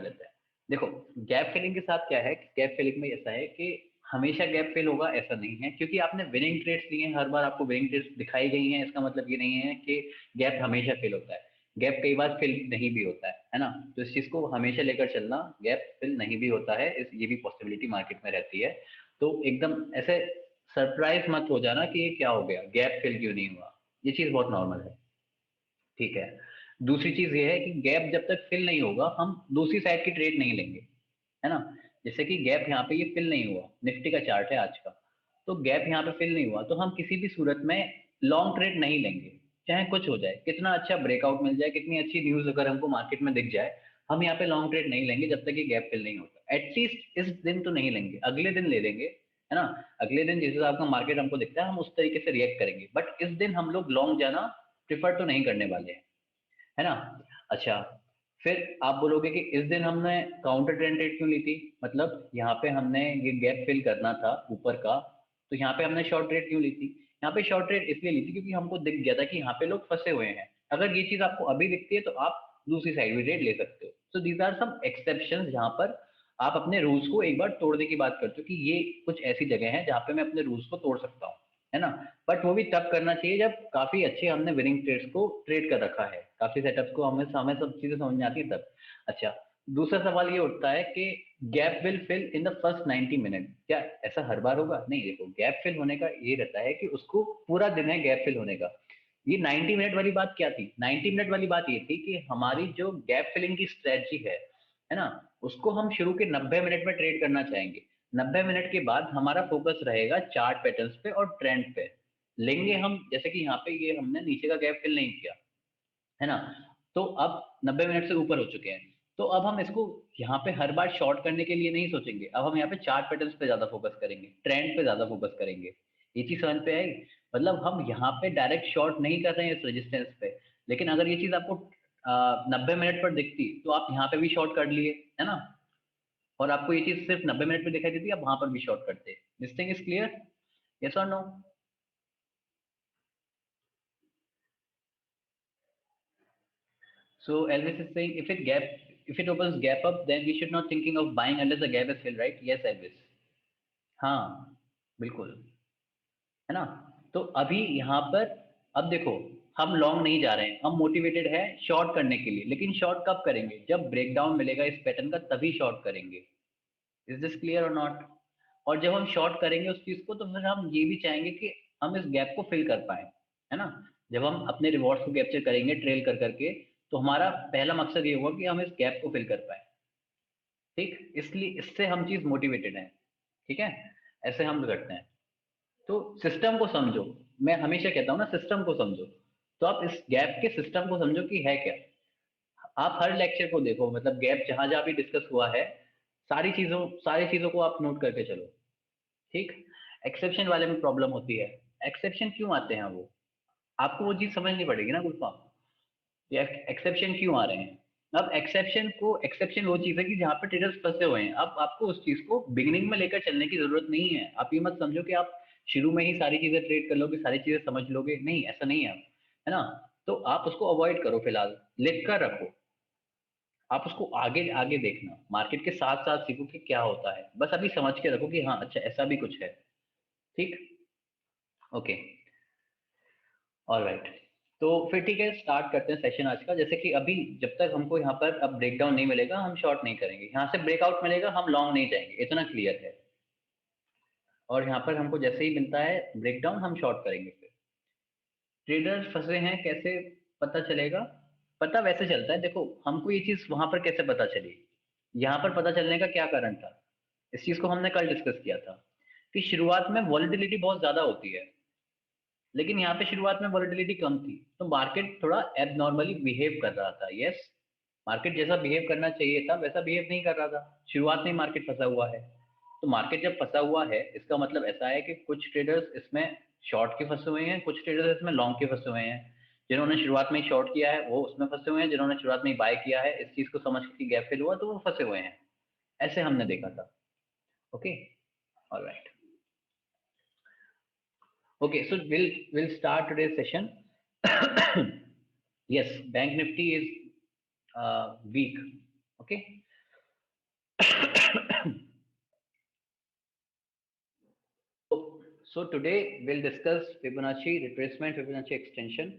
लेते हैं। देखो गैप फिलिंग के साथ क्या है, गैप फिलिंग में ऐसा है कि हमेशा गैप फिल होगा ऐसा नहीं है, क्योंकि आपने विनिंग ट्रेड्स लिए हैं, हर बार आपको विनिंग ट्रेड्स दिखाई गई हैं, इसका मतलब ये नहीं है कि गैप हमेशा फिल होता है। गैप कई बार फिल नहीं भी होता है ना, तो इस चीज को हमेशा लेकर चलना, गैप फिल नहीं भी होता है, ये भी पॉसिबिलिटी मार्केट में रहती है। तो एकदम ऐसे सरप्राइज मत हो जाना कि ये क्या हो गया, गैप फिल क्यों नहीं हुआ, ये चीज बहुत नॉर्मल है। ठीक है। दूसरी चीज ये है कि गैप जब तक फिल नहीं होगा हम दूसरी साइड की ट्रेड नहीं लेंगे, है ना। जैसे कि गैप यहाँ पे ये फिल नहीं हुआ, निफ्टी का चार्ट है आज का, तो गैप यहाँ पे फिल नहीं हुआ तो हम किसी भी सूरत में लॉन्ग ट्रेड नहीं लेंगे, चाहे कुछ हो जाए, कितना अच्छा ब्रेकआउट मिल जाए, कितनी अच्छी न्यूज अगर हमको मार्केट में दिख जाए, हम यहाँ पे लॉन्ग ट्रेड नहीं लेंगे जब तक ये गैप फिल नहीं होता। एटलीस्ट इस दिन तो नहीं लेंगे, अगले दिन ले लेंगे, है ना। अगले दिन जिस हिसाब का मार्केट हमको दिखता है हम उस तरीके से रिएक्ट करेंगे, बट इस दिन हम लोग लॉन्ग जाना प्रिफर तो नहीं करने वाले हैं, है ना। अच्छा, फिर आप बोलोगे कि इस दिन हमने काउंटर ट्रेंड ट्रेड क्यों ली थी, मतलब यहाँ पे हमने ये गैप फिल करना था ऊपर का, तो यहाँ पे हमने शॉर्ट ट्रेड क्यों ली थी। यहाँ पे शॉर्ट ट्रेड इसलिए ली थी क्योंकि हमको दिख गया था कि यहाँ पे लोग फंसे हुए हैं। अगर ये चीज आपको अभी दिखती है तो आप दूसरी साइड भी ट्रेड ले सकते हो। So these are some exception जहां पर आप अपने रूल्स को एक बार तोड़ने की बात करते हो कि ये कुछ ऐसी जगह है जहां पे मैं अपने रूल्स को तोड़ सकता हूँ, है ना। बट वो भी तब करना चाहिए जब काफी अच्छे हमने विनिंग ट्रेड्स को ट्रेड कर रखा है, काफी सेटअप्स को हमें हमें सब चीजें समझ में आती है तब। अच्छा, दूसरा सवाल ये उठता है कि gap will fill in the first 90 minute, क्या ऐसा हर बार होगा? नहीं, देखो गैप फिल होने का ये रहता है कि उसको पूरा दिन है गैप फिल होने का। ये 90 मिनट वाली बात क्या थी, 90 मिनट वाली बात ये थी कि हमारी जो गैप फिलिंग की स्ट्रेटजी है ना, उसको हम शुरू के 90 मिनट में ट्रेड करना चाहेंगे। 90 मिनट के बाद हमारा फोकस रहेगा चार्ट पैटर्न्स पे और ट्रेंड पे लेंगे हम। जैसे कि यहाँ पे ये हमने नीचे का गैप फिल नहीं किया, है ना, तो अब 90 मिनट से ऊपर हो चुके हैं, तो अब हम इसको यहाँ पे हर बार शॉर्ट करने के लिए नहीं सोचेंगे, अब हम यहाँ पे चार्ट पैटर्न्स पे ज्यादा फोकस करेंगे, ट्रेंड पे ज्यादा फोकस करेंगे। ये चीज समझ पे आई? मतलब हम यहाँ पे डायरेक्ट शॉर्ट नहीं कर रहे हैं इस रेजिस्टेंस पे, लेकिन अगर ये चीज आपको 90 मिनट पर दिखती तो आप यहाँ पे भी शॉर्ट कर लिए, है ना। और आपको ये चीज सिर्फ 90 मिनट में दिखाई देती, आप वहां पर भी शॉर्ट करते। This thing is clear, yes और no? So Elvis is saying if it opens gap up, then we should not thinking of buying unless the gap is filled, right? Yes, Elvis. हाँ, बिल्कुल, है ना। तो अभी यहाँ पर अब देखो, हम लॉन्ग नहीं जा रहे हैं, हम मोटिवेटेड है शॉर्ट करने के लिए, लेकिन शॉर्ट कब करेंगे, जब ब्रेकडाउन मिलेगा इस पैटर्न का तभी शॉर्ट करेंगे। इज दिस क्लियर और नॉट? और जब हम शॉर्ट करेंगे उस चीज को तो फिर हम ये भी चाहेंगे कि हम इस गैप को फिल कर पाए, है ना। जब हम अपने रिवॉर्ड्स को कैप्चर करेंगे ट्रेल कर करके, तो हमारा पहला मकसद ये होगा कि हम इस गैप को फिल कर पाए। ठीक, इसलिए इससे हम चीज मोटिवेटेड हैं, ठीक है, ऐसे हम करते हैं। तो सिस्टम को समझो, मैं हमेशा कहता हूँ ना सिस्टम को समझो, तो आप इस गैप के सिस्टम को समझो कि है क्या। आप हर लेक्चर को देखो, मतलब गैप जहां जहां भी डिस्कस हुआ है, सारी चीजों को आप नोट करके चलो। ठीक। एक्सेप्शन वाले में प्रॉब्लम होती है, एक्सेप्शन क्यों आते हैं वो, आपको वो चीज समझनी पड़ेगी ना गुलफाम, ये एक्सेप्शन क्यों आ रहे हैं। अब एक्सेप्शन वो चीज है कि जहां पे ट्रेडर्स फंसे हुए हैं, अब आपको उस चीज को बिगिनिंग में लेकर चलने की जरूरत नहीं है। आप ये मत समझो कि आप शुरू में ही सारी चीजें ट्रेड कर लोगे, सारी चीजें समझ लोगे, नहीं ऐसा नहीं है, है ना। तो आप उसको अवॉइड करो, फिलहाल लिख कर रखो, आप उसको आगे आगे देखना, मार्केट के साथ साथ सीखो कि क्या होता है, बस अभी समझ के रखो कि हाँ अच्छा ऐसा भी कुछ है। ठीक, ओके, ऑलराइट। तो फिर ठीक है, स्टार्ट करते हैं सेशन आज का। जैसे कि अभी जब तक हमको यहाँ पर अब ब्रेकडाउन नहीं मिलेगा हम शॉर्ट नहीं करेंगे, यहाँ से ब्रेकआउट मिलेगा हम लॉन्ग नहीं जाएंगे, इतना क्लियर है। और यहाँ पर हमको जैसे ही मिलता है ब्रेकडाउन हम शॉर्ट करेंगे। फिर ट्रेडर्स फंसे हैं कैसे पता चलेगा, पता वैसे चलता है, देखो हमको ये चीज वहां पर कैसे पता चली, यहाँ पर पता चलने का क्या कारण था, इस चीज को हमने कल डिस्कस किया था कि शुरुआत में वॉलेटिलिटी बहुत ज्यादा होती है, लेकिन यहाँ पे शुरुआत में वॉलेटिलिटी कम थी, तो मार्केट थोड़ा एबनॉर्मली बिहेव कर रहा था। यस, मार्केट जैसा बिहेव करना चाहिए था वैसा बिहेव नहीं कर रहा था, शुरुआत में ही मार्केट फंसा हुआ है। तो मार्केट जब फंसा हुआ है इसका मतलब ऐसा है कि कुछ ट्रेडर्स इसमें शॉर्ट के फंसे हुए हैं, कुछ ट्रेडर्स इसमें लॉन्ग के फंसे हुए हैं। जिन्होंने शुरुआत में शॉर्ट किया है वो उसमें फंसे हुए हैं, जिन्होंने शुरुआत में बाय किया है इस चीज को समझ के गैप फिल हुआ तो वो फंसे हुए हैं। ऐसे हमने देखा था। Okay, alright, okay, so will start today's session. Yes, Bank Nifty is weak. Okay. So today we'll discuss Fibonacci retracement, Fibonacci extension.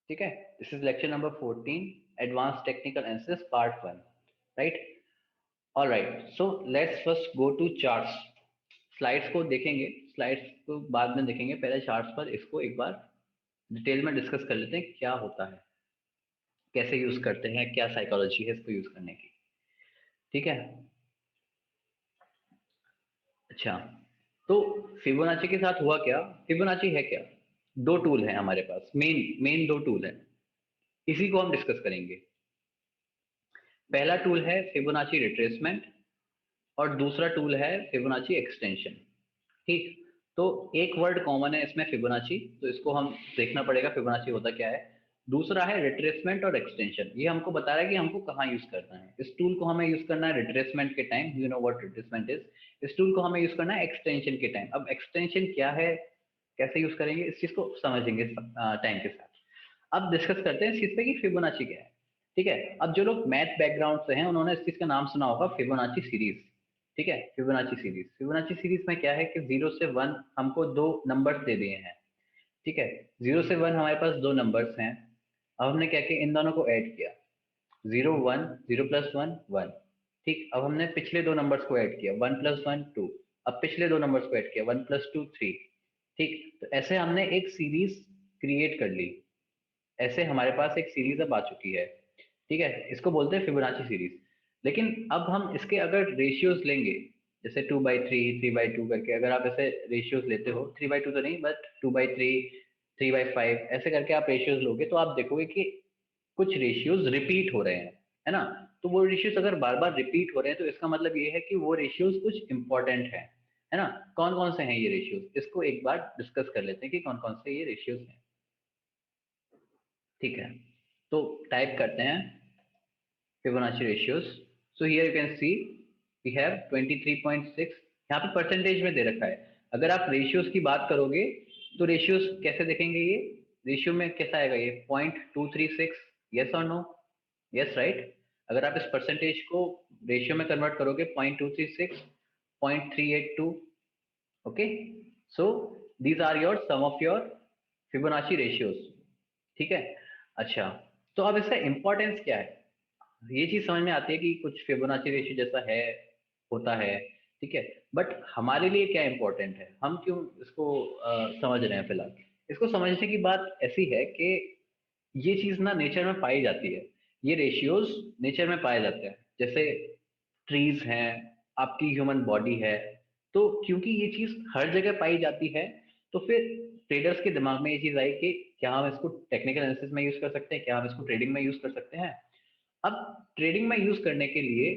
ठीक है, this is lecture number 14, advanced technical analysis part 1, right? All right, so let's first go to charts. Slides को देखेंगे, slides को बाद में देखेंगे, पहले charts पर इसको एक बार डिटेल में डिस्कस कर लेते हैं क्या होता है, कैसे यूज करते हैं, क्या साइकोलॉजी है इसको यूज करने की। ठीक है, अच्छा, तो फिबोनाची के साथ हुआ क्या, फिबोनाची है क्या, दो टूल है हमारे पास, मेन दो टूल है, इसी को हम डिस्कस करेंगे। पहला टूल है फिबोनाची रिट्रेसमेंट और दूसरा टूल है फिबोनाची एक्सटेंशन। ठीक, तो एक वर्ड कॉमन है इसमें फिबोनाची, तो इसको हम देखना पड़ेगा फिबोनाची होता क्या है। दूसरा है रिट्रेसमेंट और एक्सटेंशन, ये हमको बता रहा है कि हमको कहाँ यूज करना है। इस टूल को हमें यूज करना है रिट्रेसमेंट के time, you know what retracement is. इस टूल को हमें यूज करना है एक्सटेंशन के टाइम। अब एक्सटेंशन क्या है, कैसे यूज करेंगे, इस चीज को समझेंगे टाइम के साथ। अब डिस्कस करते हैं इस चीज पे कि फिबोनाची क्या है। ठीक है, अब जो लोग मैथ बैकग्राउंड से हैं उन्होंने इस चीज का नाम सुना होगा, फिबोनाची सीरीज। ठीक है, फिबोनाची सीरीज, फिबोनाची सीरीज में क्या है कि 0 से 1 हमको दो नंबर्स दे दिए हैं। ठीक है, 0 से 1 हमारे पास दो नंबर्स हैं। अब हमने क्या किया, इन दोनों को ऐड किया, 0 1, 0 प्लस 1 1। ठीक, अब हमने पिछले दो नंबर्स को ऐड किया, 1 प्लस 1 2। अब पिछले दो नंबर्स को ऐड किया, 1 प्लस 2 3। ठीक, तो ऐसे हमने एक सीरीज क्रिएट कर ली, ऐसे हमारे पास एक सीरीज अब आ चुकी है। ठीक है, इसको बोलते हैं फिबोनाची सीरीज। लेकिन अब हम इसके अगर रेशियोज लेंगे, जैसे 2/3 3/2 करके, अगर आप ऐसे रेशियोज लेते हो, 3/2 तो नहीं बट 2/3 3/5 ऐसे करके आप रेशियोज लोगे, तो आप देखोगे कि कुछ रेशियोज रिपीट हो रहे हैं, है ना। तो वो रेशियोज अगर बार बार रिपीट हो रहे हैं तो इसका मतलब ये है कि वो रेशियोज कुछ इंपॉर्टेंट है ना। कौन कौन से हैं ये रेशियोज, इसको एक बार डिस्कस कर लेते हैं कि कौन कौन से ये रेशियोज हैं। ठीक है, तो टाइप करते हैं Fibonacci ratios. So here you can see we have 23.6, यहाँ पे परसेंटेज में दे रखा है। अगर आप रेशियोज की बात करोगे तो रेशियोज कैसे देखेंगे, ये रेशियो में कैसा आएगा, ये 0.236, यस और नो, यस राइट। अगर आप इस परसेंटेज को रेशियो में कन्वर्ट करोगे 0.236 0.382, okay. So these are your some of your Fibonacci ratios. ठीक है, अच्छा, तो अब इसका इंपॉर्टेंस क्या है, ये चीज समझ में आती है कि कुछ फिबोनाची रेशियो जैसा है, होता है। ठीक है, बट हमारे लिए क्या इंपॉर्टेंट है, हम क्यों इसको समझ रहे हैं फिलहाल। इसको समझने की बात ऐसी है कि ये चीज ना नेचर में पाई जाती है, ये रेशियोज नेचर में पाए जाते हैं। जैसे ट्रीज हैं, आपकी ह्यूमन बॉडी है, तो क्योंकि ये चीज हर जगह पाई जाती है, तो फिर ट्रेडर्स के दिमाग में ये चीज आई कि क्या हम इसको टेक्निकल एनालिसिस में यूज कर सकते हैं, क्या हम इसको ट्रेडिंग में यूज कर सकते हैं। अब ट्रेडिंग में यूज करने के लिए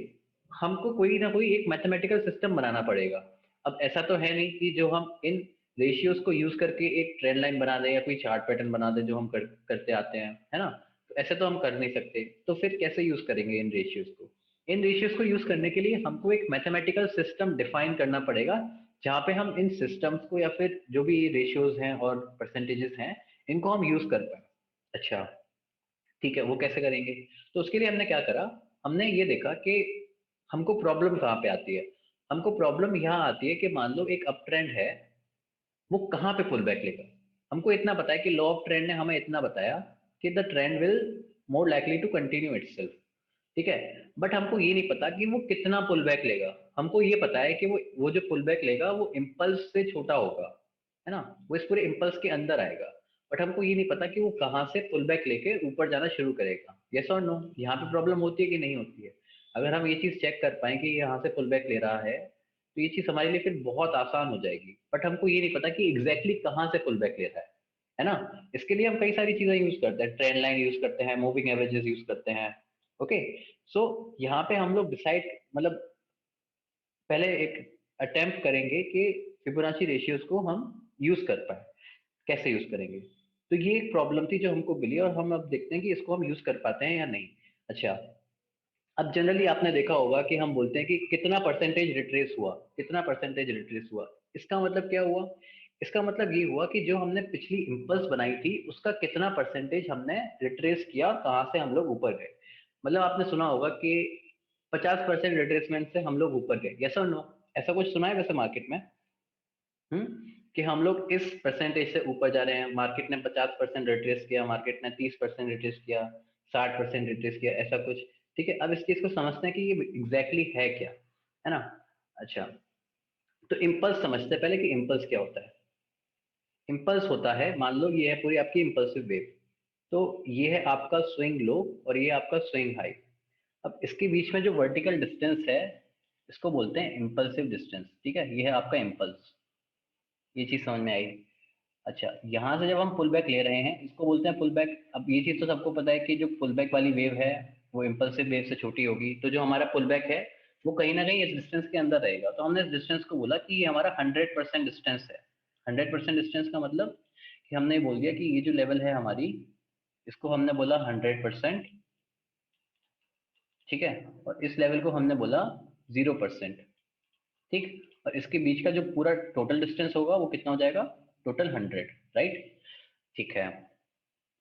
हमको कोई ना कोई एक मैथमेटिकल सिस्टम बनाना पड़ेगा। अब ऐसा तो है नहीं कि जो हम इन रेशियोज को यूज करके एक ट्रेंड लाइन बना दे या कोई चार्ट पैटर्न बना दे जो हम करते आते हैं, है ना। तो ऐसे तो हम कर नहीं सकते, तो फिर कैसे यूज करेंगे इन रेशियोज को। इन रेशियोज को यूज करने के लिए हमको एक मैथमेटिकल सिस्टम डिफाइन करना पड़ेगा, जहाँ पे हम इन सिस्टम्स को या फिर जो भी रेशियोज हैं और परसेंटेजेस हैं इनको हम यूज कर पाए। अच्छा, ठीक है, वो कैसे करेंगे। तो उसके लिए हमने क्या करा, हमने ये देखा कि हमको प्रॉब्लम कहाँ पे आती है। हमको प्रॉब्लम यहाँ आती है कि मान लो एक अप ट्रेंड है, वो कहाँ पे पुल बैक लेगा। हमको इतना पता है कि लॉ ऑफ ट्रेंड ने हमें इतना बताया कि the trend will more likely to continue itself. ठीक है, बट हमको ये नहीं पता कि वो कितना पुल बैक लेगा। हमको ये पता है कि वो जो पुल बैक लेगा वो इम्पल्स से छोटा होगा, है ना, वो इस पूरे इम्पल्स के अंदर आएगा। बट हमको ये नहीं पता कि वो कहाँ से पुल बैक लेके ऊपर जाना शुरू करेगा, यस और नो। यहाँ पे प्रॉब्लम होती है कि नहीं होती है। अगर हम ये चीज चेक कर पाए कि यहाँ से पुल बैक ले रहा है, तो ये चीज हमारे लिए फिर बहुत आसान हो जाएगी। बट हमको ये नहीं पता कि एग्जैक्टली कहाँ से पुल बैक ले रहा है ना। इसके लिए हम कई सारी चीजें यूज करते हैं, ट्रेंड लाइन यूज करते हैं, मूविंग एवरेजेस यूज करते हैं। ओके, सो यहाँ पे हम लोग डिसाइड, मतलब पहले एक अटेम्प्ट करेंगे कि फिबोनाची रेशियोज को हम यूज कर पाए, कैसे यूज करेंगे। तो ये एक प्रॉब्लम थी जो हमको मिली और हम अब देखते हैं कि इसको हम यूज कर पाते हैं या नहीं। अच्छा, अब जनरली आपने देखा होगा कि हम बोलते हैं कि कितना परसेंटेज रिट्रेस हुआ, कितना परसेंटेज रिट्रेस हुआ। इसका मतलब क्या हुआ, इसका मतलब ये हुआ कि जो हमने पिछली इम्पल्स बनाई थी उसका कितना परसेंटेज हमने रिट्रेस किया और कहाँ से हम लोग ऊपर गए। मतलब आपने सुना होगा कि 50% रिट्रेसमेंट से हम लोग ऊपर गए, यस और नो? ऐसा कुछ सुना है वैसे मार्केट में? कि हम लोग इस परसेंटेज से ऊपर जा रहे हैं, मार्केट ने 50% रिट्रेस किया, मार्केट ने 30% रिट्रेस किया, 60% रिट्रेस किया, ऐसा कुछ। ठीक है, अब इस चीज को समझते हैं कि ये एग्जैक्टली है क्या, है ना? अच्छा, तो इम्पल्स समझते हैं पहले कि इम्पल्स क्या होता है। इम्पल्स होता है, मान लो ये है पूरी आपकी इम्पल्सिव वेव, तो ये है आपका स्विंग लो और ये आपका स्विंग हाई। अब इसके बीच में जो वर्टिकल डिस्टेंस है, इसको बोलते हैं इम्पल्सिव डिस्टेंस। ठीक है, ये है आपका इम्पल्स। ये चीज समझ में आई? अच्छा, यहाँ से जब हम पुल बैक ले रहे हैं, इसको बोलते हैं पुल बैक। अब ये चीज तो सबको पता है कि जो पुल बैक वाली वेव है वो इम्पल्सिव वेव से छोटी होगी, तो जो हमारा पुल बैक है वो कहीं ना कहीं इस डिस्टेंस के अंदर रहेगा। तो हमने इस डिस्टेंस को बोला कि ये हमारा 100% डिस्टेंस है। 100% डिस्टेंस का मतलब कि हमने बोल दिया कि ये जो लेवल है हमारी, इसको हमने बोला 100%। ठीक है, और इस लेवल को हमने बोला 0%। ठीक, और इसके बीच का जो पूरा टोटल डिस्टेंस होगा वो कितना हो जाएगा? Total 100, right? ठीक है,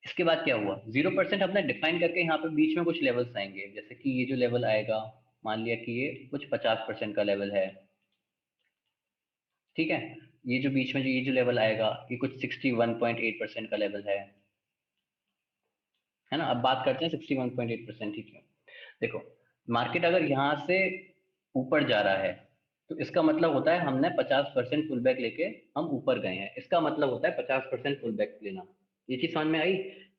इसके बाद क्या हुआ? 0% हमने डिफाइन करके यहाँ पे बीच में कुछ लेवल्स आएंगे, जैसे कि ये जो लेवल आएगा, मान लिया कि ये कुछ 50% का लेवल है। ठीक है, ये जो बीच में जो ये जो लेवल आएगा, ये कुछ 61.8% का लेवल है ना? अब बात करते हैं 61.8%। ठीक है, देखो, मार्केट अगर यहाँ से ऊपर जा रहा है तो इसका मतलब होता है हमने 50% पुल बैक लेके हम ऊपर गए हैं, इसका मतलब होता है 50% पुल बैक लेना। ये चीज समझ में आई?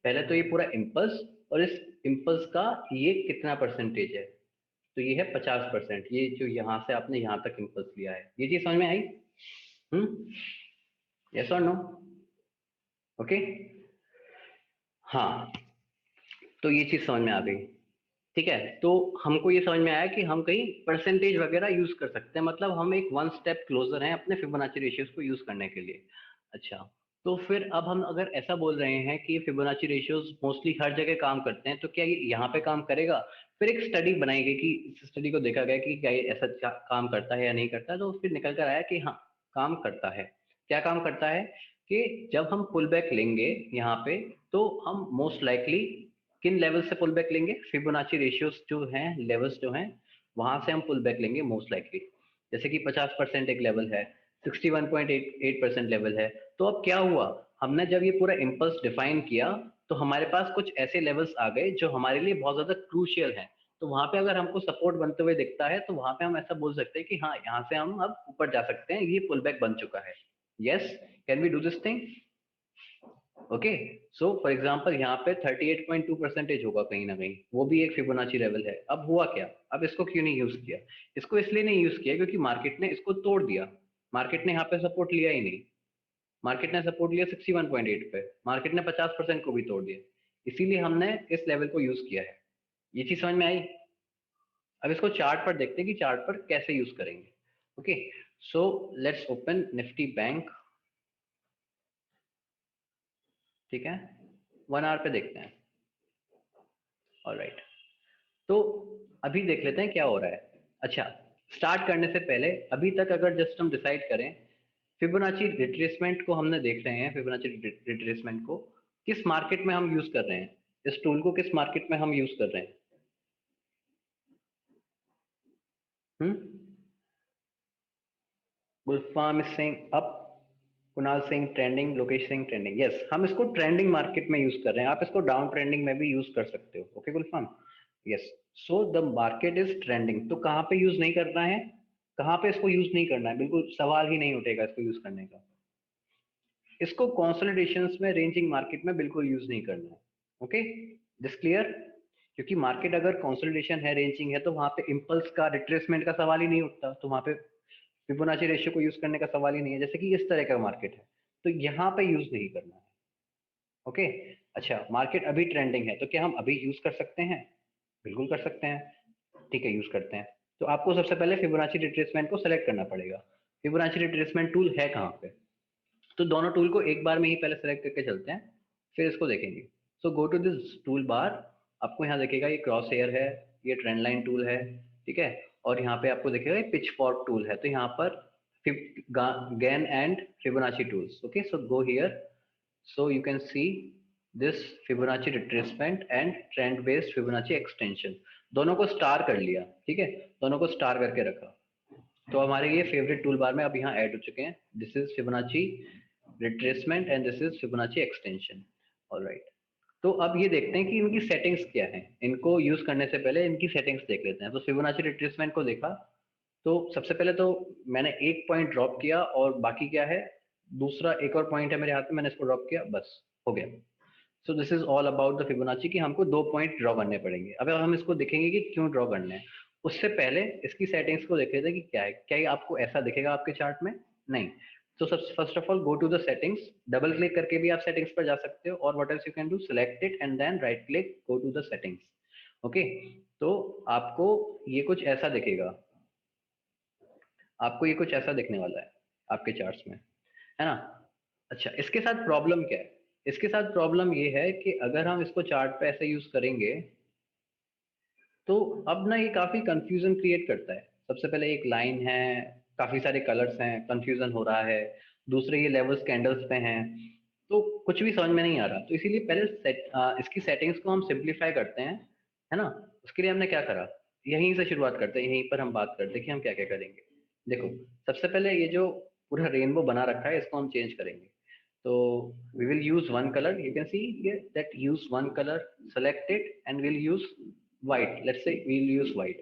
पहले तो ये पूरा इम्पल्स, और इस इम्पल्स का ये कितना परसेंटेज है, तो ये है 50%। ये जो यहाँ से आपने यहाँ तक इम्पल्स लिया है, ये चीज समझ में आई? यस और नो? ओके, हाँ, तो ये चीज समझ में आ गई। ठीक है, तो हमको ये समझ में आया कि हम कहीं परसेंटेज वगैरह यूज कर सकते हैं, मतलब हम एक वन स्टेप क्लोजर हैं अपने फिबोनाची रेशियोज को यूज करने के लिए। अच्छा, तो फिर अब हम अगर ऐसा बोल रहे हैं कि फिबोनाची रेशियोज मोस्टली हर जगह काम करते हैं, तो क्या ये यहाँ पे काम करेगा? फिर एक स्टडी बनाई गई कि इस स्टडी को देखा गया कि क्या ये ऐसा काम करता है या नहीं करता, तो फिर निकल कर आया कि हाँ, काम करता है। क्या काम करता है? कि जब हम पुल बैक लेंगे यहाँ पे, तो हम मोस्ट लाइकली किन लेवल से पुल बैक लेंगे? फिबोनाची रेशियोज जो हैं, लेवल्स जो हैं, वहां से हम पुल बैक लेंगे मोस्ट लाइकली। जैसे कि 50% एक लेवल है, 61.8% लेवल है। तो अब क्या हुआ, हमने जब ये पूरा इम्पल्स डिफाइन किया, तो हमारे पास कुछ ऐसे लेवल्स आ गए जो हमारे लिए बहुत ज्यादा क्रूशियल हैं। तो वहां पे अगर हमको सपोर्ट बनते हुए दिखता है, तो वहां पे हम ऐसा बोल सकते हैं कि हाँ, यहाँ से हम अब ऊपर जा सकते हैं, ये पुल बैक बन चुका है। Yes, can we do this thing? Okay, so for example यहाँ पे 38.2% होगा कहीं ना कहीं, वो भी एक फिबोनाची लेवल है। अब हुआ क्या? अब इसको क्यों नहीं यूज किया? इसको इसलिए नहीं यूज किया क्योंकि मार्केट ने इसको तोड़ दिया। मार्केट ने यहाँ पे सपोर्ट लिया ही नहीं। मार्केट ने सपोर्ट लिया 61.8 पे, मार्केट ने 50% को भी तोड़ दिया, इसीलिए हमने इस लेवल को यूज किया है। ये चीज समझ में आई? अब इसको चार्ट पर देखते हैं कि चार्ट पर कैसे यूज करेंगे। Okay, so let's open Nifty bank. ठीक है, 1 आवर पे देखते हैं। ऑलराइट, तो अभी देख लेते हैं क्या हो रहा है। अच्छा, स्टार्ट करने से पहले अभी तक अगर जस्ट हम डिसाइड करें, फिबोनाची रिट्रेसमेंट को हमने देख रहे हैं, फिबोनाची रिट्रेसमेंट को किस मार्केट में हम यूज कर रहे हैं, इस टूल को किस मार्केट में हम यूज कर रहे हैं? Hmm, Gulfam Singh up, Kunal Singh trending, Lokesh Singh trending. Yes, हम इसको ट्रेंडिंग मार्केट में यूज कर रहे हैं, आप इसको डाउन ट्रेंडिंग में भी यूज कर सकते हो। Okay Gulfam, yes. So the market is trending, तो कहाँ पे यूज नहीं करना है? कहाँ पे इसको यूज नहीं करना है? बिल्कुल सवाल ही नहीं उठेगा इसको यूज करने का। इसको कंसोलिडेशंस में, रेंजिंग मार्केट में बिल्कुल यूज नहीं करना है। Okay, this clear? क्योंकि मार्केट अगर कंसोलिडेशन है, रेंजिंग है, तो वहां पे इम्पल्स का, रिट्रेसमेंट का सवाल ही नहीं उठता, तो वहां पे फिबोनाची रेशियो को यूज करने का सवाल ही नहीं है। जैसे कि इस तरह का मार्केट है, तो यहाँ पे यूज नहीं करना है। ओके, अच्छा, मार्केट अभी ट्रेंडिंग है, तो क्या हम अभी यूज कर सकते हैं? बिल्कुल कर सकते हैं। ठीक है, यूज करते हैं। तो आपको सबसे पहले फिबोनाची रिट्रेसमेंट को सेलेक्ट करना पड़ेगा। फिबोनाची रिट्रेसमेंट टूल है कहाँ पे? तो दोनों टूल को एक बार में ही पहले सेलेक्ट करके चलते हैं, फिर इसको देखेंगे। So go to this tool bar, आपको यहाँ देखेगा ये क्रॉस हेयर है, ये ट्रेंड लाइन टूल है। ठीक है, और यहाँ पे आपको देखेगा ये पिच फॉर्क टूल है, तो यहाँ पर Gann and Fibonacci tools. Okay, so go here, so you can see this Fibonacci retracement and trend based Fibonacci extension। दोनों को स्टार कर लिया, ठीक है, दोनों को स्टार करके रखा, तो हमारे ये फेवरेट टूल बार में अब यहाँ ऐड हो चुके हैं। This is Fibonacci retracement and this is Fibonacci extension. Alright, तो अब ये देखते हैं कि इनकी सेटिंग्स क्या है। इनको यूज करने से पहले इनकी सेटिंग्स देख लेते हैं। तो फिबोनाची रिट्रेसमेंट को देखा, तो सबसे पहले तो मैंने एक पॉइंट ड्रॉप किया और बाकी क्या है, दूसरा एक और पॉइंट है मेरे हाथ में, मैंने इसको ड्रॉप किया, बस हो गया। सो this is all about the Fibonacci कि हमको 2 पॉइंट ड्रॉ करने पड़ेंगे। अब हम इसको देखेंगे कि क्यों ड्रॉ करने हैं, उससे पहले इसकी सेटिंग्स को देख लेते हैं कि क्या है। क्या ये आपको ऐसा दिखेगा आपके चार्ट में? नहीं। तो सब first of all go to the settings, double click करके भी आप सेटिंग्स पर जा सकते हो, और what else you can do, select it and then right click, go to the settings. Okay, तो आपको ये कुछ ऐसा दिखेगा, आपको ये कुछ ऐसा दिखने वाला है आपके चार्ट्स में, है ना। अच्छा, इसके साथ प्रॉब्लम क्या है? इसके साथ प्रॉब्लम ये है कि अगर हम इसको चार्ट पे ऐसे यूज करेंगे तो अब ना ये काफी कंफ्यूजन क्रिएट करता है। सबसे पहले एक लाइन है, काफी सारे कलर्स हैं, कंफ्यूजन हो रहा है। दूसरे ये लेवल्स कैंडल्स पे हैं, तो कुछ भी समझ में नहीं आ रहा। तो इसीलिए पहले इसकी सेटिंग्स को हम सिंप्लीफाई करते हैं, है ना। उसके लिए हमने क्या करा, यहीं से शुरुआत करते हैं, यहीं पर हम बात करते हैं कि हम क्या क्या करेंगे। देखो, सबसे पहले ये जो पूरा रेनबो बना रखा है इसको हम चेंज करेंगे। तो we will use one color, you can see here that use one color, select it and we'll use white, let's say we'll use white।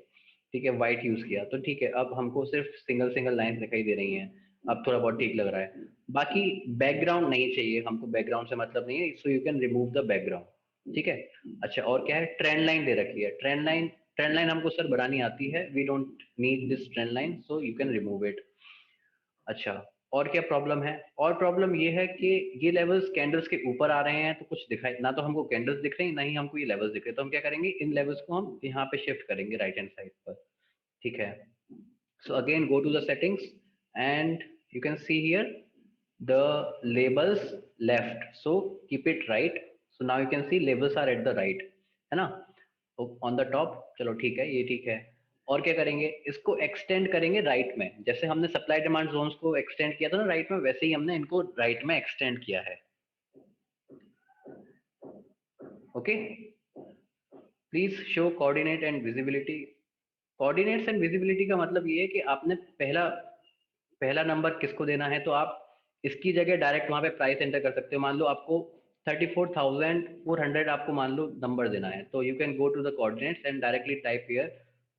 ठीक है, white यूज किया तो ठीक है, अब हमको सिर्फ सिंगल सिंगल लाइन दिखाई दे रही हैं, अब थोड़ा बहुत ठीक लग रहा है। बाकी बैकग्राउंड नहीं चाहिए हमको, बैकग्राउंड से मतलब नहीं है, सो you can remove the background, ठीक है। अच्छा, और क्या है, ट्रेंड लाइन दे रखी है, ट्रेंड लाइन हमको सर बनानी आती है, we don't need this trend line, so you can remove it. अच्छा, और क्या प्रॉब्लम है? और प्रॉब्लम ये है कि ये लेवल्स कैंडल्स के ऊपर आ रहे हैं, तो कुछ दिखाई ना, तो हमको कैंडल्स दिख रही हैं, ना ही हमको ये लेवल्स दिख रहे हैं। तो हम क्या करेंगे, इन लेवल्स को हम यहाँ पे शिफ्ट करेंगे राइट हैंड साइड पर, ठीक है। So again go to the settings and you can see here the labels left, so keep it right. So now you can see labels are at the right, है ना, on the top. चलो ठीक है, ये ठीक है। और क्या करेंगे, इसको एक्सटेंड करेंगे राइट में, जैसे हमने सप्लाई डिमांड जोन्स को एक्सटेंड किया था ना राइट में, वैसे ही हमने इनको राइट में एक्सटेंड किया है। Okay, please show coordinate and visibility. Coordinates and visibility का मतलब ये है कि आपने पहला पहला नंबर किसको देना है, तो आप इसकी जगह डायरेक्ट वहां पे प्राइस एंटर कर सकते हो। मान लो आपको 34,400 आपको मान लो नंबर देना है, तो you can go to the coordinates and directly type here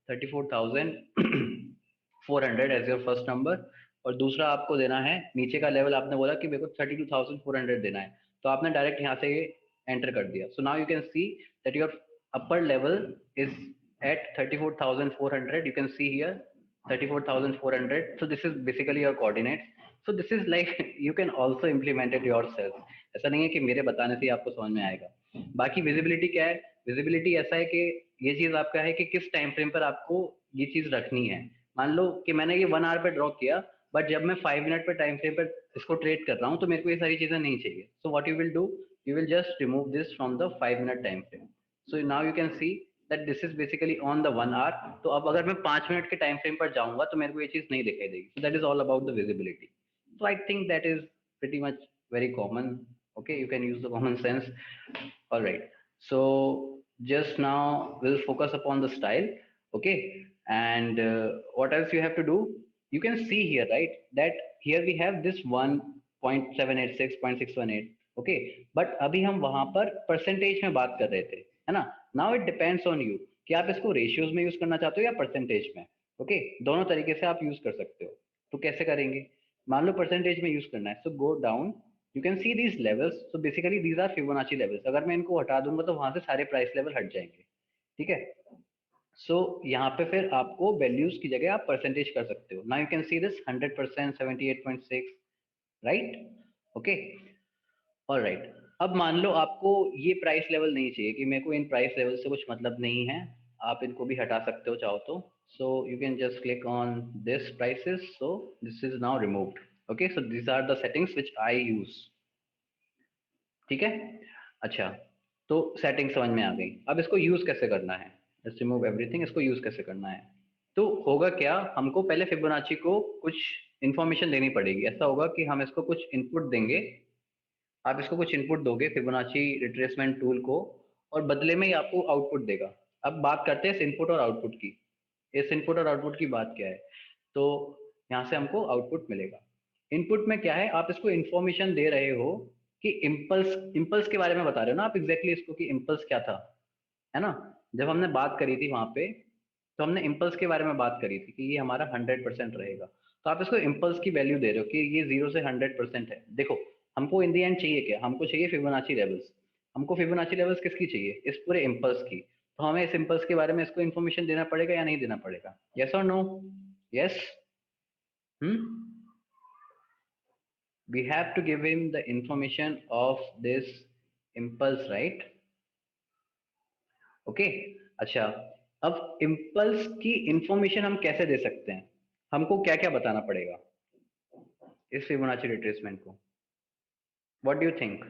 34,400 as your first number. और दूसरा आपको देना है, नीचे का लेवल आपने बोला कि मेरे को 32,400 देना है, तो आपने डायरेक्ट यहाँ से ये एंटर कर दिया। सो now you can see that your upper level is at 34,400, you can see here 34,400, so this is basically your coordinates। so this is like you can also implement it yourself, ऐसा नहीं है कि मेरे बताने से ही आपको समझ में आएगा। बाकी विजिबिलिटी क्या है, विजिबिलिटी ऐसा है कि ये चीज आपका है कि किस टाइम फ्रेम पर आपको ये चीज रखनी है। मान लो कि मैंने ये 1 आवर पे ड्रॉ किया, बट जब मैं 5 मिनट पे टाइम फ्रेम पर इसको ट्रेड कर रहा हूँ, तो मेरे को ये सारी चीजें नहीं चाहिए। सो what you will do, you will just remove this from the 5 minute time frame। so now you can see that this is basically on the 1 hour। तो अब अगर मैं 5 मिनट के टाइम फ्रेम पर जाऊंगा तो मेरे को ये चीज नहीं दिखाई देगी। so that is all about the visibility। so I think that is pretty much very common। okay, you can use the common sense। all right, so just now we'll focus upon the style। okay, and what else you have to do, you can see here right that here we have this 1.786.618। Okay, but अभी हम वहां पर percentage में बात कर रहे थे, है ना। Now it depends on you कि आप इसको रेशियोज में यूज करना चाहते हो या परसेंटेज में। ओके, दोनों तरीके से आप यूज कर सकते हो। तो कैसे करेंगे, मान लो परसेंटेज में यूज करना है, so go down, you can see these levels. So basically these are Fibonacci levels. अगर मैं इनको हटा दूंगा तो वहां से सारे प्राइस लेवल हट जाएंगे, ठीक है। सो यहाँ पे फिर आपको वैल्यूज की जगह आप परसेंटेज कर सकते हो। Now you can see this 100%, 78.6, right. Okay, all right, अब मान लो आपको ये प्राइस लेवल नहीं चाहिए, कि मेरे को इन प्राइस लेवल से कुछ मतलब नहीं है, आप इनको भी हटा सकते हो चाहो तो। So you can just click on this prices, so this is now removed. Okay, so this are the settings which I use, ठीक है। अच्छा, तो सेटिंग समझ में आ गई। अब इसको यूज कैसे करना है, जस्ट रिमूव एवरीथिंग, इसको यूज कैसे करना है। तो होगा क्या, हमको पहले फिबोनाची को कुछ इंफॉर्मेशन देनी पड़ेगी। ऐसा होगा कि हम इसको कुछ इनपुट देंगे, आप इसको कुछ इनपुट दोगे फिबोनाची रिट्रेसमेंट टूल को, और बदले में ही आपको आउटपुट देगा। अब बात करते हैं इस इनपुट और आउटपुट की। इस इनपुट और आउटपुट की बात क्या है, तो यहाँ से हमको आउटपुट मिलेगा। इनपुट में क्या है, आप इसको इंफॉर्मेशन दे रहे हो कि इम्पल्स, इम्पल्स के बारे में बता रहे हो ना आप एग्जैक्टली इसको कि इम्पल्स क्या था, है ना। जब हमने बात करी थी वहां पे, तो हमने इम्पल्स के बारे में बात करी थी कि ये हमारा 100% रहेगा। तो आप इसको इम्पल्स की वैल्यू दे रहे हो कि ये 0 से 100% है। देखो, हमको इन दी एंड चाहिए क्या, हमको चाहिए फिबोनाची लेवल्स। हमको फिबोनाची लेवल्स किसकी चाहिए, इस पूरे इम्पल्स की। तो हमें इस इम्पल्स के बारे में इसको इन्फॉर्मेशन देना पड़ेगा या नहीं देना पड़ेगा, यस और no? Yes. Hmm, we have to give him the information of this impulse, right? Okay. अच्छा, अब इम्पल्स की इंफॉर्मेशन हम कैसे दे सकते हैं, हमको क्या क्या बताना पड़ेगा इस फिबोनाची रिट्रेसमेंट को, what do you think?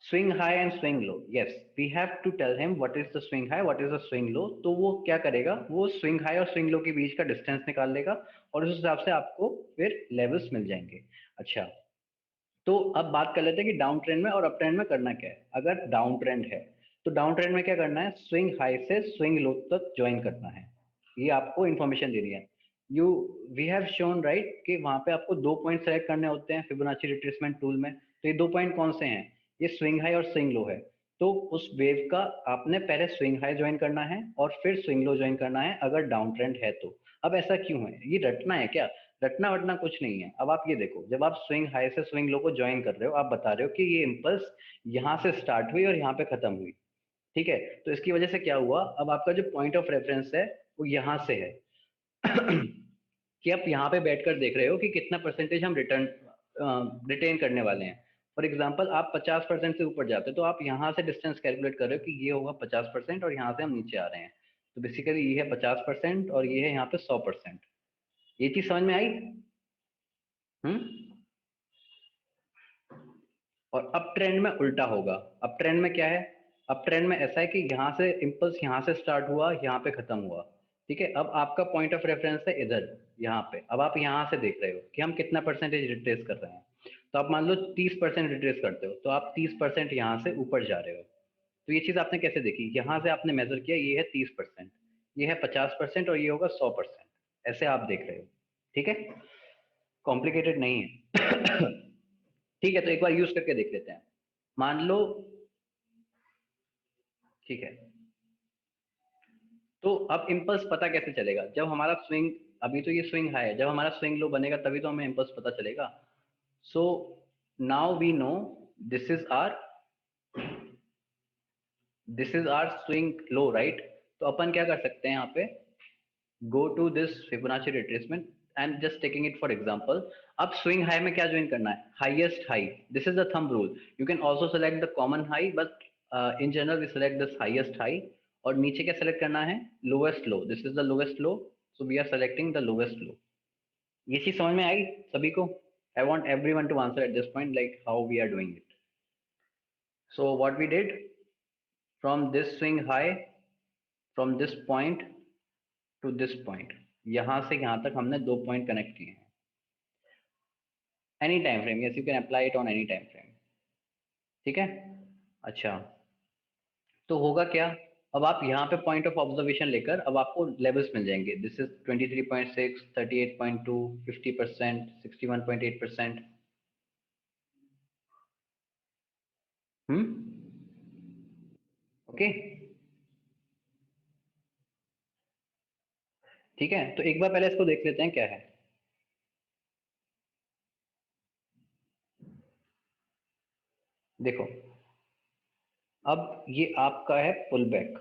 Swing high and swing low, yes, we have to tell him what is the swing high, what is the swing low. तो वो क्या करेगा, वो स्विंग हाई और स्विंग लो के बीच का डिस्टेंस निकाल लेगा और उस हिसाब से आपको फिर लेवल्स मिल जाएंगे। अच्छा, तो अब बात कर लेते हैं कि डाउन ट्रेंड में और अप ट्रेंड में करना क्या है। अगर डाउन ट्रेंड है तो डाउन ट्रेंड में क्या करना है, स्विंग हाई से स्विंग लो तक ज्वाइन करना है। ये आपको इन्फॉर्मेशन देनी है। You, we have shown right कि वहां पे आपको 2 पॉइंट सेलेक्ट करने होते हैं फिबोनाची रिट्रेसमेंट टूल में। तो ये 2 पॉइंट कौन से हैं, ये स्विंग हाई और स्विंग लो है। तो उस वेव का आपने पहले स्विंग हाई ज्वाइन करना है और फिर स्विंग लो ज्वाइन करना है अगर डाउन ट्रेंड है तो। अब ऐसा क्यों है, ये रटना है क्या? रटना वटना कुछ नहीं है। अब आप ये देखो, जब आप स्विंग हाई से स्विंग लो को ज्वाइन कर रहे हो, आप बता रहे हो कि ये इम्पल्स यहाँ से स्टार्ट हुई और यहाँ पे खत्म हुई, ठीक है। तो इसकी वजह से क्या हुआ, अब आपका जो पॉइंट ऑफ रेफरेंस है वो यहाँ से है कि आप यहाँ पे बैठकर देख रहे हो कि कितना परसेंटेज हम रिटर्न रिटेन करने वाले हैं। फॉर एग्जाम्पल, आप 50% से ऊपर जाते हो तो आप यहाँ से डिस्टेंस कैलकुलेट कर रहे हो कि ये होगा 50% और यहाँ से हम नीचे आ रहे हैं। तो बेसिकली ये है 50% और ये है यहाँ पे 100%। ये चीज समझ में आई? हम्म। और अप ट्रेंड में उल्टा होगा। अप ट्रेंड में क्या है, अप ट्रेंड में ऐसा है कि यहाँ से इम्पल्स यहाँ से स्टार्ट हुआ, यहाँ पे खत्म हुआ, ठीक है। अब आपका पॉइंट ऑफ रेफरेंस है इधर, यहाँ पे। अब आप यहाँ से देख रहे हो कि हम कितना परसेंटेज रिट्रेस कर रहे हैं। तो आप मान लो 30% रिट्रेस करते हो, तो आप 30% यहाँ से ऊपर जा रहे हो। तो ये चीज आपने कैसे देखी, यहाँ से आपने मेजर किया, ये है 30%, ये है 50% और ये होगा 100%। ऐसे आप देख रहे हो, ठीक है, कॉम्प्लिकेटेड नहीं है ठीक है, तो एक बार यूज करके देख लेते हैं। मान लो, ठीक है, तो अब इम्पल्स पता कैसे चलेगा, जब हमारा स्विंग, अभी तो ये स्विंग हाई है, जब हमारा स्विंग लो बनेगा तभी तो हमें इम्पल्स पता चलेगा। So now we know this is our, this is our swing low, right. तो अपन क्या कर सकते हैं यहाँ पे, go to this Fibonacci retracement and just taking it for example. अब स्विंग हाई में क्या ज्वाइन करना है, highest high. This is the thumb rule, you can also select the common high, but in general we select this highest high. और नीचे क्या select करना है, lowest low, this is the lowest low, so we are selecting the lowest low. ये चीज समझ में आई सभी को? I want everyone to answer at this point like how we are doing it. So what we did, from this swing high, from this point to this point, यहां से यहां तक हमने 2 पॉइंट कनेक्ट किए हैं। Any time frame, yes, you can apply it on any time frame, ठीक है। अच्छा, तो होगा क्या, अब आप यहाँ पे पॉइंट ऑफ ऑब्जर्वेशन लेकर अब आपको लेवल्स मिल जाएंगे। This is 23.6, 38.2, 50%, 61.8%। ओके, ठीक है, तो एक बार पहले इसको देख लेते हैं क्या है। देखो, अब ये आपका है पुल बैक।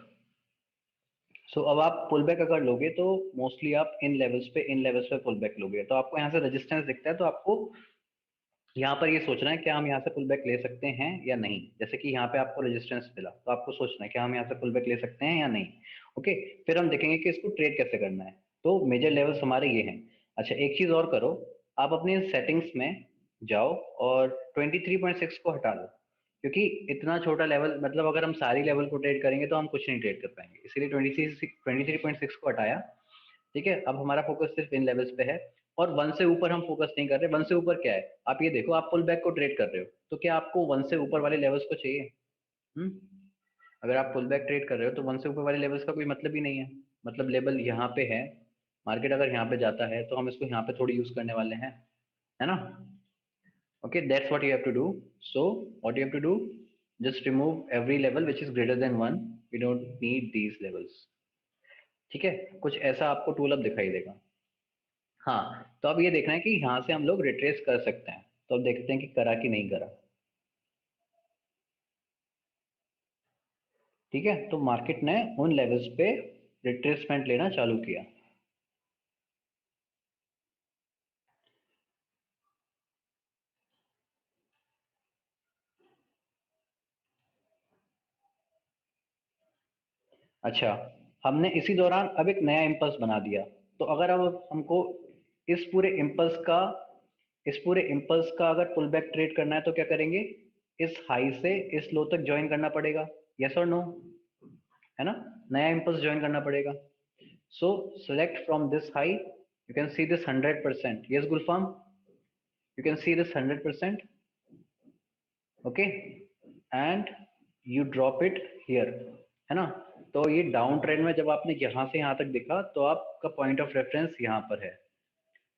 सो अब आप पुल बैक अगर लोगे तो मोस्टली आप इन लेवल्स पे पुल बैक लोगे, तो आपको यहाँ से रेजिस्टेंस दिखता है, तो आपको यहाँ पर ये सोचना है कि हम यहाँ से पुल बैक ले सकते हैं या नहीं। जैसे कि यहाँ पे आपको रेजिस्टेंस मिला, तो आपको सोचना है कि हम यहाँ से पुल बैक ले सकते हैं या नहीं। ओके, फिर हम देखेंगे कि इसको ट्रेड कैसे करना है। तो मेजर लेवल्स हमारे ये हैं। अच्छा, एक चीज और करो, आप अपने सेटिंग्स में जाओ और 23.6 को हटा दो, क्योंकि इतना छोटा लेवल, मतलब अगर हम सारी लेवल को ट्रेड करेंगे तो हम कुछ नहीं ट्रेड कर पाएंगे, इसलिए 23.6 को हटाया। ठीक है, अब हमारा फोकस सिर्फ इन लेवल्स पे है और वन से ऊपर हम फोकस नहीं कर रहे। वन से ऊपर क्या है, आप ये देखो, आप पुल बैक को ट्रेड कर रहे हो तो क्या आपको वन से ऊपर वाले लेवल्स को चाहिए? हम्म, अगर आप पुल बैक ट्रेड कर रहे हो तो 1 से ऊपर वाले लेवल्स का कोई मतलब ही नहीं है। मतलब लेवल यहाँ पे है, मार्केट अगर यहाँ पे जाता है तो हम इसको यहाँ पे थोड़ी यूज करने वाले हैं, है ना। Okay, that's what you have to do. So what you have to do, just remove every level which is greater than 1. We don't need these levels. ठीक है, कुछ ऐसा आपको टूल अब दिखाई देगा। हाँ, तो अब ये देखना है कि यहाँ से हम लोग रिट्रेस कर सकते हैं, तो अब देखते हैं कि करा कि नहीं करा। ठीक है, तो मार्केट ने उन लेवल्स पे रिट्रेसमेंट लेना चालू किया। अच्छा, हमने इसी दौरान अब एक नया इम्पल्स बना दिया। तो अगर अब हमको इस पूरे इम्पल्स का अगर पुल बैक ट्रेड करना है तो क्या करेंगे, इस हाई से इस लो तक ज्वाइन करना पड़ेगा, यस और नो, है ना। नया इम्पल्स ज्वाइन करना पड़ेगा। सो select from this high, you can see this 100%, yes Gulfam, you can see this 100%, okay, and you drop it here, है ना। तो ये डाउन ट्रेंड में जब आपने यहाँ से यहाँ तक देखा तो आपका पॉइंट ऑफ रेफरेंस यहाँ पर है,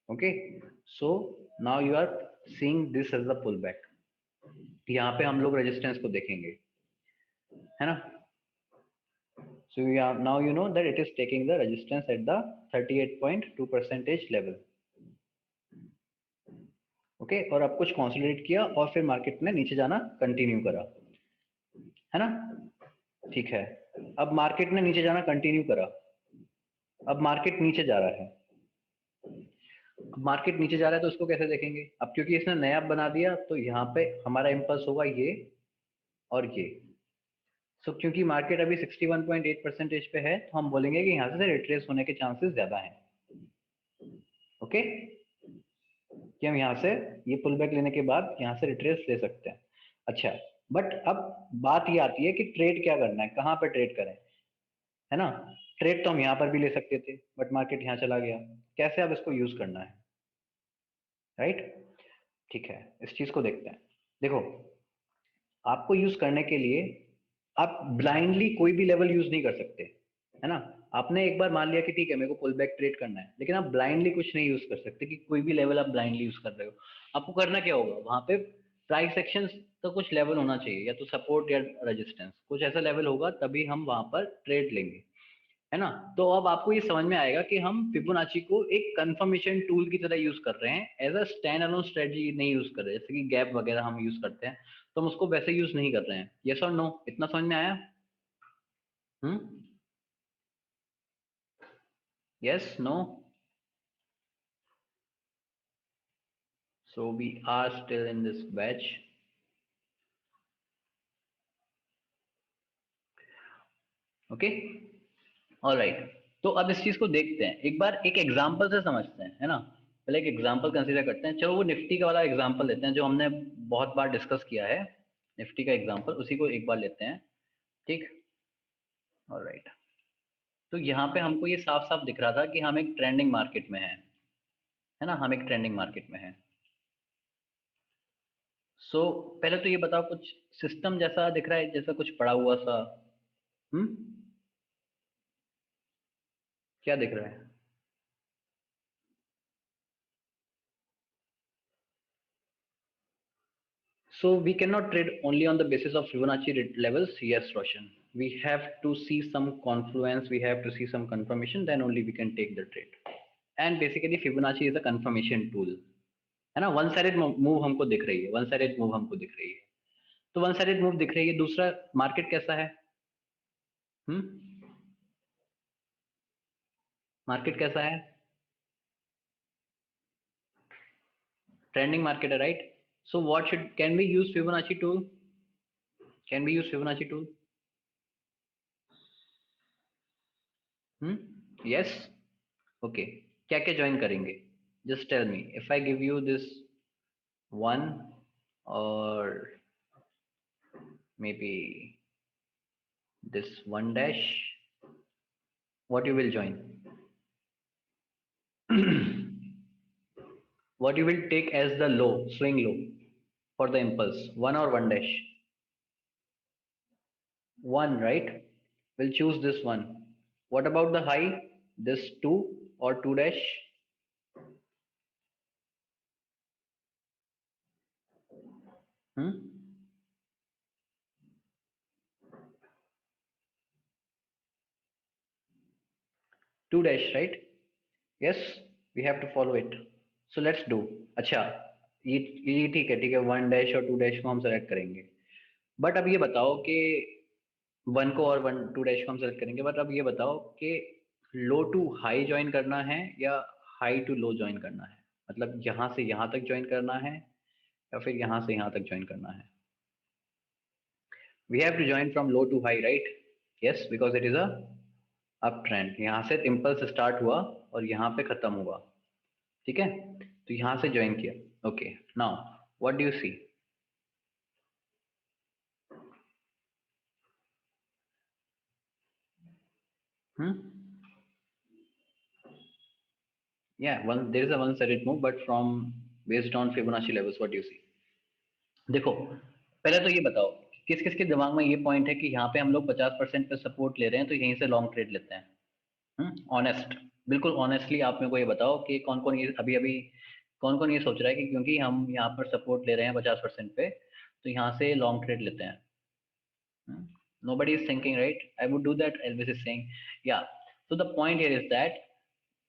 okay. So now you are seeing this as the pull back. यहाँ पे हम लोग रेजिस्टेंस को देखेंगे, है ना। So now you know that it is taking the resistance at the 38.2% level, okay. और अब कुछ कंसोलिडेट किया और फिर मार्केट ने नीचे जाना कंटिन्यू करा, है ना। ठीक है, अब मार्केट ने नीचे जाना कंटिन्यू करा, अब मार्केट नीचे जा रहा है। अब मार्केट नीचे जा रहा है तो उसको कैसे देखेंगे, अब क्योंकि इसने नया बना दिया तो यहाँ पे हमारा इम्पल्स होगा ये और ये। सो क्योंकि मार्केट अभी 61.8% पे है तो हम बोलेंगे कि यहाँ से रिट्रेस होने के चांसेस ज्यादा हैं, ओके, कि हम यहाँ से ये पुल बैक लेने के बाद यहाँ से रिट्रेस ले सकते हैं। अच्छा, बट अब बात ये आती है कि ट्रेड क्या करना है, कहाँ पे ट्रेड करें, है ना। ट्रेड तो हम यहाँ पर भी ले सकते थे बट मार्केट यहाँ चला गया, कैसे अब इसको यूज करना है, राइट। ठीक है, इस चीज को देखते हैं। देखो, आपको यूज करने के लिए आप ब्लाइंडली कोई भी लेवल यूज नहीं कर सकते, है ना। आपने एक बार मान लिया कि ठीक है मेरे को पुल बैक ट्रेड करना है, लेकिन आप ब्लाइंडली कुछ नहीं यूज कर सकते कि कोई भी लेवल आप ब्लाइंडली यूज कर रहे हो। आपको करना क्या होगा, वहां पे प्राइस एक्शन तो कुछ लेवल होना चाहिए, या तो सपोर्ट या रेजिस्टेंस, कुछ ऐसा लेवल होगा तभी हम वहां पर ट्रेड लेंगे, है ना। तो अब आपको ये समझ में आएगा कि हम फिबोनाची को एक कंफर्मेशन टूल की तरह यूज कर रहे हैं, as a stand alone strategy नहीं यूज कर रहे, जैसे कि गैप वगैरह हम यूज करते हैं तो हम उसको वैसे यूज नहीं कर रहे हैं। यस और नो, इतना समझ में आया। Hmm, yes, no, so we are still in this batch, okay, alright. तो अब इस चीज को देखते हैं, एक बार एक एग्जांपल से समझते हैं, है ना। पहले एक एग्जांपल कंसीडर करते हैं, चलो वो निफ्टी का वाला एग्जांपल लेते हैं जो हमने बहुत बार डिस्कस किया है, निफ्टी का एग्जांपल, उसी को एक बार लेते हैं, ठीक। ऑलराइट, तो यहाँ पे हमको ये साफ साफ दिख रहा था कि हम एक ट्रेंडिंग मार्केट में हैं, है ना, हम एक ट्रेंडिंग मार्केट में हैं। सो पहले तो ये बताओ, कुछ सिस्टम जैसा दिख रहा है, जैसा कुछ पड़ा हुआ सा। हम्म, क्या दिख रहा है। So we cannot trade only on the basis of Fibonacci levels. Yes, Roshan. We have to see some confluence. We have to see some confirmation. Then only we can take the trade. And basically Fibonacci is a confirmation tool. है ना, one sided move हमको दिख रही है, one sided move हमको दिख रही है, तो वन साइडेड मूव दिख रही है। दूसरा, मार्केट कैसा है, हम्म, मार्केट कैसा है, ट्रेंडिंग मार्केट है, right. So what should, can we use Fibonacci tool, can we use Fibonacci tool, yes, okay. क्या क्या ज्वाइन करेंगे, just tell me, if I give you this one और maybe this one dash, what you will join, what you will take as the low, swing low for the impulse, one or one dash, 1, right? We'll choose this one. What about the high? This 2 or 2 dash? Hmm? 2 dash, right? Yes, we have to follow it. So let's do. अच्छा, ये ठीक है 1 dash और 2 dash को हम select करेंगे. But अब ये बताओ कि 1 को और 2 डैश को हम सेलेक्ट करेंगे. बट अब ये बताओ कि लो टू हाई ज्वाइन करना है या हाई टू लो ज्वाइन करना है. मतलब यहाँ से यहाँ तक ज्वाइन करना है या फिर यहाँ से यहाँ तक ज्वाइन करना है. We have to join from low to high, right? Yes, because it is a up trend. यहाँ से इम्पल्स स्टार्ट हुआ और यहाँ पे खत्म हुआ. ठीक है, तो यहाँ से ज्वाइन किया. Okay, now what do you see? Yeah, one there is a one-sided move, but from based on Fibonacci levels, what do you see? देखो, पहले तो ये बताओ किस किस के दिमाग में ये पॉइंट है कि यहाँ पे हम लोग 50% पे सपोर्ट ले रहे हैं तो यहीं से लॉन्ग ट्रेड लेते हैं. ऑनेस्ट, बिल्कुल ऑनेस्टली आप मेरे को ये बताओ कि कौन कौन ये अभी अभी कौन कौन ये सोच रहा है कि क्योंकि हम यहाँ पर सपोर्ट ले रहे हैं 50% पे तो यहाँ से लॉन्ग ट्रेड लेते हैं. Nobody is thinking, right? I would do that. Elvis is saying, yeah. So the point here is that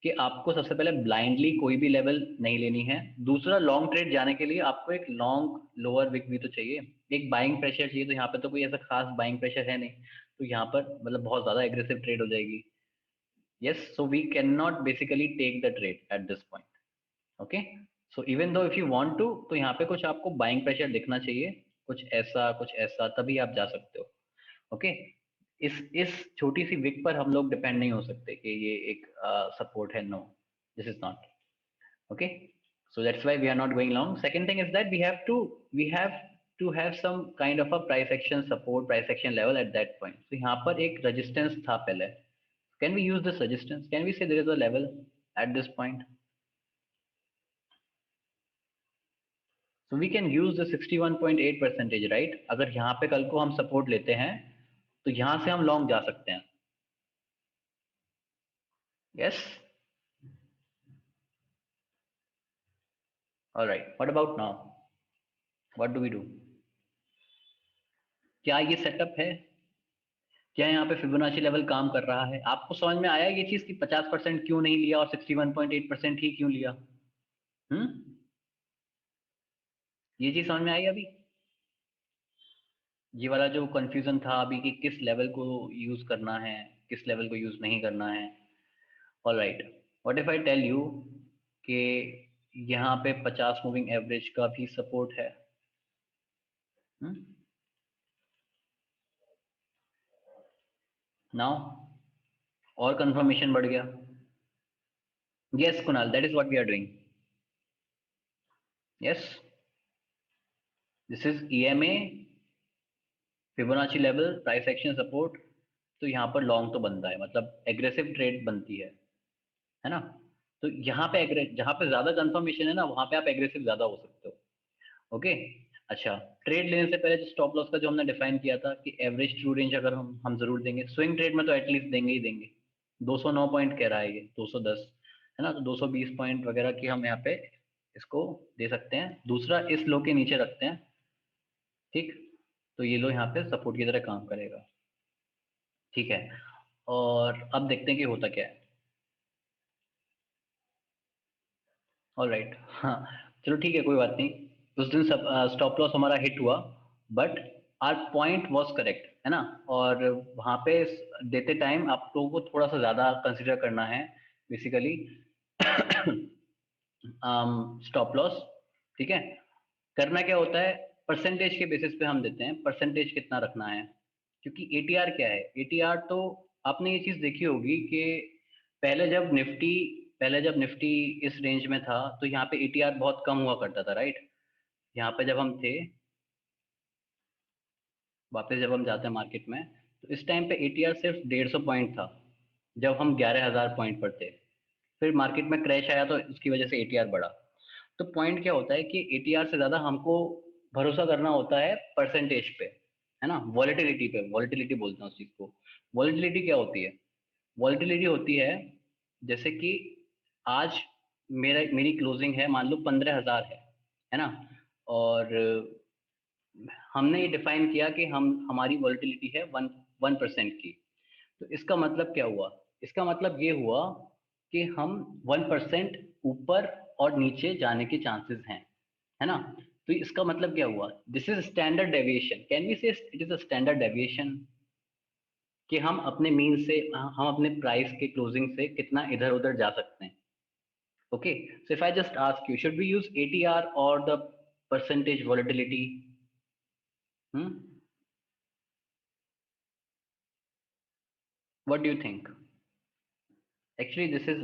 कि आपको सबसे पहले ब्लाइंडली कोई भी लेवल नहीं लेनी है. दूसरा, लॉन्ग ट्रेड जाने के लिए आपको एक लॉन्ग लोअर विक भी तो चाहिए, एक बाइंग प्रेशर चाहिए. तो यहाँ पे तो कोई ऐसा खास बाइंग प्रेशर है नहीं, तो यहाँ पर मतलब बहुत ज्यादा एग्रेसिव ट्रेड हो जाएगी. Yes, so we can not basically take the trade at this point. Okay, so even though if you want to, तो यहाँ पे कुछ आपको बाइंग प्रेशर दिखना चाहिए, कुछ ऐसा तभी आप जा सकते हो. ओके, इस छोटी सी विक पर हम लोग डिपेंड नहीं हो सकते कि ये एक सपोर्ट है. No, this is not. Okay, so that's why we are not going long. Second thing is that we have to have some kind of a price action support, price action level at that point. So यहाँ पर एक resistance था पहले. Can we use this resistance? Can we say there is a level at this point? So we can use the 61.8 percentage, right? अगर यहाँ पे कल को हम सपोर्ट लेते हैं तो यहाँ से हम लॉन्ग जा सकते हैं. Yes. All right. What about now? What do we do? क्या ये सेटअप है? क्या यहाँ पे फिबोनाची लेवल काम कर रहा है? आपको समझ में आया ये चीज कि 50% क्यों नहीं लिया और 61.8% ही क्यों लिया? हम्म, ये चीज समझ में आई अभी? ये वाला जो कंफ्यूजन था अभी कि किस लेवल को यूज करना है, किस लेवल को यूज नहीं करना है. Alright, what if I tell you कि यहाँ पे 50 मूविंग एवरेज का भी सपोर्ट है. नाउ और कंफर्मेशन बढ़ गया. Yes Kunal, that is what we are doing. Yes, this is EMA, Fibonacci level, price action support. तो यहाँ पर लॉन्ग तो बनता है, मतलब एग्रेसिव ट्रेड बनती है ना? तो यहाँ पे जहाँ पे ज्यादा कंफर्मेशन है ना, वहां पे आप एग्रेसिव ज्यादा हो सकते हो. ओके, अच्छा, ट्रेड लेने से पहले जो स्टॉप लॉस का जो हमने डिफाइन किया था कि एवरेज ट्रू रेंज अगर हम जरूर देंगे, स्विंग ट्रेड में तो एटलीस्ट देंगे ही देंगे. 209 पॉइंट कह रहा है ये, 210 है ना, तो 220 पॉइंट वगैरह की हम यहाँ पे इसको दे सकते हैं. दूसरा, इस लो के नीचे रखते हैं. ठीक, तो ये लो यहाँ पे सपोर्ट की तरह काम करेगा. ठीक है, और अब देखते हैं कि होता क्या है. ऑलराइट, हाँ, चलो ठीक है, कोई बात नहीं. उस दिन सब स्टॉप लॉस हमारा हिट हुआ, but our point was correct, है ना? और वहां पे देते टाइम आप लोगों को थोड़ा सा ज्यादा कंसिडर करना है बेसिकली स्टॉप लॉस. ठीक है, करना क्या होता है, परसेंटेज के बेसिस पे हम देते हैं. परसेंटेज कितना रखना है, क्योंकि एटीआर क्या है? एटीआर तो आपने ये चीज देखी होगी कि पहले जब निफ्टी पहले जब निफ्टी इस रेंज में था तो यहाँ पे एटीआर बहुत कम हुआ करता था, राइट? यहाँ पे जब हम थे, वापस जब हम जाते हैं मार्केट में, तो इस टाइम पे एटीआर सिर्फ 150 पॉइंट था जब हम 11,000 पॉइंट पर थे. फिर मार्केट में क्रैश आया तो उसकी वजह से एटीआर बढ़ा. तो पॉइंट क्या होता है कि एटीआर से ज्यादा हमको भरोसा करना होता है परसेंटेज पे, है ना, वॉलेटिलिटी पे, वॉलेटिलिटी बोलते हैं उस चीज को। वॉलेटिलिटी क्या होती है? वॉलेटिलिटी होती है जैसे कि आज मेरी क्लोजिंग है, मान लो 15,000 है ना, और हमने ये डिफाइन किया कि हमारी वॉलेटिलिटी है 1% की। तो इसका मतलब क्या हुआ? इसका मतलब ये हुआ कि हम 1% ऊपर और नीचे जाने के चांसेस हैं, है ना। तो इसका मतलब क्या हुआ? This is standard deviation, can we say it is a standard deviation, कि हम अपने मीन से, हम अपने प्राइस के क्लोजिंग से कितना इधर उधर जा सकते हैं। Okay, so if I just ask you, should we use ATR or the percentage volatility? What do you think? Actually, this is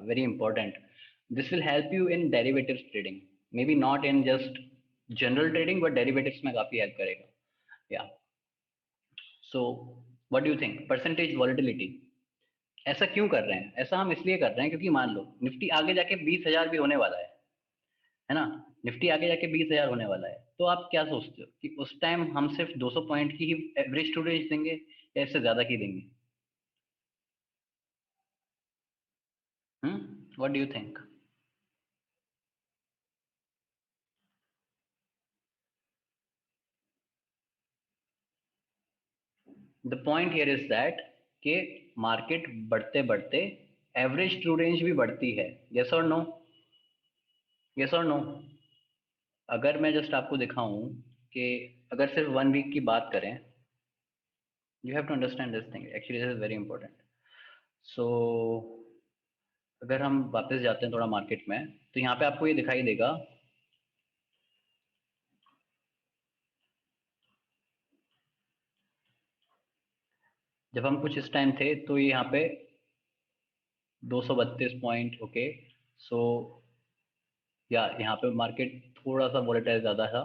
very important. This will help you in derivatives trading. Maybe not in just general trading, but derivatives में काफी help करेगा. Yeah. So, what do you think? Percentage volatility. ऐसा क्यों कर रहे हैं? ऐसा हम इसलिए कर रहे हैं क्योंकि मान लो निफ्टी आगे जाके 20,000 भी होने वाला है ना। निफ्टी आगे जाके 20,000 होने वाला है, तो आप क्या सोचते हो कि उस टाइम हम सिर्फ 200 पॉइंट की ही एवरेज टू रेंज देंगे या इससे ज्यादा की देंगे? What do you think? The point here is that कि मार्केट बढ़ते बढ़ते एवरेज ट्रू रेंज भी बढ़ती है। यस और नो? यस और नो? अगर मैं जस्ट आपको दिखाऊं कि अगर सिर्फ 1 वीक की बात करें, you have to understand this thing, actually this is very important. So अगर हम वापस जाते हैं थोड़ा मार्केट में, तो यहाँ पे आपको ये दिखाई देगा, जब हम कुछ इस टाइम थे तो ये यहाँ पे 232 पॉइंट। ओके, सो या यहाँ पे मार्केट थोड़ा सा वोलेटाइल ज्यादा था।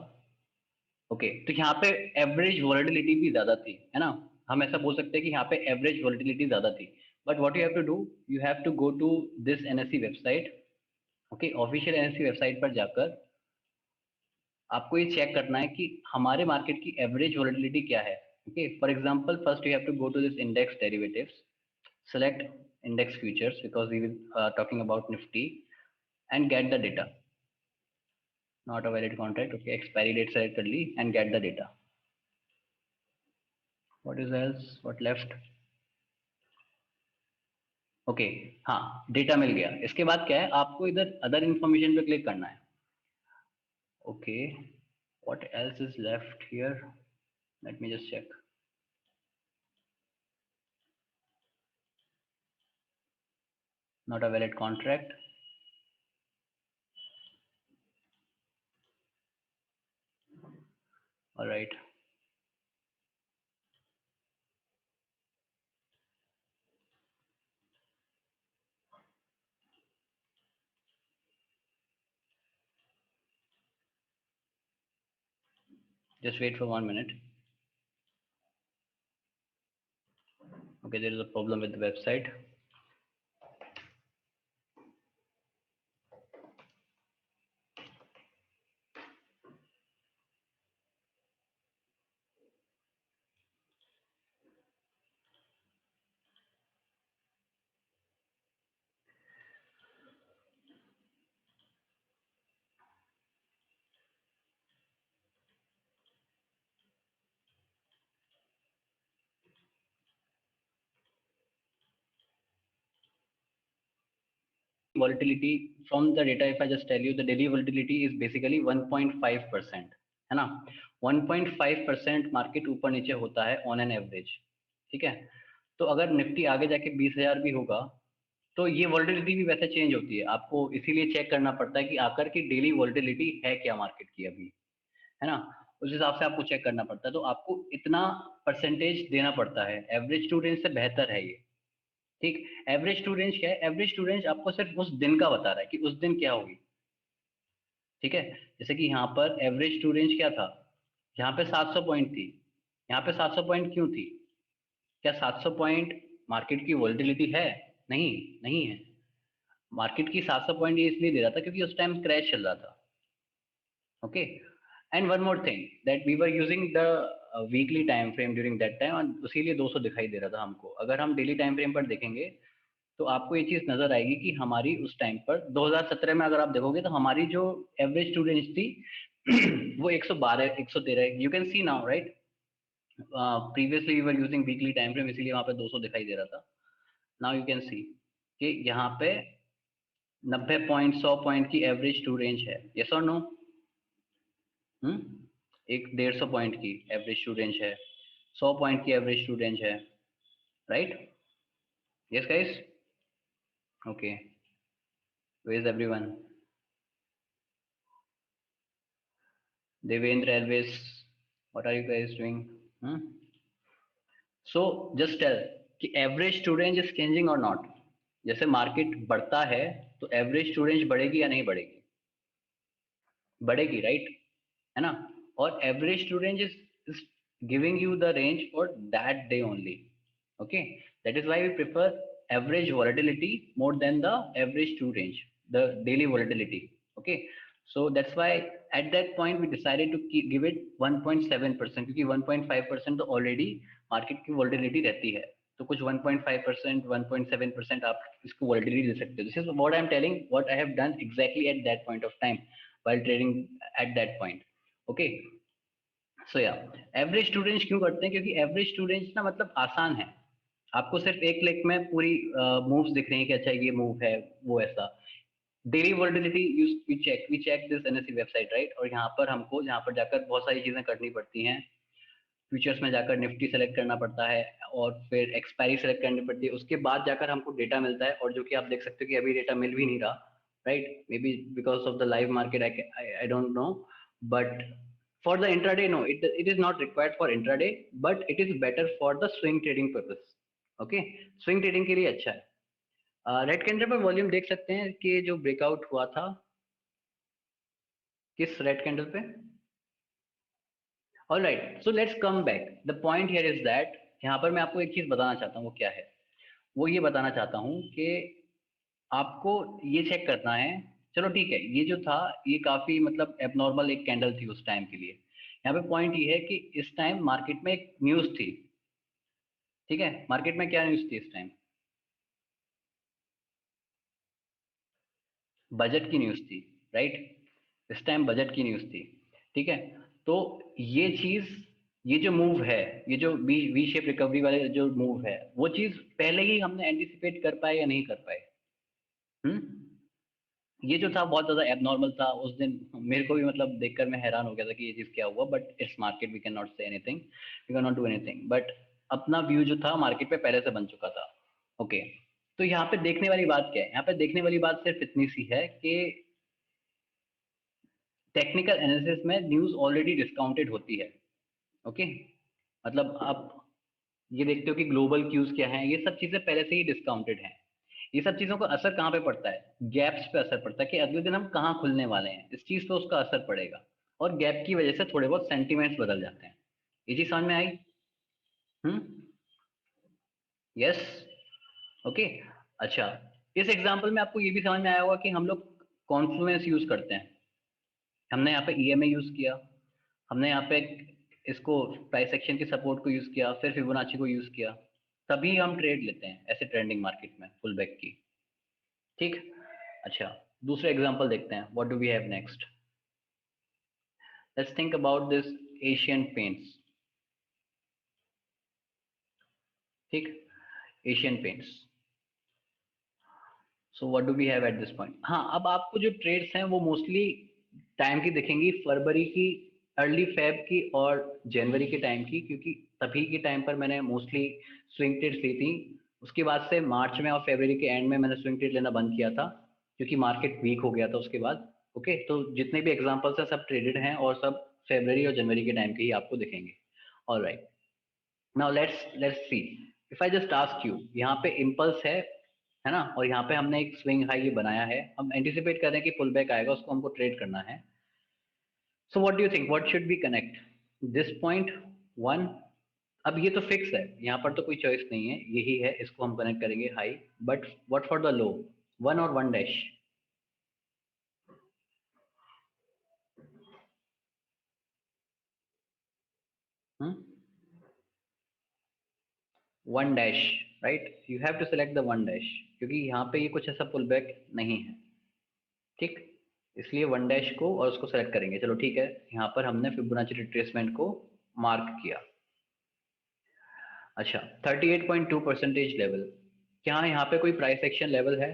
ओके, तो यहाँ पे एवरेज वॉलेटिलिटी भी ज्यादा थी, है ना। हम ऐसा बोल सकते हैं कि यहाँ पे एवरेज वॉलेटिलिटी ज्यादा थी। But what you have to do, you have to go to this NSC website. Okay, official NSC website पर जाकर आपको ये चेक करना है कि हमारे मार्केट की एवरेज वॉलेटिलिटी क्या है। Okay, for example first you have to go to this index derivatives, select index futures because we will talking about nifty, and get the data. Not a valid contract. Okay, expiry date select कर ली and get the data. What is else? What left? Okay, हाँ, data मिल गया। इसके बाद क्या है, आपको इधर other information पे क्लिक करना है। Okay, what else is left here? Let me just check. Not a valid contract. All right. Just wait for 1 minute. Okay, there is a problem with the website. Volatility from the data, if I just tell you, the daily volatility is basically 1.5%, है ना। 1.5% market ऊपर नीचे होता है on an average, ठीक है। तो अगर निफ्टी आगे जाके 20,000 भी होगा, तो ये वॉलेटिलिटी भी वैसे चेंज होती है। आपको इसीलिए चेक करना पड़ता है कि आकर की डेली वॉलेटिलिटी है क्या मार्केट की अभी, है ना। उस हिसाब से आपको चेक करना पड़ता है। तो आपको इतना परसेंटेज देना पड़ता है, एवरेज टू रेंज से बेहतर है ये, ठीक। एवरेज टू रेंज क्या है? एवरेज टू रेंज आपको सिर्फ उस दिन का बता रहा है कि उस दिन क्या होगी, ठीक है। जैसे कि यहाँ पर एवरेज टू रेंज क्या था, यहाँ पे 700 पॉइंट थी। यहाँ पे 700 पॉइंट क्यों थी? क्या 700 पॉइंट मार्केट की वोलेटिलिटी है? नहीं, नहीं है। मार्केट की 700 पॉइंट ये इसलिए दे रहा था क्योंकि उस टाइम क्रैश चल रहा था। Okay, and one more thing, that we were using the weekly time frame during that time, और उसीलिए 200 दिखाई दे रहा था हमको। अगर हम डेली टाइम फ्रेम पर देखेंगे तो आपको ये चीज नजर आएगी कि हमारी उस टाइम पर 2017 में अगर आप देखोगे तो हमारी जो एवरेज स्टूडेंट थी वो 112 113, you can see now right. Previously we were using weekly time frame, इसीलिए वहां पे 200 दिखाई दे रहा था। नाउ यू कैन सी कि यहाँ पे 90 पॉइंट 100 पॉइंट की एवरेज टू रेंज है, यस और नो। एक 150 पॉइंट की एवरेज टू रेंज है, 100 पॉइंट की एवरेज टू रेंज है, right. Yes guys, okay, where is everyone? Devendra Alves, what are you guys doing? So just tell कि average student is changing और not. जैसे market बढ़ता है तो एवरेज स्टूडेंट बढ़ेगी या नहीं बढ़ेगी? बढ़ेगी, राइट, है ना। और average student is giving you the range for that day only, okay. That is why we prefer average volatility more than the average true range, the daily volatility, okay। So that's why at that point we decided to give it 1.7%, क्योंकि 1.5% तो already market की volatility रहती है, तो कुछ 1.5% 1.7% आप इसको volatility दे सकते हो। This is what I am telling, what I have done exactly at that point of time while trading at that point, okay। So yeah, average students क्यों करते हैं? क्योंकि एवरेज स्टूडेंट्स ना मतलब आसान है, आपको सिर्फ एक क्लिक में पूरी मूव्स दिख रही है कि अच्छा ये मूव है वो ऐसा। Daily volatility we check this NSC website, right. और यहाँ पर हमको यहाँ पर जाकर बहुत सारी चीजें करनी पड़ती हैं। फ्यूचर्स में जाकर निफ्टी सेलेक्ट करना पड़ता है और फिर एक्सपायरी सेलेक्ट करनी पड़ती है, उसके बाद जाकर हमको डेटा मिलता है, और जो कि आप देख सकते हो कि अभी डेटा मिल भी नहीं रहा, right. Maybe because of the live market, I don't know, but for the intraday no, it is not required for intraday, but it is better for the swing trading purpose, okay. Swing trading के लिए अच्छा है। Red candle पर volume देख सकते हैं कि जो ब्रेकआउट हुआ था किस रेड कैंडल पे। All right, so let's come back, the point here is that, यहाँ पर मैं आपको एक चीज बताना चाहता हूँ, वो क्या है? वो ये बताना चाहता हूँ कि आपको ये चेक करना है। चलो ठीक है, ये जो था ये काफी मतलब एबनॉर्मल एक कैंडल थी उस टाइम के लिए। यहाँ पे पॉइंट ये है कि इस टाइम मार्केट में एक न्यूज थी, ठीक है। मार्केट में क्या न्यूज थी इस टाइम? बजट की न्यूज थी, राइट। इस टाइम बजट की न्यूज थी, ठीक है। तो ये चीज, ये जो मूव है, ये जो वी शेप रिकवरी वाले जो मूव है, वो चीज पहले ही हमने एंटिसिपेट कर पाए या नहीं कर पाए? ये जो था बहुत ज्यादा एबनॉर्मल था उस दिन। मेरे को भी मतलब देखकर मैं हैरान हो गया था कि ये चीज क्या हुआ, but it's market, we can not say anything, we can not do anything, but अपना व्यू जो था मार्केट पे पहले से बन चुका था, ओके। तो यहाँ पे देखने वाली बात क्या है? यहाँ पे देखने वाली बात सिर्फ इतनी सी है कि टेक्निकल एनालिसिस में न्यूज ऑलरेडी डिस्काउंटेड होती है, ओके। मतलब आप ये देखते हो कि ग्लोबल क्यूज क्या है, ये सब चीजें पहले से ही डिस्काउंटेड हैं। ये सब चीजों का असर कहाँ पे पड़ता है? गैप्स पे असर पड़ता है कि अगले दिन हम कहाँ खुलने वाले हैं, इस चीज पे उसका असर पड़ेगा। और गैप की वजह से थोड़े बहुत सेंटिमेंट्स बदल जाते हैं। ये चीज समझ में आई? हम्म, यस, ओके। अच्छा, इस एग्जांपल में आपको ये भी समझ में आया होगा कि हम लोग कॉन्फ्लुएंस यूज करते हैं। हमने यहाँ पे ईएमए यूज किया, हमने यहाँ पे इसको प्राइस एक्शन के सपोर्ट को यूज किया, फिर फिबोनाची को यूज किया, तभी हम ट्रेड लेते हैं ऐसे ट्रेंडिंग मार्केट में फुल बैक की, ठीक। अच्छा, दूसरा एग्जांपल देखते हैं, what do we have next. Let's think about this Asian Paints, ठीक, Asian Paints. So what do we have at this point? हाँ, अब आपको जो ट्रेड्स हैं वो मोस्टली टाइम की दिखेंगी, फरवरी की, अर्ली फेब की और जनवरी के टाइम की, क्योंकि तभी के टाइम पर मैंने मोस्टली स्विंग ट्रेड्स ली थी। उसके बाद से मार्च में और फरवरी के एंड में मैंने स्विंग ट्रेड लेना बंद किया था, क्योंकि मार्केट वीक हो गया था उसके बाद, ओके। तो जितने भी एग्जाम्पल्स हैं सब ट्रेडेड हैं और सब फरवरी और जनवरी के टाइम के ही आपको दिखेंगे। All right, now let's see, if I just ask you, यहाँ पे इम्पल्स है ना, और यहाँ पे हमने एक स्विंग हाई ये बनाया है, हम एंटिसिपेट कर रहे हैं कि पुल बैक आएगा, उसको हमको ट्रेड करना है। सो what do you think, what should be connect? This point one, अब ये तो फिक्स है, यहाँ पर तो कोई चॉइस नहीं है, यही है, इसको हम कनेक्ट करेंगे high. But what for the low? One और one dash? One dash, right, you have to select the one dash, क्योंकि यहाँ पे ये कुछ ऐसा पुल बैक नहीं है, ठीक, इसलिए वन डैश को और उसको सेलेक्ट करेंगे। चलो ठीक है, यहाँ पर हमने फिबोनाची रिट्रेसमेंट को मार्क किया। अच्छा, 38.2% लेवल, क्या यहाँ पे कोई प्राइस एक्शन लेवल है?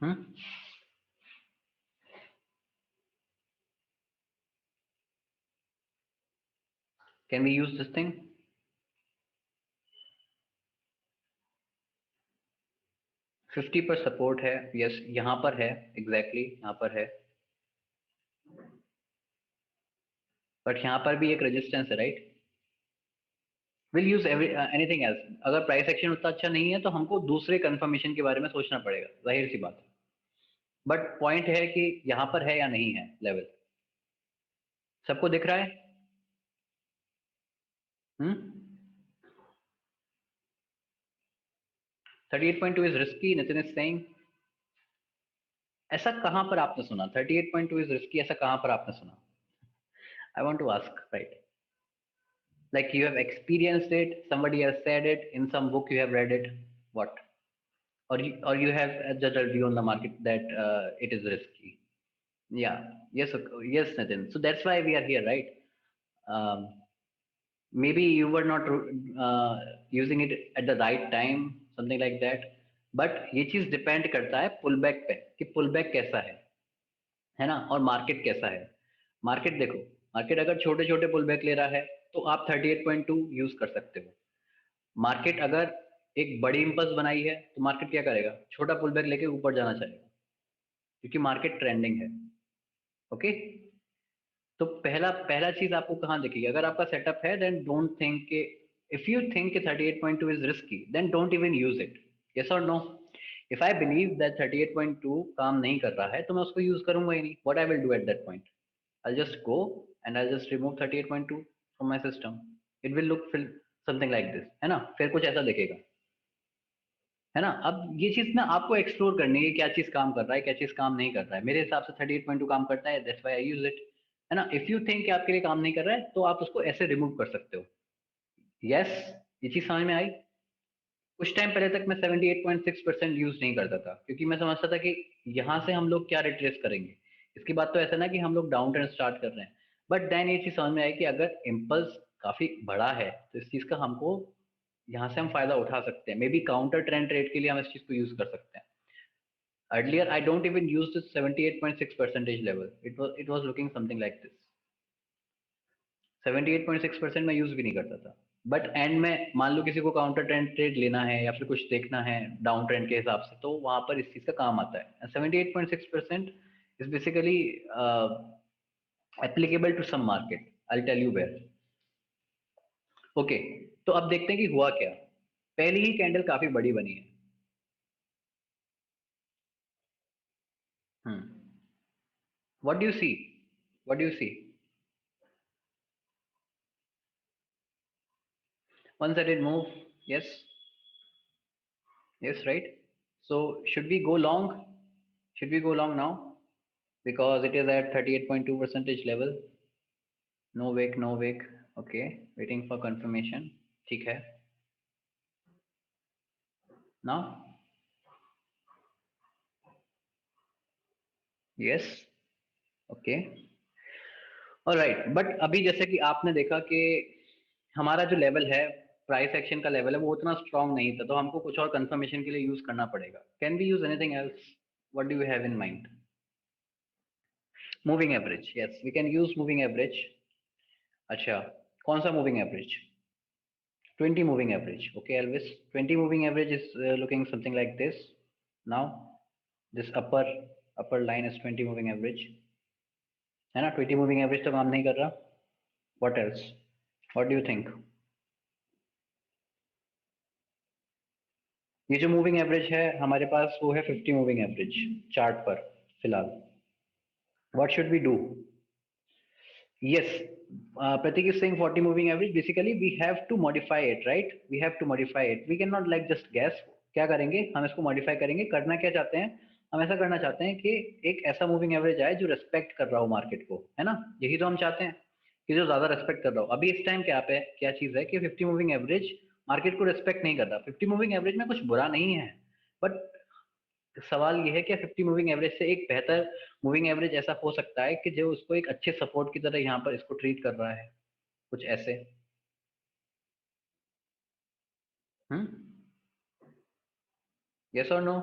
Hmm, can we use this thing? 50 पर सपोर्ट है, यस, यहाँ पर है, एग्जैक्टली यहाँ पर है, बट यहाँ पर भी एक रेजिस्टेंस है, right. Will use anything else, अगर प्राइस एक्शन उतना अच्छा नहीं है तो हमको दूसरे कंफर्मेशन के बारे में सोचना पड़ेगा, जाहिर सी बात है। बट पॉइंट है कि यहाँ पर है या नहीं है लेवल, सबको दिख रहा है? हम्म, 38.2 is risky, Nitin is saying. ऐसा कहां पर आपने सुना 38.2 इज रिस्की, ऐसा कहां पर आपने सुना? I want to ask, right, like you have experienced it, somebody has said it in some book, you have read it, what, or you have a general view on the market that it is risky. Yeah, yes, yes, Nitin, so that's why we are here, right? um, Maybe you were not using it at the right time, something like that, but ये चीज depend करता है pull back पे कि pull back कैसा है ना, और मार्केट कैसा है। मार्केट देखो, मार्केट अगर छोटे छोटे पुल बैक ले रहा है तो आप 38.2 यूज कर सकते हो। मार्केट अगर एक बड़ी इंपल्स बनाई है तो मार्केट क्या करेगा, छोटा पुल बैक लेके ऊपर जाना चाहेगा, क्योंकि मार्केट ट्रेंडिंग है। ओके, तो पहला पहला चीज आपको कहाँ दिखेगी, अगर आपका सेटअप है देन डोंट थिंक के, if you think 38.2 is risky then don't even use it, yes और no. If I believe that 38.2 काम नहीं कर रहा है तो मैं उसको यूज करूंगा ही नहीं। What I will do at that point, I just go and I just remove 38.2 from my system, it will look something like this, है ना, फिर कुछ ऐसा दिखेगा, है ना। अब ये चीज ना आपको एक्सप्लोर करनी है, क्या चीज काम कर रहा है, क्या चीज काम नहीं कर रहा है। मेरे हिसाब से 38.2 काम करता है, that's why I use it, है ना। इफ यू थिंक कि आपके लिए काम नहीं कर रहा है तो आप उसको ऐसे रिमूव कर सकते हो। यस, ये चीज समझ में आई। कुछ टाइम पहले तक मैं 78.6% यूज नहीं करता था, क्योंकि मैं समझता था कि यहाँ से हम लोग क्या रिट्रेस करेंगे, इसकी बात तो ऐसा ना कि हम लोग डाउन ट्रेंड स्टार्ट कर रहे हैं। बट देन ये चीज समझ में आई कि अगर इम्पल्स काफी बड़ा है तो इस चीज का हमको यहाँ से हम फायदा उठा सकते हैं, may be counter trend trade के लिए हम इस चीज को यूज कर सकते हैं। Earlier, I don't even use this 78.6% level. It was looking something like this. 78.6% मैं यूज भी नहीं करता था। बट एंड में मान लो किसी को काउंटर ट्रेंड ट्रेड लेना है या फिर कुछ देखना है डाउन ट्रेंड के हिसाब से, तो वहां पर इस चीज का काम आता है। 78.6% is basically applicable to some market, I tell you where. Okay, तो अब देखते हैं कि हुआ क्या। पहली ही कैंडल काफी बड़ी बनी है। What do you see, what do you see? One sided move, yes, yes, right. So should we go long? Should we go long now? Because it is at 38.2 percentage level. No wake, no wake. Okay, waiting for confirmation. ठीक है. Now, yes, okay. All right. But अभी जैसे कि आपने देखा कि हमारा जो लेवल है, प्राइस एक्शन का लेवल है, वो उतना स्ट्रांग नहीं था, तो हमको कुछ और कंफर्मेशन के लिए यूज करना पड़ेगा। Can be use anything else? What do you have in mind? Moving average, yes, we can use moving average. अच्छा, कौन सा moving average? 20 moving average. Okay, Elvis, 20 moving average is looking something like this. Now this upper line is 20 moving average, है ना। 20 moving average तो काम नहीं कर रहा। What else? What do you think? ये जो मूविंग एवरेज है हमारे पास वो है 50 मूविंग एवरेज चार्ट पर फिलहाल। What should we do? Yes, Pratik is saying 40 moving average. Basically, we have to modify it, right? We have to modify it. We cannot like just guess. क्या करेंगे हम, इसको मॉडिफाई करेंगे। करना क्या चाहते हैं हम, ऐसा करना चाहते हैं कि एक ऐसा मूविंग एवरेज आए जो रेस्पेक्ट कर रहा हो मार्केट को, है ना, यही तो हम चाहते हैं। कि जो ज्यादा रेस्पेक्ट कर रहा हो। अभी इस टाइम क्या पे क्या चीज है कि 50 मूविंग एवरेज मार्केट को रेस्पेक्ट नहीं कर रहा। 50 मूविंग एवरेज में कुछ बुरा नहीं है, बट सवाल ये है कि 50 मूविंग एवरेज से एक बेहतर मूविंग एवरेज ऐसा हो सकता है कि जो उसको एक अच्छे सपोर्ट की तरह यहाँ पर इसको ट्रीट कर रहा है, कुछ ऐसे। हम्म। यस और no?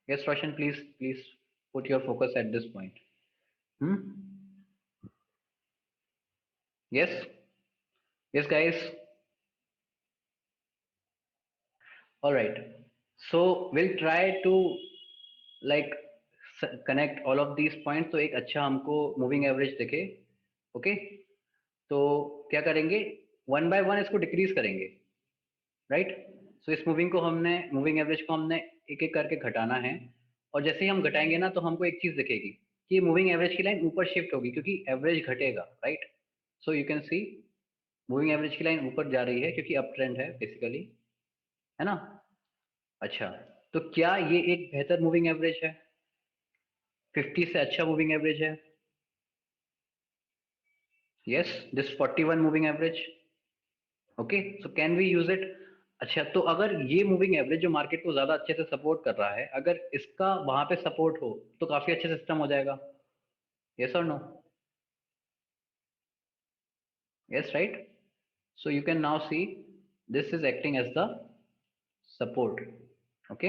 Yes Roshan, please please put your focus at this point. Hmm. Yes. Yes guys. Alright, so will try to like connect all of these point, तो एक अच्छा हमको मूविंग एवरेज दिखे। ओके, तो क्या करेंगे, वन बाय वन इसको decrease करेंगे, राइट। सो इस मूविंग एवरेज को हमने एक एक करके घटाना है। और जैसे ही हम घटाएंगे ना, तो हमको एक चीज दिखेगी कि मूविंग एवरेज की लाइन ऊपर शिफ्ट होगी, क्योंकि एवरेज घटेगा, right. So you can C moving average की लाइन ऊपर जा रही है, क्योंकि अप ट्रेंड है बेसिकली, है ना। अच्छा, तो क्या ये एक बेहतर मूविंग एवरेज है? 50 से अच्छा मूविंग एवरेज है? Yes, this 41 moving average. Okay, so can we use it? अच्छा, तो अगर ये मूविंग एवरेज जो मार्केट को ज्यादा अच्छे से सपोर्ट कर रहा है, अगर इसका वहां पे सपोर्ट हो तो काफी अच्छे सिस्टम हो जाएगा। यस और no? Yes, right. So you can now see this is acting as the support. Okay,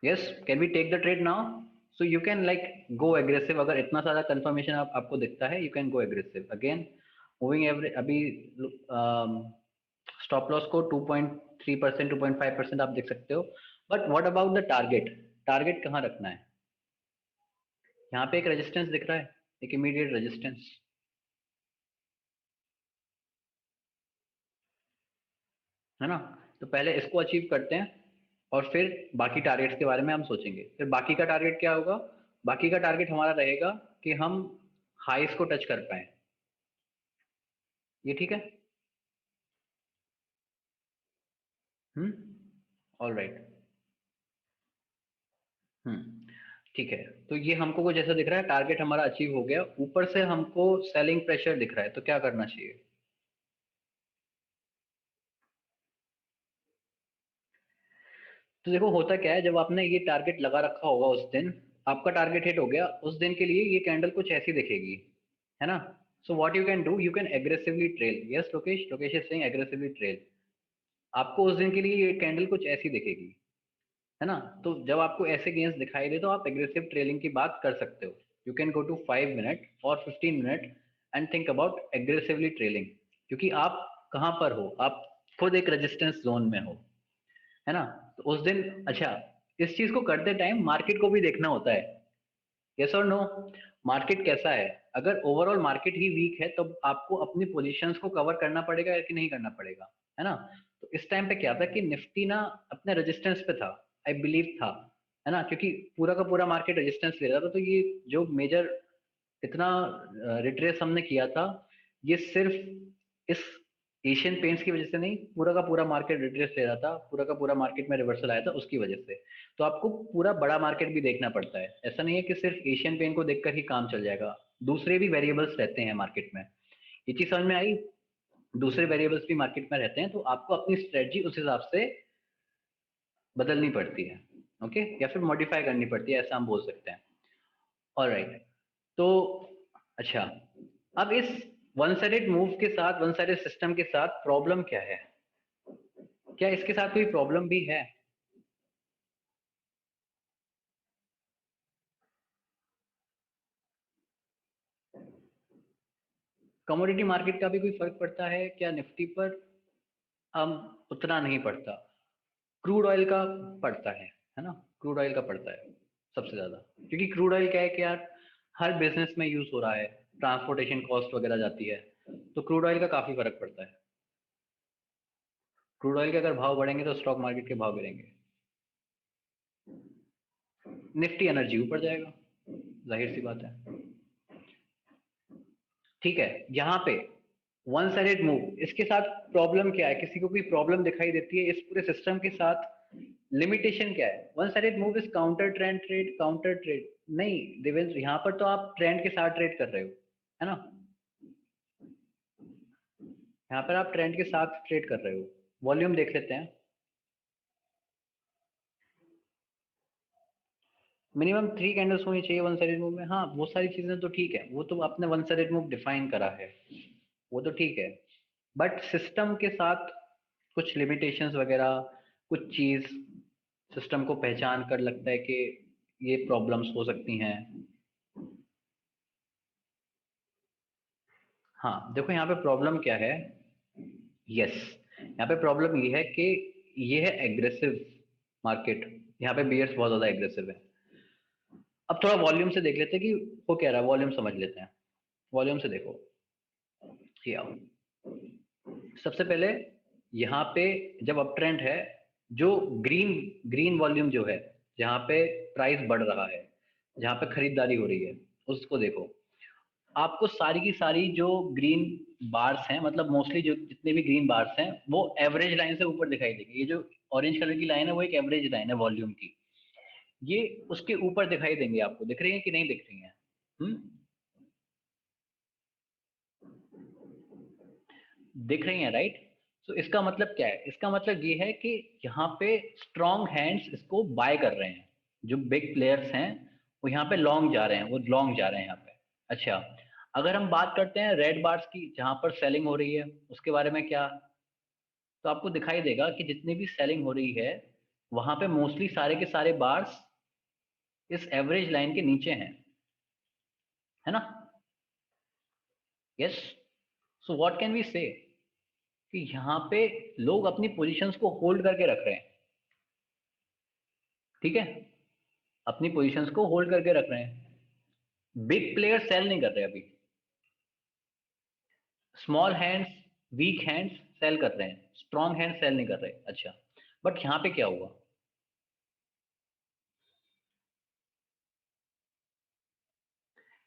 yes, can we take the trade now? So you can like go aggressive, अगर इतना सारा कंफर्मेशन आपको दिखता है, you can go aggressive again. Moving average अभी stop loss को 2.3%, 2.5% आप देख सकते हो। But what about the target? Target कहाँ रखना है? यहाँ पे एक रेजिस्टेंस दिख रहा है, एक इमीडिएट रेजिस्टेंस, है ना। तो पहले इसको अचीव करते हैं, और फिर बाकी टारगेट्स के बारे में हम सोचेंगे। फिर बाकी का टारगेट क्या होगा? बाकी का टारगेट हमारा रहेगा कि हम हाईस को टच कर पाए। ये ठीक है? All right. ठीक है। तो ये हमको कुछ ऐसा दिख रहा है, टारगेट हमारा अचीव हो गया, ऊपर से हमको सेलिंग प्रेशर दिख रहा है, तो क्या करना चाहिए? तो देखो, होता क्या है, जब आपने ये टारगेट लगा रखा होगा उस दिन, आपका टारगेट हिट हो गया उस दिन के लिए, ये कैंडल कुछ ऐसी दिखेगी, है ना। सो what you can do, you can aggressively trail. Yes Lokesh, Lokesh is saying aggressively trail. आपको उस दिन के लिए ये कैंडल कुछ ऐसी दिखेगी, है ना। तो जब आपको ऐसे गेंस दिखाई दे, तो आप एग्रेसिव ट्रेलिंग की बात कर सकते हो। You can go to 5 minute और 15 minute and think about aggressively trailing, क्योंकि आप कहाँ पर हो, आप खुद एक रेजिस्टेंस जोन में हो, है ना। तो उस दिन, अच्छा, इस चीज को करते टाइम मार्केट को भी देखना होता है। यस और नो? मार्केट कैसा है? अगर ओवरऑल मार्केट ही वीक है, तो आपको अपनी पोजीशंस को कवर करना पड़ेगा या कि नहीं करना पड़ेगा, है ना। तो इस टाइम पे क्या था कि निफ्टी ना अपने रेजिस्टेंस पे था, आई बिलीव था, है ना, क्योंकि पूरा का पूरा मार्केट रेजिस्टेंस ले रहा था। तो ये जो मेजर इतना रिट्रेस हमने किया था, ये सिर्फ इस एशियन पेंट्स की वजह से नहीं, पूरा का पूरा मार्केट रिट्रेस ले रहा था, पूरा का पूरा मार्केट में रिवर्सल आया था उसकी वजह से। तो आपको पूरा बड़ा मार्केट भी देखना पड़ता है, ऐसा नहीं है कि सिर्फ एशियन पेंट को देखकर ही काम चल जाएगा। दूसरे भी वेरिएबल्स रहते हैं मार्केट में, ये चीज समझ में आई? दूसरे वेरिएबल्स भी मार्केट में रहते हैं, तो आपको अपनी स्ट्रेटजी उस हिसाब से बदलनी पड़ती है, ओके, या फिर मॉडिफाई करनी पड़ती है, ऐसा हम बोल सकते हैं। ऑलराइट, तो अच्छा, अब इस वन साइडेड मूव के साथ, वन साइडेड सिस्टम के साथ प्रॉब्लम क्या है? क्या इसके साथ कोई प्रॉब्लम भी है? कमोडिटी मार्केट का भी कोई फर्क पड़ता है क्या निफ्टी पर? हम, उतना नहीं पड़ता। क्रूड ऑयल का पड़ता है ना। क्रूड ऑयल का पड़ता है सबसे ज्यादा, क्योंकि क्रूड ऑयल क्या है कि यार हर बिजनेस में यूज हो रहा है, ट्रांसपोर्टेशन कॉस्ट वगैरह जाती है, तो क्रूड ऑयल का काफी फर्क पड़ता है। क्रूड ऑयल के अगर भाव बढ़ेंगे तो स्टॉक मार्केट के भाव गिरेंगे, निफ्टी एनर्जी ऊपर जाएगा, जाहिर सी बात है। ठीक है, यहाँ पे वन साइडेड मूव, इसके साथ प्रॉब्लम क्या है? किसी को कोई प्रॉब्लम दिखाई देती है इस पूरे सिस्टम के साथ? लिमिटेशन क्या है? One sided move is counter trend trade, counter trade नहीं देवेंद्र, यहाँ पर तो आप ट्रेंड के साथ ट्रेड कर रहे हो। है ना। यहाँ पर आप ट्रेंड के साथ ट्रेड कर रहे हो। वॉल्यूम देख लेते हैं। मिनिमम 3 कैंडल्स होनी चाहिए वन साइडेड मूव में। हाँ वो सारी चीजें तो ठीक है, वो तो आपने वन साइडेड मूव डिफाइन करा है, वो तो ठीक है। बट सिस्टम के साथ कुछ लिमिटेशंस वगैरह, कुछ चीज सिस्टम को पहचान कर लगता है कि ये प्रॉब्लम्स हो सकती हैं। हाँ देखो यहाँ पे प्रॉब्लम क्या है। यस, यहाँ पे प्रॉब्लम ये है कि ये है एग्रेसिव मार्केट। यहाँ पे बियर्स बहुत ज्यादा एग्रेसिव है। अब थोड़ा वॉल्यूम से देख लेते हैं कि वो क्या रहा है, वॉल्यूम समझ लेते हैं। वॉल्यूम से देखो, ये आओ। सबसे पहले यहाँ पे जब अप ट्रेंड है, जो ग्रीन ग्रीन वॉल्यूम जो है, जहाँ पे प्राइस बढ़ रहा है, जहाँ पे खरीदारी हो रही है, उसको देखो। आपको सारी की सारी जो ग्रीन बार्स हैं, मतलब मोस्टली जो जितने भी ग्रीन बार्स हैं, वो एवरेज लाइन से ऊपर दिखाई देंगे। ये जो ऑरेंज कलर की लाइन है वो एक एवरेज लाइन है वॉल्यूम की, ये उसके ऊपर दिखाई देंगे। आपको दिख रही है कि नहीं दिख रही है? हम्म, दिख रही है राइट। तो इसका मतलब क्या है? इसका मतलब ये है कि यहाँ पे स्ट्रॉन्ग हैंड्स इसको बाय कर रहे हैं। जो बिग प्लेयर्स हैं वो यहाँ पे लॉन्ग जा रहे हैं, वो लॉन्ग जा रहे हैं यहाँ पे। अच्छा, अगर हम बात करते हैं रेड बार्स की जहां पर सेलिंग हो रही है, उसके बारे में क्या? तो आपको दिखाई देगा कि जितनी भी सेलिंग हो रही है वहां पे मोस्टली सारे के सारे बार्स इस एवरेज लाइन के नीचे हैं, है ना। Yes. So what can we say कि यहाँ पे लोग अपनी पोजीशंस को होल्ड करके रख रहे हैं। ठीक है, अपनी पोजीशंस को होल्ड करके रख रहे हैं। बिग प्लेयर सेल नहीं कर रहे अभी। Small hands, weak hands sell कर रहे हैं, स्ट्रॉन्ग हैंड्स सेल नहीं कर रहे। अच्छा, बट यहाँ पे क्या हुआ?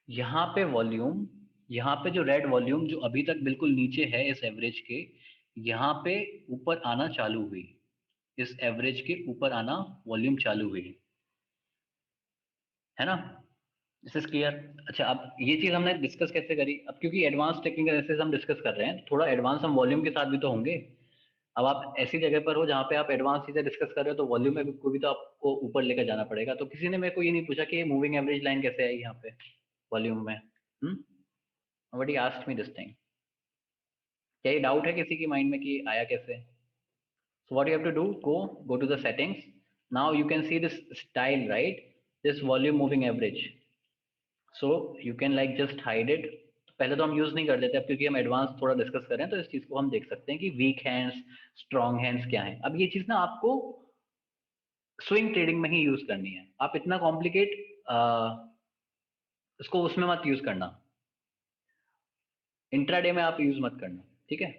यहाँ पे वॉल्यूम, यहाँ पे जो रेड वॉल्यूम जो अभी तक बिल्कुल नीचे है इस एवरेज के, यहाँ पे ऊपर आना चालू हुई। इस एवरेज के ऊपर आना वॉल्यूम चालू हुई, है ना। This is clear. अच्छा, अब ये चीज हमने डिस्कस कैसे करी? अब क्योंकि एडवांस टेक्निकल एनालिसिस हम डिस्कस कर रहे हैं, थोड़ा एडवांस हम वॉल्यूम के साथ भी तो होंगे। अब आप ऐसी जगह पर हो जहाँ पे आप एडवांस चीजें डिस्कस कर रहे हो, तो वॉल्यूम में को भी तो आपको ऊपर लेकर जाना पड़ेगा। तो किसी ने मेरे को ये नहीं पूछा कि मूविंग एवरेज लाइन कैसे आई यहाँ पे वॉल्यूम में। Nobody asked me this thing. क्या ये डाउट है किसी की माइंड में कि आया कैसे? So what you have to do, go to the settings. Now you can see this style, right? This volume moving average. So you can like just hide it. पहले तो हम यूज नहीं कर लेते, अब क्योंकि हम एडवांस थोड़ा डिस्कस कर रहे हैं तो इस चीज को हम देख सकते हैं कि वीक हैंड्स, स्ट्रॉन्ग हैंड्स क्या है। अब ये चीज ना आपको स्विंग ट्रेडिंग में ही यूज करनी है। आप इतना कॉम्प्लिकेट इसको उसमें मत यूज करना, इंट्राडे में आप यूज मत करना, ठीक है।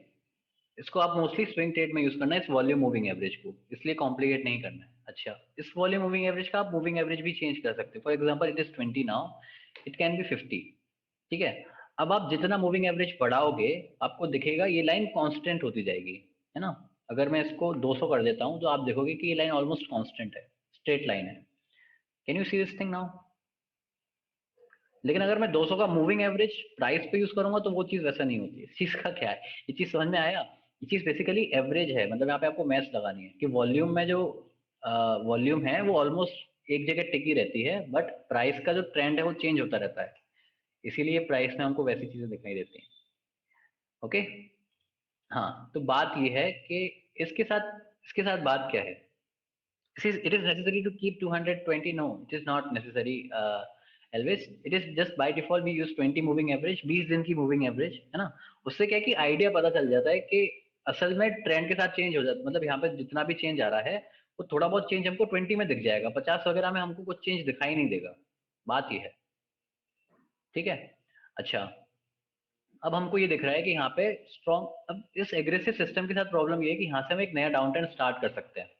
इसको आप मोस्टली स्विंग ट्रेड में यूज करना है, इस वॉल्यूम मूविंग एवरेज को, इसलिए कॉम्प्लिकेट नहीं करना है। अच्छा, इस वॉल्यूम मूविंग एवरेज का आप मूविंग एवरेज भी चेंज कर सकते हो। For example it is 20 now, it can be 50। ठीक है, अब आप जितना मूविंग एवरेज बढ़ाओगे आपको दिखेगा ये लाइन कांस्टेंट होती जाएगी, है ना। अगर मैं इसको 200 कर देता हूं तो आप देखोगे कि ये लाइन ऑलमोस्ट कांस्टेंट है, स्ट्रेट लाइन है। Can you see this thing now? लेकिन अगर मैं 200 का मूविंग एवरेज प्राइस पे यूज करूंगा तो वो चीज वैसा नहीं होती है। इस चीज का क्या है, ये चीज समझ में आया? ये चीज बेसिकली एवरेज है, मतलब यहाँ पे आपको मैथ्स लगानी है कि वॉल्यूम में जो वॉल्यूम है वो ऑलमोस्ट एक जगह टिकी रहती है, बट प्राइस का जो ट्रेंड है वो चेंज होता रहता है। इसीलिए प्राइस में हमको वैसी चीजें दिखाई देती हैं। ओके। हाँ, तो बात ये है कि इसके साथ बात क्या है? It is necessary to keep 220? No, it is not necessary. Always it is just by default we use 20 moving average, 20 दिन की मूविंग एवरेज, है ना। उससे क्या है कि आइडिया पता चल जाता है कि असल में ट्रेंड के साथ चेंज हो जाता है। मतलब यहाँ पे जितना भी चेंज आ रहा है वो थोड़ा बहुत चेंज हमको 20 में दिख जाएगा, 50 वगैरह में हमको कुछ चेंज दिखाई नहीं देगा। बात ये है, ठीक है। अच्छा, अब हमको ये दिख रहा है कि यहाँ पे स्ट्रॉन्ग, अब इस एग्रेसिव सिस्टम के साथ प्रॉब्लम ये है कि यहाँ से हम एक नया डाउन ट्रेंड स्टार्ट कर सकते हैं।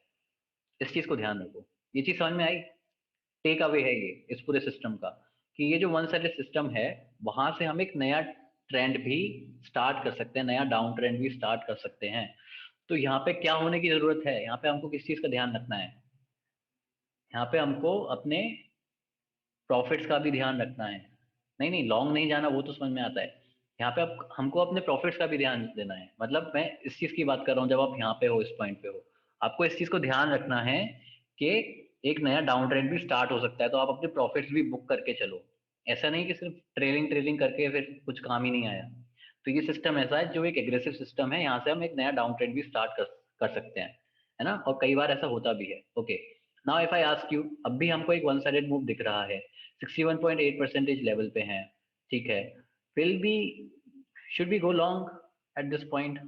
इस चीज को ध्यान रखो। ये चीज समझ में आई? टेक अवे है ये इस पूरे सिस्टम का, कि ये जो वन साइडेड सिस्टम है वहां से हम एक नया ट्रेंड भी स्टार्ट कर सकते हैं, नया डाउन ट्रेंड भी स्टार्ट कर सकते हैं। तो यहाँ पे क्या होने की जरूरत है? यहाँ पे हमको किस चीज का ध्यान रखना है? यहाँ पे हमको अपने प्रॉफिट्स का भी ध्यान रखना है। नहीं नहीं, लॉन्ग नहीं जाना वो तो समझ में आता है। यहाँ पे आप हमको अपने प्रॉफिट्स का भी ध्यान देना है। मतलब मैं इस चीज की बात कर रहा हूँ, जब आप यहाँ पे हो, इस पॉइंट पे हो, आपको इस चीज को ध्यान रखना है कि एक नया डाउन ट्रेंड भी स्टार्ट हो सकता है, तो आप अपने प्रॉफिट्स भी बुक करके चलो। ऐसा नहीं कि सिर्फ ट्रेलिंग ट्रेलिंग करके फिर कुछ काम ही नहीं आया। तो ये सिस्टम ऐसा है जो एक एग्रेसिव सिस्टम है, यहाँ से हम एक नया डाउन ट्रेंड भी स्टार्ट कर सकते हैं, है ना। और कई बार ऐसा होता भी है। Okay, now if I ask you, अब भी हमको एक वन साइडेड मूव दिख रहा है, 61.8% लेवल पे हैं, ठीक है। Will be, should be go long at this point?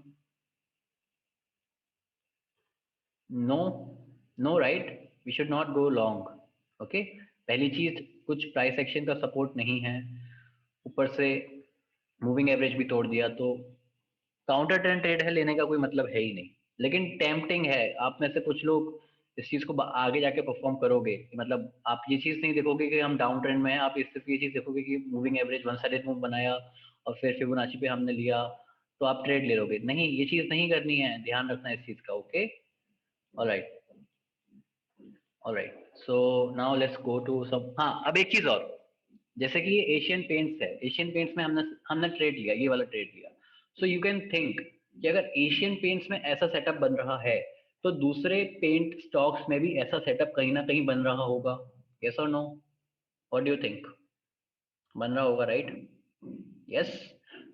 No, no right, we should not go long. Okay, पहली चीज, कुछ प्राइस एक्शन का सपोर्ट नहीं है, ऊपर से मूविंग एवरेज भी तोड़ दिया, तो काउंटर ट्रेंड ट्रेड है लेने का कोई मतलब है ही नहीं। लेकिन टेम्पटिंग है, आप में से कुछ लोग इस चीज को आगे जाके परफॉर्म करोगे, मतलब आप ये चीज नहीं देखोगे कि हम डाउन ट्रेंड में हैं, आप सिर्फ ये चीज देखोगे कि moving average one sided move बनाया और फिर फिबोनाची पे हमने लिया, तो आप ट्रेड ले लोगे। नहीं, ये चीज नहीं करनी है, ध्यान रखना है इस चीज का। Okay, alright, alright, so now let's go to सब। हाँ, अब एक चीज और, जैसे कि ये एशियन पेंट्स है, एशियन पेंट्स में हमने हमने ट्रेड लिया, ये वाला ट्रेड लिया। सो यू कैन थिंक कि अगर एशियन पेंट्स में ऐसा सेटअप बन रहा है, तो दूसरे पेंट स्टॉक्स में भी ऐसा सेटअप कहीं ना कहीं बन रहा होगा। यस और no? What do you think? बन रहा होगा, right? Yes.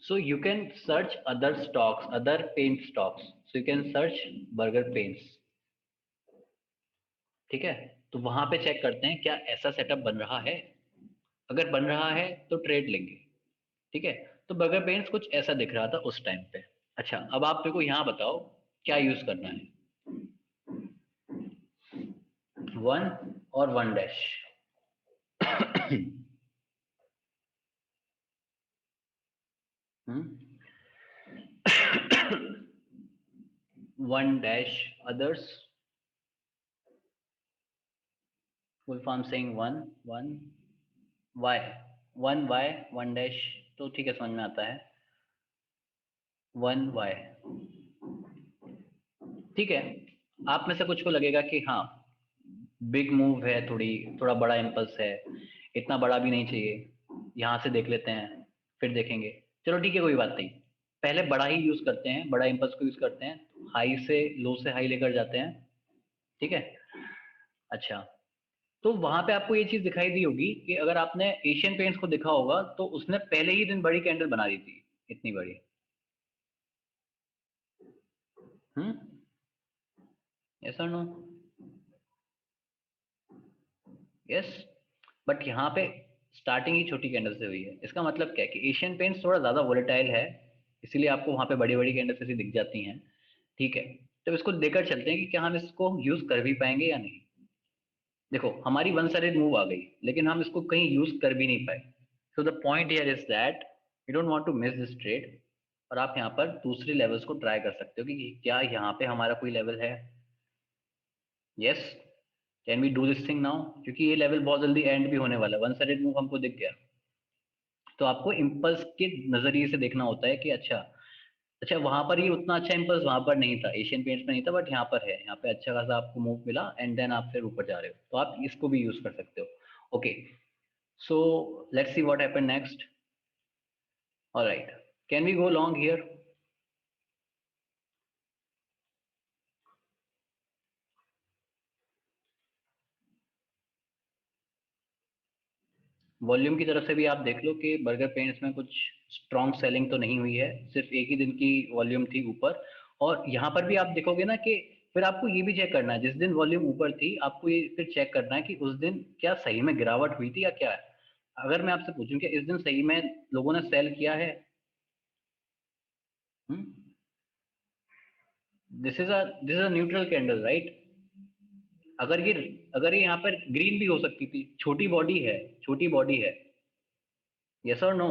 So you can search other stocks, other paint stocks, so you can search Berger Paints, ठीक है। तो वहां पे चेक करते हैं क्या ऐसा सेटअप बन रहा है। अगर बन रहा है तो ट्रेड लेंगे, ठीक है। तो बर्गर पेंट्स कुछ ऐसा दिख रहा था उस टाइम पे। अच्छा, अब आप मेरे को यहाँ बताओ क्या यूज करना है, वन और one dash? One dash, others, full form saying one, one Y, one Y, one dash, तो ठीक है, समझ में आता है, वन वाई, ठीक है। आप में से कुछ को लगेगा कि हाँ, बिग मूव है, थोड़ा बड़ा इम्पल्स है, इतना बड़ा भी नहीं चाहिए, यहाँ से देख लेते हैं फिर देखेंगे। चलो ठीक है, कोई बात नहीं, पहले बड़ा ही यूज करते हैं, बड़ा इम्पल्स को यूज करते हैं, हाई से लो से हाई लेकर जाते हैं, ठीक है। अच्छा, तो वहां पे आपको ये चीज दिखाई दी होगी कि अगर आपने एशियन पेंट्स को देखा होगा तो उसने पहले ही दिन बड़ी कैंडल बना दी थी, इतनी बड़ी। हम्म, यस और नो? यस, बट यहाँ पे स्टार्टिंग ही छोटी कैंडल से हुई है। इसका मतलब क्या है कि एशियन पेंट्स थोड़ा ज्यादा वोलेटाइल है, इसीलिए आपको वहां पे बड़ी बड़ी कैंडल्स ऐसी दिख जाती हैं, ठीक है। तो इसको लेकर चलते हैं कि क्या हम इसको यूज कर भी पाएंगे या नहीं। देखो, हमारी वन साइडेड मूव आ गई, लेकिन हम इसको कहीं यूज कर भी नहीं पाए। So the point here is that you don't want to miss this trade, और आप यहाँ पर दूसरे लेवल्स को ट्राई कर सकते हो कि क्या यहाँ पे हमारा कोई लेवल है। Yes, can we do this thing now, क्योंकि ये लेवल बहुत जल्दी एंड भी होने वाला है, वन साइडेड मूव हमको दिख गया। तो आपको इम्पल्स के नजरिए से देखना होता है कि अच्छा, अच्छा वहां पर ये उतना अच्छा इम्पल्स वहां पर नहीं था, एशियन पेंट्स में नहीं था, बट यहाँ पर है, यहाँ पे अच्छा खासा आपको मूव मिला एंड देन आप फिर ऊपर जा रहे हो, तो आप इसको भी यूज कर सकते हो। Okay, so let's see what happen next. Alright, can we go long here? Volume की तरफ से भी आप देख लो कि बर्गर पेंट्स में कुछ स्ट्रॉन्ग सेलिंग तो नहीं हुई है, सिर्फ एक ही दिन की वॉल्यूम थी ऊपर। और यहाँ पर भी आप देखोगे ना कि फिर आपको ये भी चेक करना है, जिस दिन वॉल्यूम ऊपर थी आपको ये फिर चेक करना है कि उस दिन क्या सही में गिरावट हुई थी या क्या है। अगर मैं आपसे पूछूं कि इस दिन सही में लोगों ने सेल किया है, this is a neutral candle, right? अगर ये अगर ये यहाँ पर ग्रीन भी हो सकती थी, छोटी बॉडी है, छोटी बॉडी है, यस और नो?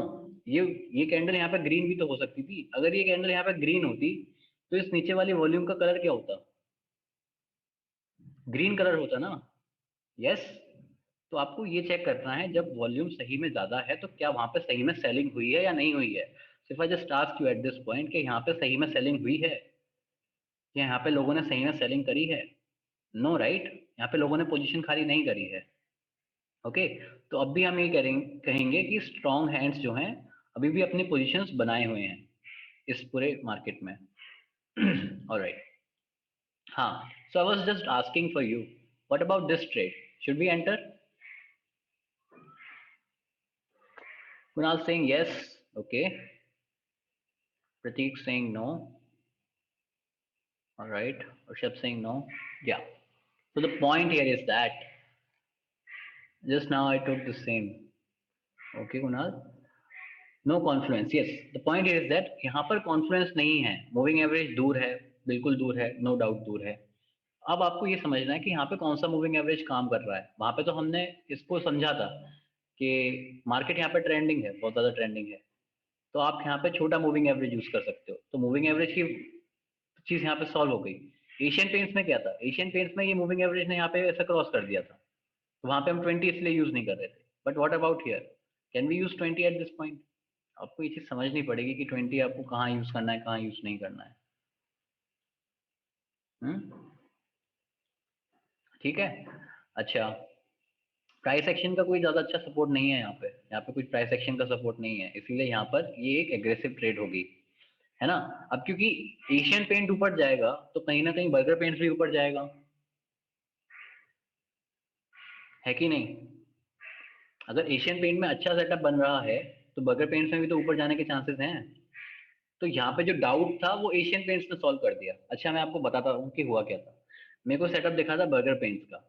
ये कैंडल यहाँ पे ग्रीन भी तो हो सकती थी। अगर ये कैंडल यहाँ पे ग्रीन होती तो इस नीचे वाली वॉल्यूम का कलर क्या होता? ग्रीन कलर होता ना। यस, तो आपको ये चेक करना है जब वॉल्यूम सही में ज्यादा है तो क्या वहां पे सही में सेलिंग हुई है या नहीं हुई है। सिर्फ आई just ask you eight this point कि यहाँ पे सही में सेलिंग हुई है, कि यहाँ पे लोगों ने सही में सेलिंग करी है? No, right? यहाँ पे लोगों ने पोजीशन खाली नहीं करी है। ओके, तो अब भी हम ये कहेंगे कि स्ट्रॉन्ग हैंड्स जो हैं अभी भी अपनी पोजीशंस बनाए हुए हैं इस पूरे मार्केट में। ऑलराइट, हाँ, so I was just asking for you, what about this trade, should we enter? Kunal saying yes, okay. Prateek saying no, all right. Rishabh saying no, yeah. So the point here is that just now I took the same, okay Kunal, no confluence, yes, the point is that यहाँ पर Confluence नहीं है, moving average दूर है, बिल्कुल दूर है, no doubt दूर है। अब आपको ये समझना है कि यहाँ पे कौन सा मूविंग एवरेज काम कर रहा है। वहां पे तो हमने इसको समझा था कि मार्केट यहाँ पे ट्रेंडिंग है, बहुत ज्यादा ट्रेंडिंग है, तो आप यहाँ पे छोटा मूविंग एवरेज यूज कर सकते हो, तो मूविंग एवरेज की चीज यहाँ पे सॉल्व हो गई। एशियन पेंट्स में क्या था, एशियन पेंट्स में ये मूविंग एवरेज ने यहाँ पे ऐसा क्रॉस कर दिया था, तो वहां पे हम 20 इसलिए यूज नहीं कर रहे थे, but what about here, can we use 20 at this point? आपको ये चीज समझनी पड़ेगी कि 20 आपको कहाँ यूज करना है, कहाँ यूज नहीं करना है। ठीक है, अच्छा, प्राइस एक्शन का कोई ज्यादा अच्छा सपोर्ट नहीं है यहाँ पे कोई प्राइस एक्शन का सपोर्ट नहीं है, इसीलिए यहाँ पर ये एक एग्रेसिव ट्रेड होगी, है ना। अब क्योंकि एशियन पेंट ऊपर जाएगा तो कहीं ना कहीं बर्गर पेंट्स भी ऊपर जाएगा, है कि नहीं? अगर एशियन पेंट में अच्छा सेटअप बन रहा है तो बर्गर पेंट्स में भी तो ऊपर जाने के चांसेस हैं। तो यहाँ पे जो डाउट था वो एशियन पेंट्स ने सॉल्व कर दिया। अच्छा, मैं आपको बताता हूँ कि हुआ क्या था। मेरे को सेटअप दिखा था बर्गर पेंट्स का,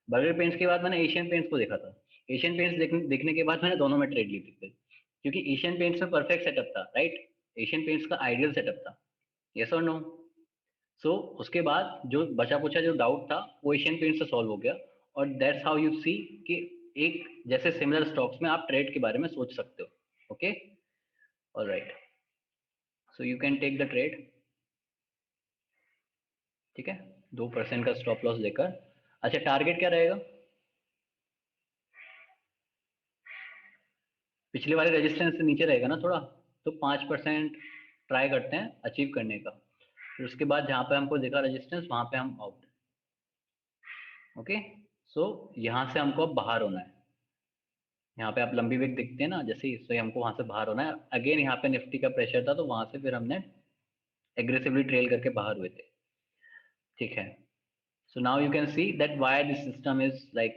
बर्गर पेंट्स के बाद मैंने एशियन पेंट्स को देखा था। एशियन पेंट्स देखने के बाद मैंने दोनों में ट्रेड ली थी फिर, क्योंकि एशियन पेंट्स में परफेक्ट सेटअप था, राइट, एशियन पेंट्स का आइडियल सेटअप था, यस और नो। सो उसके बाद जो बचा कुचा जो डाउट था वो एशियन पेंट्स से सॉल्व हो गया, और दैट्स हाउ यू सी कि एक जैसे सिमिलर स्टॉक्स में आप ट्रेड के बारे में सोच सकते हो। Okay, alright, so you can take the trade, ठीक है, 2% का स्टॉप लॉस लेकर। अच्छा, टारगेट क्या रहेगा? पिछले वाले रेजिस्टेंस से नीचे रहेगा ना थोड़ा, तो 5% ट्राई करते हैं अचीव करने का, फिर उसके बाद जहां पे हमको देखा रेजिस्टेंस वहां पे हम आउट। ओके, सो यहाँ से हमको अब बाहर होना है। यहाँ पे आप लंबी विक दिखते हैं ना जैसे, इससे हमको वहां से बाहर होना है। अगेन यहाँ पे निफ्टी का प्रेशर था तो वहां से फिर हमने एग्रेसिवली ट्रेल करके बाहर हुए थे, ठीक है। सो now you can see that why this system is like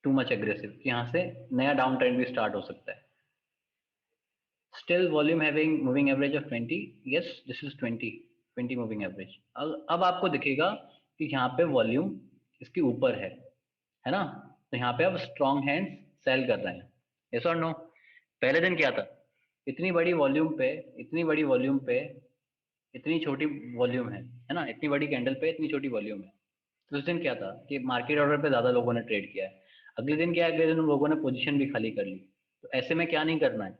too much aggressive, यहाँ से नया डाउन ट्रेंड भी स्टार्ट हो सकता है। Still volume having moving average of 20, yes this is 20 moving average. अब आपको दिखेगा कि यहाँ पे वॉल्यूम इसके ऊपर है ना, तो यहाँ पे अब स्ट्रॉन्ग हैंड्स सेल कर रहे हैं, यस और नो। पहले दिन क्या था, इतनी बड़ी वॉल्यूम पे, इतनी बड़ी वॉल्यूम पे इतनी छोटी वॉल्यूम है ना, इतनी बड़ी कैंडल पे इतनी छोटी वॉल्यूम है। तो उस दिन क्या था कि मार्केट ऑर्डर पे ज्यादा लोगों ने ट्रेड किया है। अगले दिन क्या है, अगले दिन उन लोगों ने पोजीशन भी खाली कर ली। तो ऐसे में क्या नहीं करना है,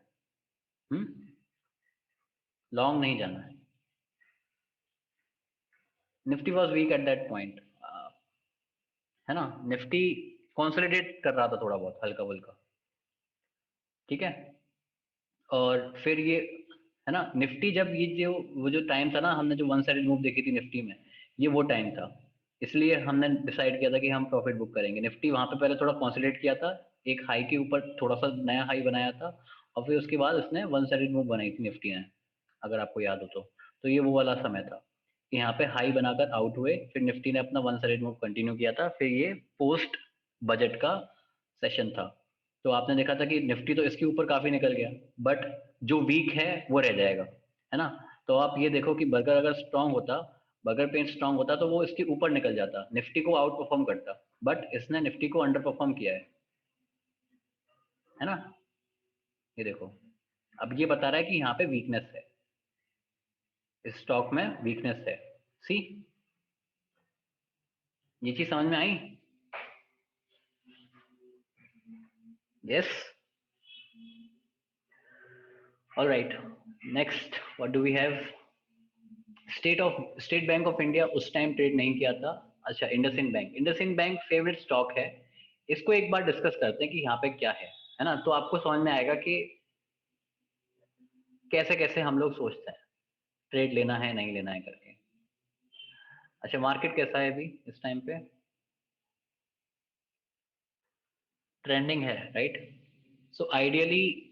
लॉन्ग नहीं जाना है। Nifty was weak at that point, है ना, निफ्टी कॉन्सोलिडेट कर रहा था थोड़ा बहुत हल्का फुल्का, ठीक है। और फिर ये, है ना, निफ्टी जब ये जो वो जो टाइम था ना, हमने जो वन साइडेड मूव देखी थी निफ्टी में, ये वो टाइम था, इसलिए हमने डिसाइड किया था कि हम प्रॉफिट बुक करेंगे। निफ्टी वहां पे पहले थोड़ा कॉन्सोलिडेट किया था, एक हाई के ऊपर थोड़ा सा नया हाई बनाया था, और फिर उसके बाद उसने वन साइडेड मूव बनाई थी निफ्टी ने, अगर आपको याद हो तो ये वो वाला समय था कि यहाँ पे हाई बनाकर आउट हुए, फिर निफ्टी ने अपना वन साइडेड मूव कंटिन्यू किया था, फिर ये पोस्ट बजट का सेशन था। तो आपने देखा था कि निफ्टी तो इसके ऊपर काफी निकल गया, बट जो वीक है वो रह जाएगा, है ना। तो आप ये देखो कि बर्गर अगर स्ट्रांग होता, बर्गर पेंट स्ट्रांग होता तो वो इसके ऊपर निकल जाता, निफ्टी को आउट परफॉर्म करता, बट इसने निफ्टी को अंडर परफॉर्म किया है ना। ये देखो, अब ये बता रहा है कि यहाँ पे वीकनेस है, इस स्टॉक में वीकनेस है, सी, ये चीज समझ में आई? Yes, alright, next what do we have? State Bank of India उस टाइम ट्रेड नहीं किया था। अच्छा, इंडसइंड बैंक, इंडसइंड बैंक फेवरेट स्टॉक है, इसको एक बार डिस्कस करते हैं कि यहाँ पे क्या है ना, तो आपको समझ में आएगा कि कैसे कैसे हम लोग सोचते हैं ट्रेड लेना है नहीं लेना है करके। अच्छा, मार्केट कैसा है अभी इस टाइम पे? ट्रेंडिंग है, राइट। सो आइडियली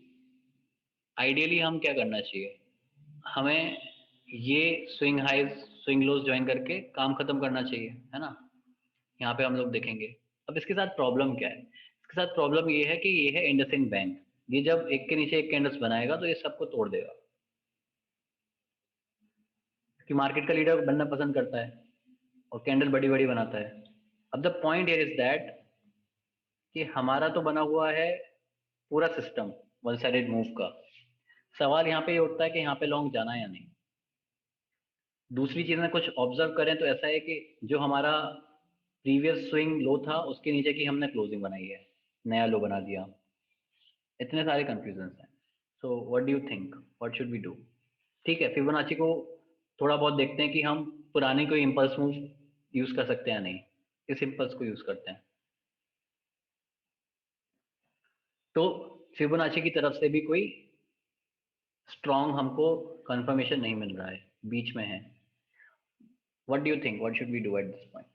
हम क्या करना चाहिए, हमें ये स्विंग हाइज स्विंग लोज ज्वाइन करके काम खत्म करना चाहिए, है ना। यहाँ पे हम लोग देखेंगे। अब इसके साथ प्रॉब्लम क्या है, इसके साथ प्रॉब्लम ये है कि ये है इंडसइंड बैंक। ये जब एक के नीचे एक कैंडल्स बनाएगा तो ये सबको तोड़ देगा, क्योंकि मार्केट का लीडर बनना पसंद करता है और कैंडल बड़ी बड़ी बनाता है। अब the point here is that कि हमारा तो बना हुआ है पूरा सिस्टम वन साइडेड मूव का। सवाल यहाँ पे ये उठता है कि यहाँ पे लॉन्ग जाना है या नहीं। दूसरी चीज में कुछ ऑब्जर्व करें तो ऐसा है कि जो हमारा प्रीवियस स्विंग लो था उसके नीचे की हमने क्लोजिंग बनाई है, नया लो बना दिया। इतने सारे कंफ्यूजन हैं। So what do you think, what should we do? ठीक है, फिबोनाची को थोड़ा बहुत देखते हैं कि हम पुरानी कोई इम्पल्स मूव यूज कर सकते हैं या नहीं। किस इम्पल्स को यूज करते हैं? तो फिबोनाची की तरफ से भी कोई स्ट्रॉन्ग हमको कंफर्मेशन नहीं मिल रहा है, बीच में है। What do you think, what should we do at this point?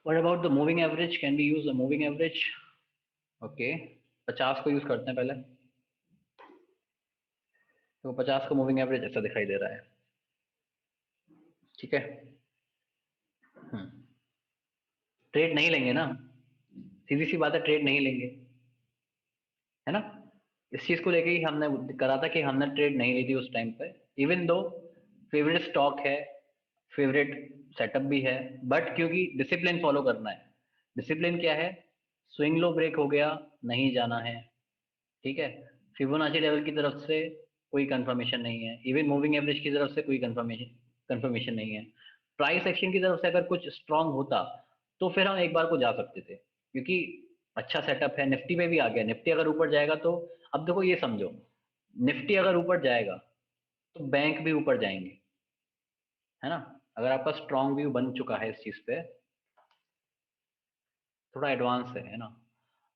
What about the moving average, can be use the moving average? Okay, 50 को यूज करते हैं पहले। तो 50 का मूविंग एवरेज ऐसा दिखाई दे रहा है, ठीक है। ट्रेड नहीं लेंगे ना, सीधी सी बात है, ट्रेड नहीं लेंगे, है ना। इस चीज को लेके ही हमने करा था कि हमने ट्रेड नहीं ली थी उस टाइम पे। इवन दो फेवरेट स्टॉक है, फेवरेट सेटअप भी है, बट क्योंकि डिसिप्लिन फॉलो करना है। डिसिप्लिन क्या है? स्विंग लो ब्रेक हो गया, नहीं जाना है, ठीक है। फिबोनाची लेवल की तरफ से कोई कंफर्मेशन नहीं है, इवन मूविंग एवरेज की तरफ से कोई कंफर्मेशन नहीं है। प्राइस एक्शन की तरफ से अगर कुछ स्ट्रांग होता तो फिर हम एक बार को जा सकते थे, क्योंकि अच्छा सेटअप है। निफ्टी में भी आ गया, निफ्टी अगर ऊपर जाएगा तो, अब देखो ये समझो, निफ्टी अगर ऊपर जाएगा तो बैंक भी ऊपर जाएंगे, है ना। अगर आपका स्ट्रांग व्यू बन चुका है इस चीज पे, थोड़ा एडवांस है ना।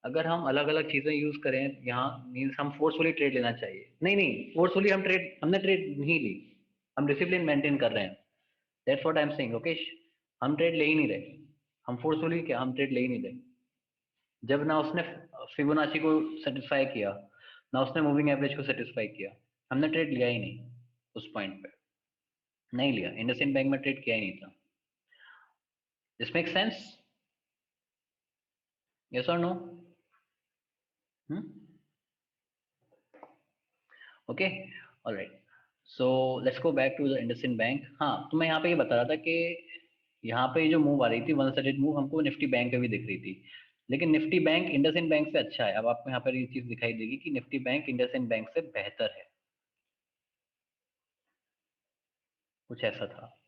अगर हम अलग अलग चीजें यूज करें यहाँ, मीन्स हम फोर्सफुली ट्रेड लेना चाहिए। नहीं नहीं, फोर्सफुली हमने ट्रेड नहीं ली, हम डिसिप्लिन मेंटेन कर रहे हैं। That's what I am saying, okay. हम ट्रेड ले ही नहीं रहे, हम फोर्सफुली क्या, हम ट्रेड ले ही नहीं रहे। जब ना उसने फिबोनाची को सेटिस्फाई किया, ना उसने मूविंग एवरेज को सेटिस्फाई किया, हमने ट्रेड लिया ही नहीं उस पॉइंट पे। नहीं लिया, इंडसइंड बैंक में ट्रेड किया ही नहीं था। This make sense? यस और no? Okay, alright. So let's go back to the IndusInd Bank. हाँ, तो मैं यहाँ पे ये बता रहा था कि यहाँ पे जो मूव आ रही थी, वन साइडेड मूव, हमको निफ्टी बैंक पे भी दिख रही थी। लेकिन निफ्टी बैंक इंडसइंड बैंक से अच्छा है। अब आपको यहाँ पर ये चीज दिखाई देगी कि निफ्टी बैंक इंडसइंड बैंक से बेहतर है। कुछ ऐसा था।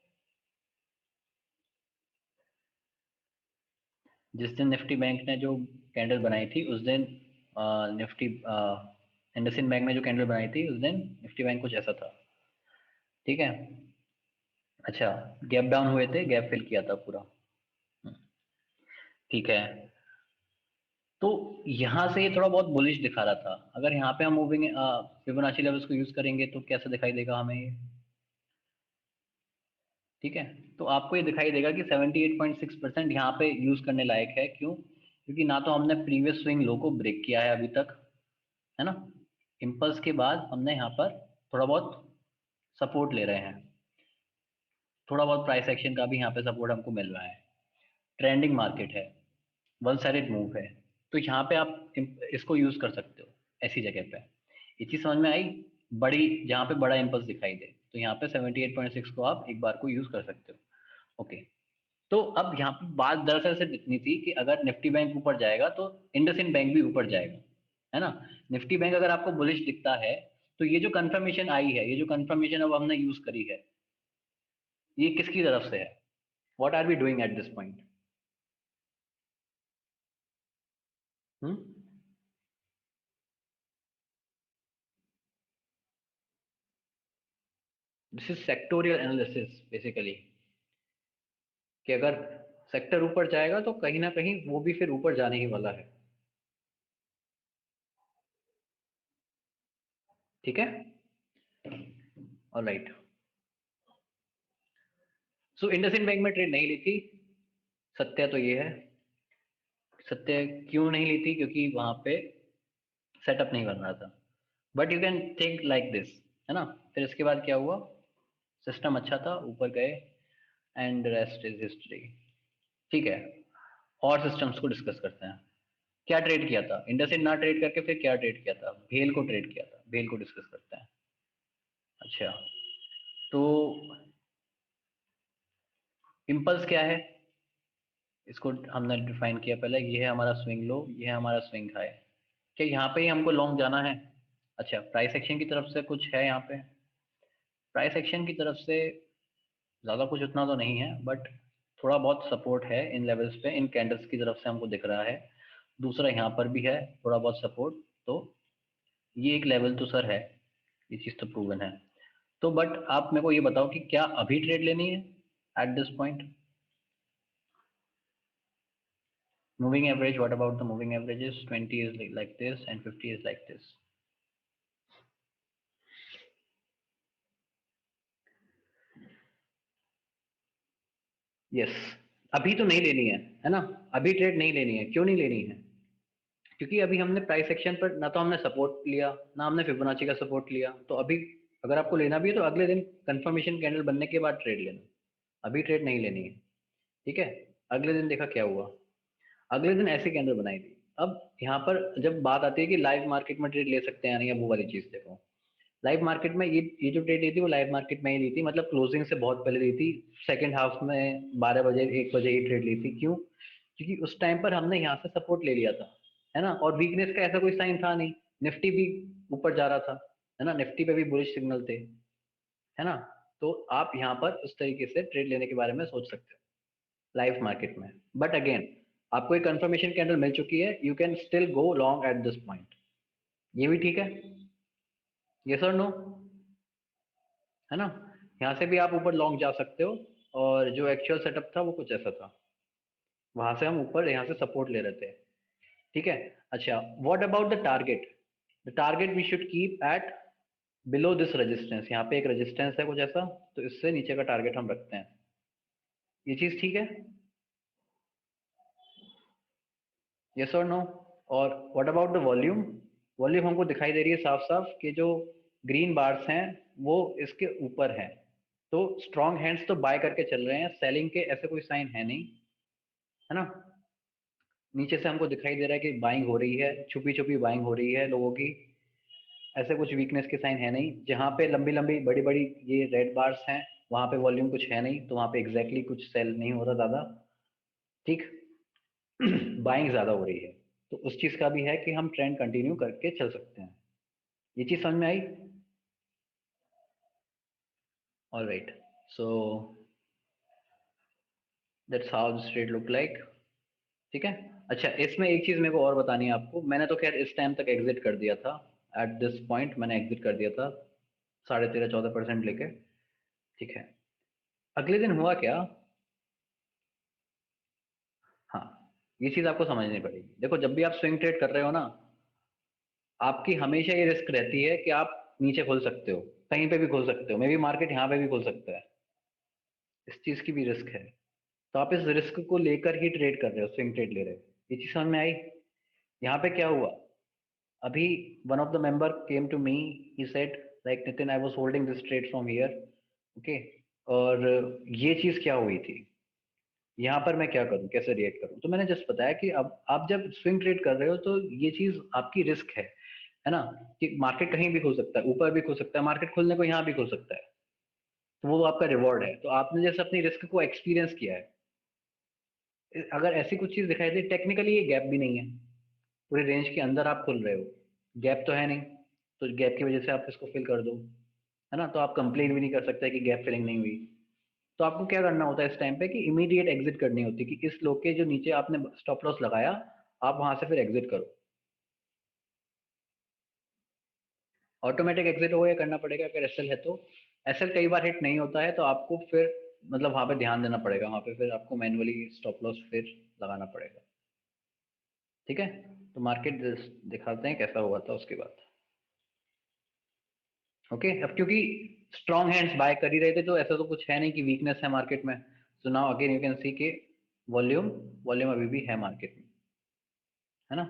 जिस दिन निफ्टी बैंक ने जो कैंडल बनाई थी उस दिन निफ्टी इंडसइंड बैंक ने जो कैंडल बनाई थी उस दिन निफ्टी बैंक कुछ ऐसा था, ठीक है। अच्छा, गैप डाउन हुए थे, गैप फिल किया था पूरा। हम्म, ठीक है। तो यहाँ से ये थोड़ा बहुत बुलिश दिखा रहा था। अगर यहाँ पे हम मूविंग फिबोनाची लेवल्स को यूज करेंगे तो कैसा दिखाई देगा हमें ये? ठीक है। तो आपको ये दिखाई देगा कि 78.6% यहाँ पे यूज करने लायक है। क्यों? क्योंकि ना तो हमने प्रीवियस स्विंग लो को ब्रेक किया है अभी तक, है ना। इम्पल्स के बाद हमने यहाँ पर थोड़ा बहुत सपोर्ट ले रहे हैं, थोड़ा बहुत प्राइस एक्शन का भी यहाँ पे सपोर्ट हमको मिल रहा है। ट्रेंडिंग मार्केट है, वन साइडेड मूव है, तो यहाँ पे आप इसको यूज कर सकते हो ऐसी जगह पे। ये चीज समझ में आई? बड़ी, जहाँ पे बड़ा इम्पल्स दिखाई दे तो यहाँ पे 78.6 को आप एक बार को यूज कर सकते हो, ओके। तो अब यहाँ पे बात दरअसल से इतनी थी कि अगर निफ्टी बैंक ऊपर जाएगा तो इंडसइंड बैंक भी ऊपर जाएगा, है ना। निफ्टी बैंक अगर आपको बुलिश दिखता है तो ये जो कंफर्मेशन आई है, ये जो कंफर्मेशन अब हमने यूज करी है, ये किसकी तरफ से है? What are we doing at this point? This is sectorial analysis basically, कि अगर सेक्टर ऊपर जाएगा तो कहीं ना कहीं वो भी फिर ऊपर जाने ही वाला है, ठीक है। ऑलराइट। सो इंडसइंड बैंक में ट्रेड नहीं ली थी, सत्य तो ये है। सत्य क्यों नहीं ली थी? क्योंकि वहां पे सेटअप नहीं बन रहा था। But you can think like this, है ना। फिर इसके बाद क्या हुआ, सिस्टम अच्छा था, ऊपर गए, एंड रेस्ट इज हिस्ट्री। ठीक है, और सिस्टम्स को डिस्कस करते हैं। क्या ट्रेड किया था इंडसइंड ना ट्रेड करके? फिर क्या ट्रेड किया था? भेल को ट्रेड किया था, भेल को डिस्कस करते हैं। अच्छा, तो इम्पल्स क्या है, इसको हमने डिफाइन किया पहले। ये है हमारा स्विंग लो, ये है हमारा स्विंग हाई। क्या यहाँ पे ही हमको लॉन्ग जाना है? अच्छा, प्राइस एक्शन की तरफ से कुछ है यहाँ पे? प्राइस एक्शन की तरफ से ज़्यादा कुछ उतना तो नहीं है, बट थोड़ा बहुत सपोर्ट है इन लेवल्स पे, इन कैंडल्स की तरफ से हमको दिख रहा है। दूसरा यहाँ पर भी है थोड़ा बहुत सपोर्ट। तो ये एक लेवल तो सर है, ये चीज़ तो प्रूवन है। तो बट आप मेरे को ये बताओ कि क्या अभी ट्रेड लेनी है eight this point? Moving average, what about the moving averages? 20 is like this and 50 is like this. Yes, अभी तो नहीं लेनी है ना। अभी ट्रेड नहीं लेनी है। क्यों नहीं लेनी है? क्योंकि अभी हमने प्राइस एक्शन पर ना तो हमने सपोर्ट लिया, ना हमने फिबोनाची का सपोर्ट लिया। तो अभी अगर आपको लेना भी है तो अगले दिन कंफर्मेशन कैंडल बनने के बाद ट्रेड लेना, अभी ट्रेड नहीं लेनी है। ठीक है, अगले दिन देखा क्या हुआ, अगले दिन ऐसी कैंडल बनाई थी। अब यहाँ पर जब बात आती है कि लाइव मार्केट में ट्रेड ले सकते हैं या नहीं, अब वो वाली चीज देखो। लाइव मार्केट में ये जो ट्रेड ली थी वो लाइव मार्केट में ही ली थी, मतलब क्लोजिंग से बहुत पहले ली थी। सेकंड हाफ में 12 बजे 1 बजे ही ट्रेड ली थी। क्यों? क्योंकि उस टाइम पर हमने यहाँ से सपोर्ट ले लिया था, है ना। और वीकनेस का ऐसा कोई साइन था नहीं, निफ्टी भी ऊपर जा रहा था, है ना, निफ्टी पे भी बुलिश सिग्नल थे, है ना। तो आप यहाँ पर उस तरीके से ट्रेड लेने के बारे में सोच सकते हो लाइव मार्केट में। बट अगेन, आपको एक कंफर्मेशन कैंडल मिल चुकी है, you can still go long at this point. ये भी ठीक है, यस और नो, है ना। यहाँ से भी आप ऊपर लॉन्ग जा सकते हो। और जो एक्चुअल सेटअप था वो कुछ ऐसा था, वहां से हम ऊपर यहाँ से सपोर्ट ले रहे थे। ठीक है। अच्छा, what about the target? The target we should keep at below this resistance. यहाँ पे एक रेजिस्टेंस है कुछ ऐसा, तो इससे नीचे का टारगेट हम रखते हैं। ये चीज ठीक है, यस और नो? और what about the volume? Volume हमको दिखाई दे रही है साफ साफ कि जो ग्रीन बार्स हैं वो इसके ऊपर हैं। तो स्ट्रॉन्ग हैंड्स तो बाय करके चल रहे हैं, सेलिंग के ऐसे कोई साइन है नहीं, है ना। नीचे से हमको दिखाई दे रहा है कि बाइंग हो रही है, छुपी छुपी बाइंग हो रही है लोगों की। ऐसे कुछ वीकनेस के साइन है नहीं। जहाँ पे लंबी लंबी बड़ी बड़ी ये रेड बार्स हैं वहां पे वॉल्यूम कुछ है नहीं, तो वहां पे एग्जैक्टली कुछ सेल नहीं हो रहा ज्यादा। ठीक। बाइंग ज्यादा हो रही है, तो उस चीज का भी है कि हम ट्रेंड कंटिन्यू करके चल सकते हैं। ये चीज समझ में आई? All right, so that's how this trade look like. ठीक है। अच्छा, इसमें एक चीज मेरे को और बतानी है आपको। मैंने तो खैर इस टाइम तक एग्जिट कर दिया था, एट दिस पॉइंट मैंने एग्जिट कर दिया था 13.5-14% लेके। ठीक है। अगले दिन हुआ क्या? हाँ, ये चीज आपको समझनी पड़ेगी। देखो, जब भी आप स्विंग ट्रेड कर रहे हो ना, आपकी हमेशा ये रिस्क रहती है कि आप नीचे खोल सकते हो, कहीं पे भी खोल सकते हो, मे बी मार्केट यहाँ पे भी खोल सकता है। इस चीज की भी रिस्क है। तो आप इस रिस्क को लेकर ही ट्रेड कर रहे हो, स्विंग ट्रेड ले रहे हो। ये चीज समझ में आई? यहाँ पे क्या हुआ, अभी one of the member came to me, he said like Nitin, I was holding this trade from here, okay. और ये चीज क्या हुई थी, यहाँ पर मैं क्या करूं, कैसे रिएक्ट करूं? तो मैंने जस्ट बताया कि अब आप जब स्विंग ट्रेड कर रहे हो तो ये चीज आपकी रिस्क है ना, कि मार्केट कहीं भी खुल सकता है, ऊपर भी खुल सकता है, मार्केट खुलने को यहाँ भी खुल सकता है। तो वो आपका रिवॉर्ड है। तो आपने जैसे अपनी रिस्क को एक्सपीरियंस किया है, अगर ऐसी कुछ चीज दिखाई दे, टेक्निकली ये गैप भी नहीं है, पूरे रेंज के अंदर आप खुल रहे हो, गैप तो है नहीं, तो गैप की वजह से आप इसको फिल कर दो, है ना। तो आप कंप्लेन भी नहीं कर सकते कि गैप फिलिंग नहीं हुई। तो आपको क्या करना होता है इस टाइम पे, कि इमीडिएट एग्जिट करनी होती है, कि इस लो के जो नीचे आपने स्टॉप लॉस लगाया, आप वहां से फिर एग्जिट करो। ऑटोमेटिक एग्जिट हो, या करना पड़ेगा अगर एसएल है तो। एसएल कई बार हिट नहीं होता है तो आपको फिर मतलब वहां पे ध्यान देना पड़ेगा, वहां पे फिर आपको मैनुअली स्टॉप लॉस फिर लगाना पड़ेगा। ठीक है। तो मार्केट दिखाते हैं कैसा हुआ था उसके बाद। ओके, अब क्योंकि स्ट्रॉन्ग हैंड्स बाय कर ही रहे थे तो ऐसा तो कुछ है नहीं कि वीकनेस है मार्केट में। So now again you can सी के वॉल्यूम वॉल्यूम अभी भी है मार्केट में, है ना।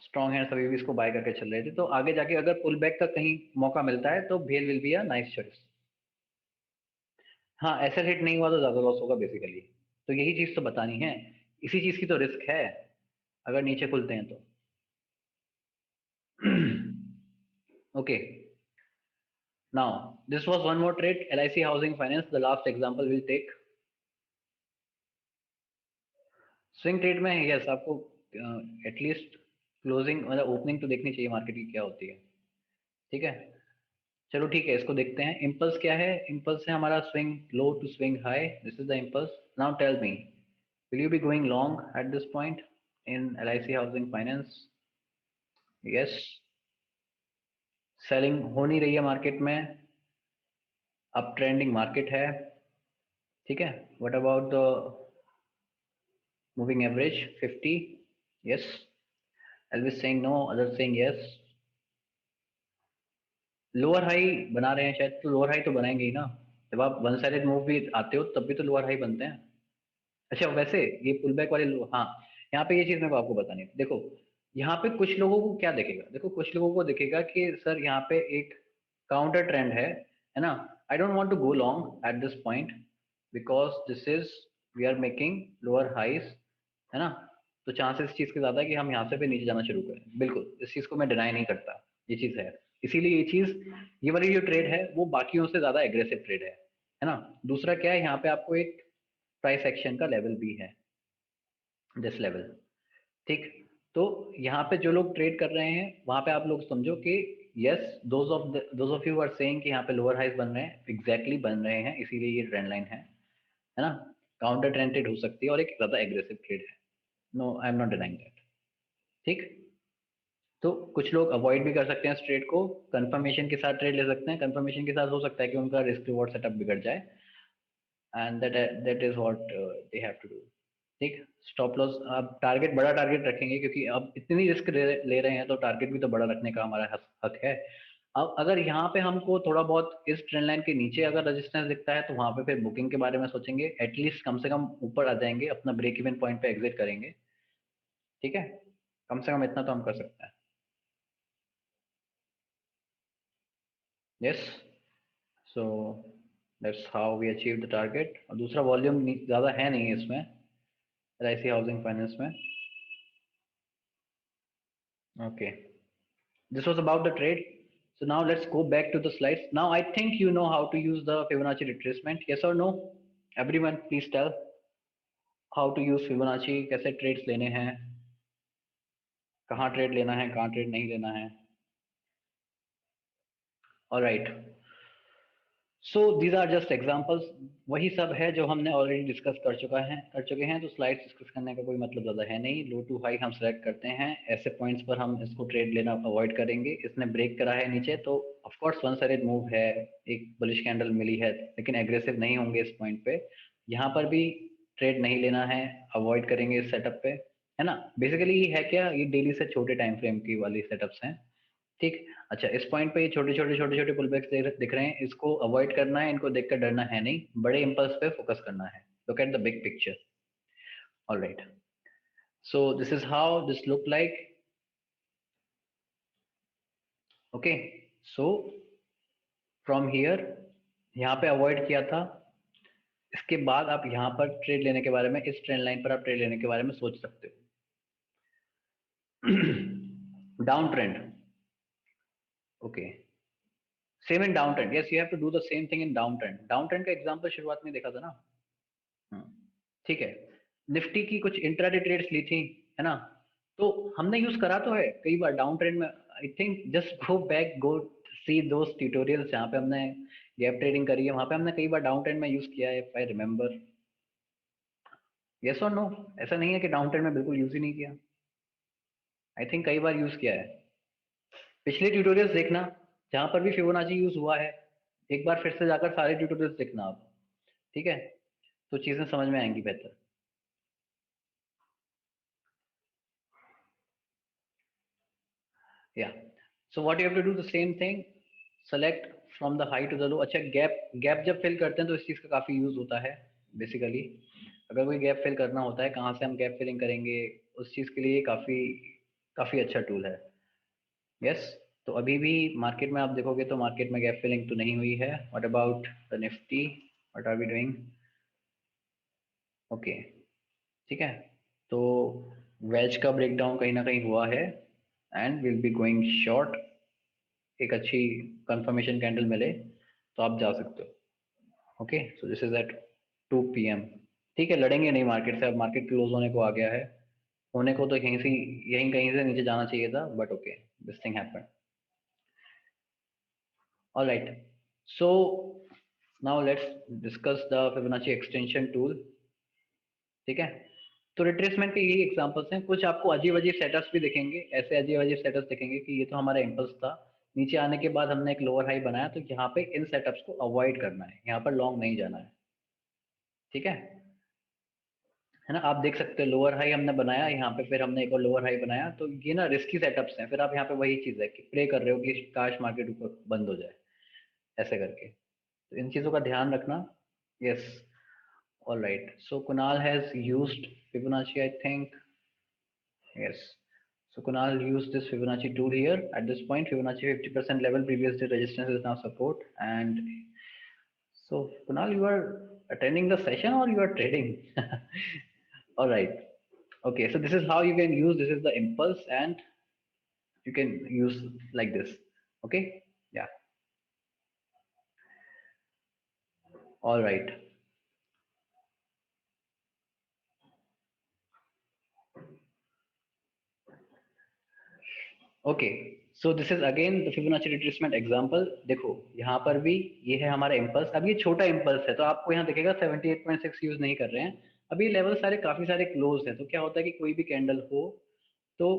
स्ट्रॉन्ग हैंड्स अभी भी इसको बाय करके चल रहे थे, तो आगे जाके अगर पुल बैक का कहीं मौका मिलता है तो भेल will be a nice choice. हाँ, ऐसे हिट नहीं हुआ तो ज्यादा लॉस होगा बेसिकली। तो यही चीज तो बतानी है, इसी चीज की तो रिस्क है अगर नीचे खुलते हैं तो। Okay, now this was one more trade, LIC Housing Finance, the last example we'll take. Swing trade में यस आपको एटलीस्ट क्लोजिंग मतलब ओपनिंग तो देखनी चाहिए मार्केट की क्या होती है, ठीक है। चलो ठीक है, इसको देखते हैं। इम्पल्स क्या है? इम्पल्स है हमारा swing low to swing high, this is the impulse. Now tell me, will you be going long at this point in LIC housing finance? Yes, selling हो नहीं रही है मार्केट में, अप ट्रेंडिंग मार्केट है, ठीक है। What about the moving average 50? Yes, Elvis saying no, others saying yes. Lower high बना रहे हैं शायद, तो लोअर हाई तो बनाएंगे ही ना। जब आप वन साइडेड मूव भी आते हो तब भी तो लोअर हाई बनते हैं। अच्छा वैसे ये पुल बैक वाले हाँ, यहाँ पे ये चीज मेरे को आपको बतानी है। देखो यहाँ पे कुछ लोगों को क्या दिखेगा, देखो कुछ लोगों को दिखेगा कि सर यहाँ पे एक काउंटर ट्रेंड है ना। I don't want to go long at this point because this is we are making lower highs, है ना। तो चांसेस इस चीज के ज्यादा है कि हम यहाँ से पे नीचे जाना शुरू करें, बिल्कुल इस चीज को मैं डिनाई नहीं करता, ये चीज है। इसीलिए ये चीज, ये वाली जो ट्रेड है वो बाकियों से ज्यादा एग्रेसिव ट्रेड है ना। दूसरा क्या है, यहाँ पे आपको एक प्राइस एक्शन का लेवल भी है, दिस लेवल, ठीक। तो यहाँ पे जो लोग ट्रेड कर रहे हैं वहां पे आप लोग समझो कि yes, those of you are saying कि यहाँ पे लोअर हाइज बन रहे हैं, एग्जैक्टली बन रहे हैं, इसीलिए ये ट्रेंड लाइन है ना। काउंटर ट्रेंड ट्रेड हो सकती है और एक ज्यादा एग्रेसिव ट्रेड है, no I am not denying that, ठीक। तो कुछ लोग अवॉइड भी कर सकते हैं इस ट्रेड को, कंफर्मेशन के साथ ट्रेड ले सकते हैं। कंफर्मेशन के साथ हो सकता है कि उनका रिस्क रिवॉर्ड सेटअप बिगड़ जाए, and that is what they have to do, ठीक। स्टॉप लॉस आप टारगेट बड़ा टारगेट रखेंगे क्योंकि अब इतनी रिस्क ले रहे हैं तो टारगेट भी तो बड़ा रखने का हमारा हक है। अब अगर यहाँ पे हमको थोड़ा बहुत इस ट्रेंड लाइन के नीचे अगर रेजिस्टेंस दिखता है तो वहां पे फिर बुकिंग के बारे में सोचेंगे, एटलीस्ट कम से कम ऊपर आ जाएंगे, अपना ब्रेक इवन पॉइंट पे एग्जिट करेंगे, ठीक है। कम से कम इतना तो हम कर सकते हैं। Yes, so that's how we achieve the target. और दूसरा वॉल्यूम ज़्यादा है नहीं है इसमें, LIC हाउसिंग फाइनेंस में। Okay, this was about the trade. So now let's go back to the slides. Now I think you know how to use the Fibonacci retracement. Yes or no? Everyone, please tell how to use Fibonacci. कैसे trades लेने हैं, कहाँ trade लेना है, कहाँ trade नहीं लेना है। All right. So these are just examples, वही सब है जो हमने ऑलरेडी डिस्कस कर चुके हैं। तो स्लाइड्स डिस्कस करने का कोई मतलब ज़्यादा है नहीं। लो टू हाई हम सेलेक्ट करते हैं, ऐसे पॉइंट्स पर हम इसको ट्रेड लेना अवॉइड करेंगे। इसने ब्रेक करा है नीचे तो ऑफकोर्स वन साइडेड मूव है, एक बुलिश कैंडल मिली है, लेकिन एग्रेसिव नहीं होंगे इस पॉइंट पे। यहाँ पर भी ट्रेड नहीं लेना है, अवॉइड करेंगे इस सेटअप पे, है ना। बेसिकली ये है क्या, ये डेली से छोटे टाइम फ्रेम की वाली सेटअप्स हैं, ठीक। अच्छा इस पॉइंट पे ये छोटे छोटे पुलबैक्स दिख रहे हैं, इसको अवॉइड करना है, इनको देखकर डरना है नहीं, बड़े इंपल्स पे फोकस करना है। Look at the big picture. Alright, so this is how this look like. Okay, so from here यहाँ पे अवॉइड किया था, इसके बाद आप यहाँ पर ट्रेड लेने के बारे में, इस ट्रेंड लाइन पर आप ट्रेड लेने के बारे में सोच सकते हो। Down trend, okay, same in down trend, yes you have to do the same thing in down trend. Down trend का एग्जांपल शुरुआत में देखा था ना। हम्म, ठीक है। निफ्टी की कुछ इंट्राडे ट्रेड्स ली थी, है ना। तो हमने यूज करा तो है कई बार डाउन ट्रेंड में। I think just go back, go see those tutorials जहाँ पे हमने गैप ट्रेडिंग करी है, वहां पे हमने कई बार डाउन ट्रेंड में यूज किया है, इफ आई रिमेम्बर। यस और नो? ऐसा नहीं है कि डाउन ट्रेंड में बिल्कुल यूज ही नहीं किया, आई थिंक कई बार यूज किया है। पिछले ट्यूटोरियल्स देखना जहां पर भी फिबोनाची यूज हुआ है, एक बार फिर से जाकर सारे ट्यूटोरियल्स देखना आप, ठीक है। तो चीजें समझ में आएंगी बेहतर। Yeah so what you have to do the same thing, select from the high to the low. अच्छा, गैप गैप जब फिल करते हैं तो इस चीज़ का काफ़ी यूज़ होता है बेसिकली। अगर कोई गैप फिल करना होता है, कहाँ से हम गैप फिलिंग करेंगे, उस चीज़ के लिए काफ़ी काफ़ी अच्छा टूल है। यस, तो अभी भी मार्केट में आप देखोगे तो मार्केट में गैप फिलिंग तो नहीं हुई है। What about the Nifty, what are we doing? Okay, ठीक है। तो वेज का ब्रेकडाउन कहीं ना कहीं हुआ है and will be going short. एक अच्छी कंफर्मेशन कैंडल मिले तो आप जा सकते हो। Okay, so this is at 2 PM। ठीक है, लड़ेंगे नहीं मार्केट से, अब मार्केट क्लोज होने को आ गया है। होने को तो कहीं से, यहीं कहीं से नीचे जाना चाहिए था, but okay, this thing happened. Alright, so now let's discuss the Fibonacci extension tool. ठीक है, तो रिट्रेसमेंट के यही एग्जांपल्स हैं। कुछ आपको अजीब अजीब सेटअप्स भी दिखेंगे, ऐसे अजीब अजीब सेटअप्स दिखेंगे कि ये तो हमारा इम्पल्स था, नीचे आने के बाद हमने एक लोअर हाई बनाया, तो यहाँ पे इन सेटअप्स को अवॉइड करना है, यहाँ पर लॉन्ग नहीं जाना है। ठीक है ना? आप देख सकते हो लोअर हाई हमने बनाया यहाँ पे, फिर हमने एक और लोअर हाई बनाया, तो ये ना रिस्की सेटअप्स हैं। फिर आप यहाँ पे वही चीज है कि प्रे कर रहे हो कि काश मार्केट ऊपर बंद हो जाए, ऐसे करके। तो इन चीजों का ध्यान रखना। Yes, all right, so Kunal has used Fibonacci I think. Yes. So Kunal used this Fibonacci tool here. At this point, Fibonacci 50% level, previous day resistance is now support. And so Kunal, you are attending the session or you are trading? All right. Okay. So this is how you can use. This is the impulse, and you can use like this. Okay. Yeah. All right. Okay, so this is again the Fibonacci retracement example. देखो यहाँ पर भी ये है हमारा impulse. अब ये छोटा इम्पल्स है तो आपको यहाँ दिखेगा 78.6 यूज नहीं कर रहे हैं। अभी लेवल सारे काफी सारे क्लोज है, तो क्या होता है कि कोई भी कैंडल हो तो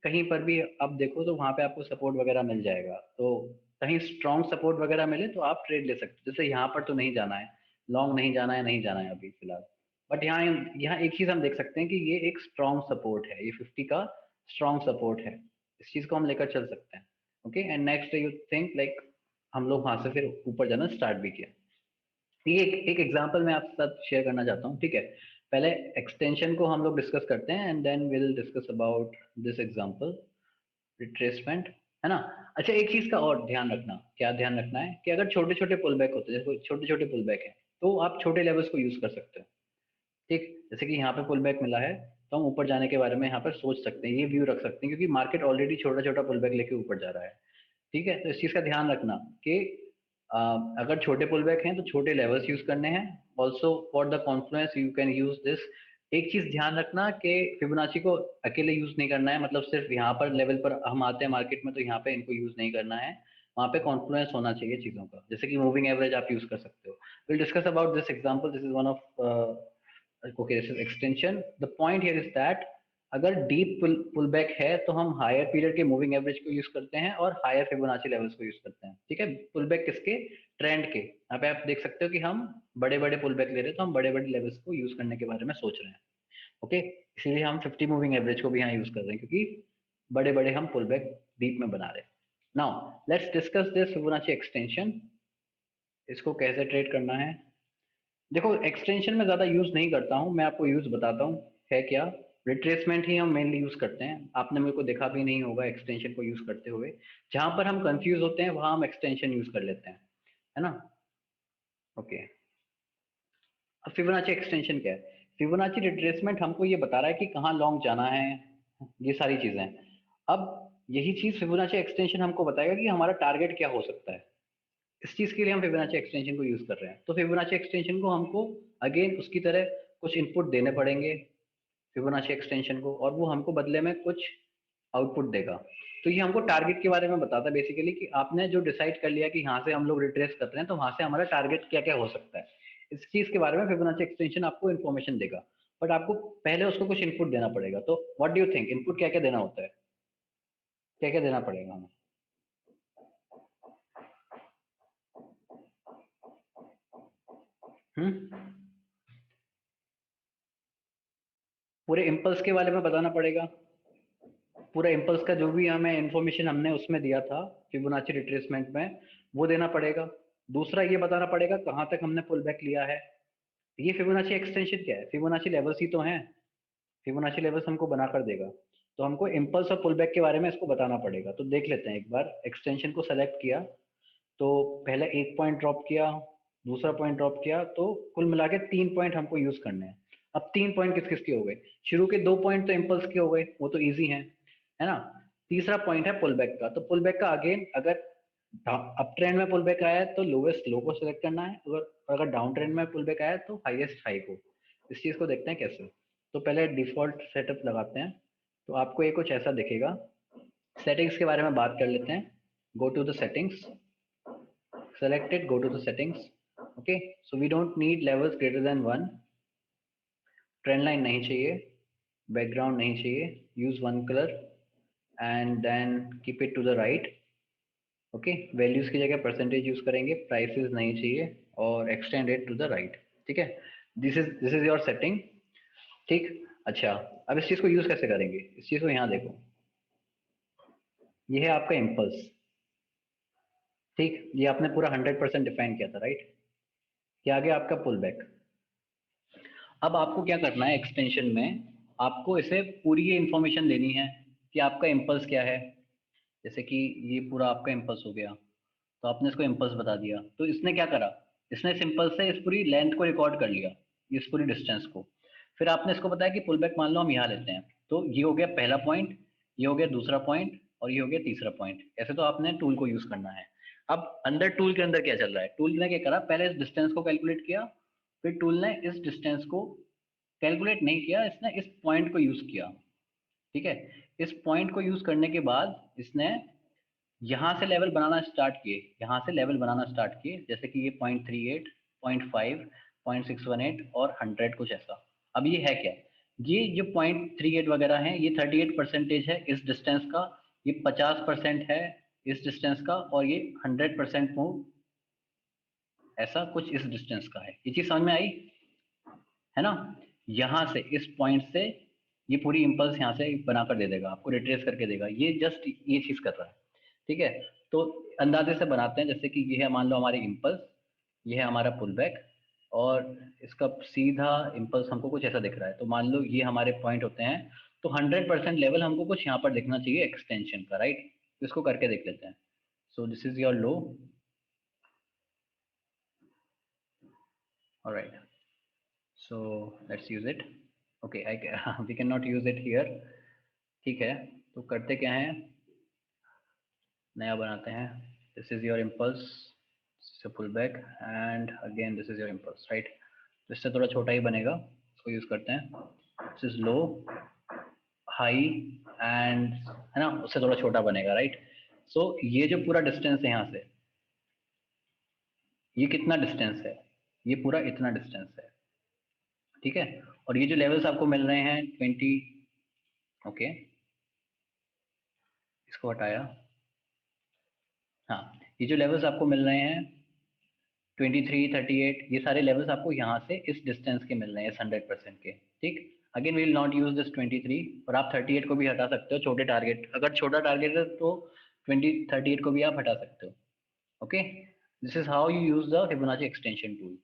कहीं पर भी आप देखो तो वहां पे आपको सपोर्ट वगैरह मिल जाएगा। तो कहीं स्ट्रॉन्ग सपोर्ट वगैरह मिले तो आप ट्रेड ले सकते हो। जैसे यहाँ पर तो नहीं जाना है, लॉन्ग नहीं जाना है, नहीं जाना है अभी फिलहाल। बट यहाँ यहाँ एक चीज हम देख सकते हैं कि ये एक स्ट्रॉन्ग सपोर्ट है, ये 50 का स्ट्रॉन्ग सपोर्ट है। इस चीज को हम लेकर चल सकते हैं। Okay, and next you think like हम लोग वहां से फिर ऊपर जाना स्टार्ट भी किया। ये एक एग्जांपल मैं आपके साथ शेयर करना चाहता हूँ। ठीक है, पहले एक्सटेंशन को हम लोग डिस्कस करते हैं and then will discuss about this example retracement, है ना? अच्छा, एक चीज का और ध्यान रखना, क्या ध्यान रखना है कि अगर छोटे छोटे पुल बैक होते हैं, जैसे छोटे छोटे पुल बैक है, तो आप छोटे लेवल्स को यूज कर सकते हो। ठीक, जैसे कि यहाँ पे पुल बैक मिला है तो हम ऊपर जाने के बारे में यहाँ पर सोच सकते हैं, ये व्यू रख सकते हैं, क्योंकि मार्केट ऑलरेडी छोटा छोटा पुल बैक लेके ऊपर जा रहा है। ठीक है, तो इस चीज का ध्यान रखना कि अगर छोटे पुल बैक हैं तो छोटे लेवल्स यूज करने हैं। Also for the Confluence you can use this. एक चीज ध्यान रखना कि फिबोनाची को अकेले यूज नहीं करना है, मतलब सिर्फ यहाँ पर लेवल पर हम आते हैं मार्केट में तो यहाँ पे इनको यूज नहीं करना है। वहां पे कॉन्फ्लुएंस होना चाहिए चीजों का, जैसे कि मूविंग एवरेज आप यूज कर सकते हो। Will discuss about this example, this is one of okay, this is extension. The point here is that अगर डीप पुल बैक है तो हम हायर पीरियड के मूविंग एवरेज को यूज करते हैं और हायर फिबोनाची लेवल्स को यूज करते हैं। ठीक है, पुल बैक किसके? ट्रेंड के। यहाँ पे आप देख सकते हो कि हम बड़े बड़े पुल बैक ले रहे हैं, तो हम बड़े बड़े लेवल्स को यूज करने के बारे में सोच रहे हैं। ओके, इसीलिए हम 50 मूविंग एवरेज को भी यहाँ यूज कर रहे हैं, क्योंकि बड़े बड़े हम पुल बैक डीप में बना रहे हैं। Now let's discuss this Fibonacci extension. इसको कैसे ट्रेड करना है? देखो, एक्सटेंशन में ज्यादा यूज नहीं करता हूँ, मैं आपको यूज बताता हूँ है क्या। रिट्रेसमेंट ही हम मेनली यूज करते हैं, आपने मेरे को देखा भी नहीं होगा एक्सटेंशन को यूज करते हुए। जहां पर हम कंफ्यूज होते हैं वहां हम एक्सटेंशन यूज कर लेते हैं, है ना? ओके, अब फिबोनाची एक्सटेंशन क्या है? फिबोनाची रिट्रेसमेंट हमको ये बता रहा है कि कहाँ लॉन्ग जाना है, ये सारी चीजें। अब यही चीज फिबोनाची एक्सटेंशन हमको बताएगा कि हमारा टारगेट क्या हो सकता है। इस चीज के लिए हम फिबोनाची एक्सटेंशन को यूज कर रहे हैं। तो फिबोनाची एक्सटेंशन को हमको अगेन उसकी तरह कुछ इनपुट देने पड़ेंगे फिबोनाची एक्सटेंशन को, और वो हमको बदले में कुछ आउटपुट देगा। तो ये हमको टारगेट के बारे में बताता है बेसिकली, कि आपने जो डिसाइड कर लिया कि यहाँ से हम लोग रिट्रेस कर रहे हैं, तो वहां से हमारा टारगेट क्या क्या हो सकता है, इस चीज के बारे में फिबोनाची एक्सटेंशन आपको इन्फॉर्मेशन देगा। बट आपको पहले उसको कुछ इनपुट देना पड़ेगा। तो what do you think, input क्या क्या देना होता है, क्या क्या देना पड़ेगा हमें? हम्म, पूरे इम्पल्स के बारे में बताना पड़ेगा। पूरा इम्पल्स का जो भी हमें इन्फॉर्मेशन हमने उसमें दिया था फिबोनाची रिट्रेसमेंट में, वो देना पड़ेगा। दूसरा ये बताना पड़ेगा कहाँ तक हमने पुल बैक लिया है। ये फिबोनाची एक्सटेंशन क्या है, फिबोनाची लेवल्स ही तो हैं, फिबोनाची लेवल्स हमको बना कर देगा। तो हमको इम्पल्स और पुल बैक के बारे में इसको बताना पड़ेगा। तो देख लेते हैं एक बार। एक्सटेंशन को सेलेक्ट किया तो पहले एक पॉइंट ड्रॉप किया, दूसरा पॉइंट ड्रॉप किया, तो कुल मिला के 3 पॉइंट हमको यूज करने हैं। अब 3 पॉइंट किस किस के हो गए, शुरू के 2 पॉइंट तो इम्पल्स के हो गए, वो तो इजी है ना। तीसरा पॉइंट है पुल बैक का। तो पुल बैक का अगेन, अगर अप ट्रेंड में पुल बैक आया है तो लोवेस्ट लो को सिलेक्ट करना है, अगर डाउन ट्रेंड में पुल बैक आया है तो हाईएस्ट हाई को। इस चीज को देखते हैं कैसे। तो पहले डिफॉल्ट सेटअप लगाते हैं। तो आपको ये कुछ ऐसा दिखेगा। सेटिंग्स के बारे में बात कर लेते हैं। Go to the settings, select it, go to the settings. Okay, so we don't need levels greater than 1, trend line नहीं चाहिए, background नहीं चाहिए, use one color and then keep it to the right. Okay, values की जगह percentage use करेंगे, prices नहीं चाहिए और extend it to the right. ठीक है, this is your setting. ठीक, अच्छा, अब इस चीज को यूज कैसे करेंगे, इस चीज को यहाँ देखो, ये है आपका इम्पल्स। ठीक, ये आपने पूरा 100% डिफाइन किया था, राइट। ये आ गया आपका पुल बैक। अब आपको क्या करना है एक्सटेंशन में, आपको इसे पूरी ये इन्फॉर्मेशन देनी है कि आपका इम्पल्स क्या है। जैसे कि ये पूरा आपका इम्पल्स हो गया, तो आपने इसको इम्पल्स बता दिया। तो इसने क्या करा, इसने सिंपल से इस पूरी लेंथ को रिकॉर्ड कर लिया, इस पूरी डिस्टेंस को। फिर आपने इसको बताया कि पुल बैक मान लो हम यहाँ लेते हैं, तो ये हो गया पहला पॉइंट, ये हो गया दूसरा पॉइंट और ये हो गया तीसरा पॉइंट। ऐसे तो आपने टूल को यूज करना है। अब अंदर टूल के अंदर क्या चल रहा है, टूल ने क्या करा, पहले इस डिस्टेंस को कैलकुलेट किया, फिर टूल ने इस डिस्टेंस को कैलकुलेट नहीं किया, इसने इस पॉइंट को यूज किया। ठीक है, इस पॉइंट को यूज करने के बाद इसने यहां से लेवल बनाना स्टार्ट किए, यहां से लेवल बनाना स्टार्ट किए, जैसे कि ये 0.38, 0.5, 0.618 और 100 कुछ ऐसा। अब ये है क्या, ये जो 0.38 वगैरह है, ये 38% है इस डिस्टेंस का, ये 50% है इस डिस्टेंस का, और ये 100% मूव ऐसा कुछ इस डिस्टेंस का है। ये चीज समझ में आई है ना। यहाँ से इस पॉइंट से ये पूरी इम्पल्स यहाँ से बना कर दे देगा, आपको रिट्रेस करके देगा। ये जस्ट ये चीज कर रहा है। ठीक है, तो अंदाजे से बनाते हैं, जैसे कि ये है मान लो हमारी इम्पल्स, ये है हमारा पुल बैक, और इसका सीधा इम्पल्स हमको कुछ ऐसा दिख रहा है। तो मान लो ये हमारे पॉइंट होते हैं, तो 100% लेवल हमको कुछ यहाँ पर दिखना चाहिए एक्सटेंशन का, राइट। इसको करके देख लेते हैं। सो this is your low, alright, so let's use it. Okay, we cannot use it here. ठीक है, तो करते क्या है, नया बनाते हैं। This is your impulse, pull back and again this is your impulse, right. तो इससे थोड़ा छोटा ही बनेगा, इसको यूज करते हैं। This is low, high and, है ना, उससे थोड़ा छोटा बनेगा, राइट। सो ये जो पूरा डिस्टेंस है यहाँ से, ये कितना डिस्टेंस है, ये पूरा इतना डिस्टेंस है। ठीक है, और ये जो लेवल्स आपको मिल रहे हैं 20, ओके, इसको हटाया। हाँ, ये जो लेवल्स आपको मिल रहे हैं 23, 38, ये सारे लेवल्स आपको यहाँ से इस डिस्टेंस के मिल रहे हैं, इस 100% के। ठीक, again we will not use this 23, और आप 38 को भी हटा सकते हो, छोटे टारगेट, अगर छोटा टारगेट है तो 38 को भी आप हटा सकते हो। Okay, this is how you use the Fibonacci extension tool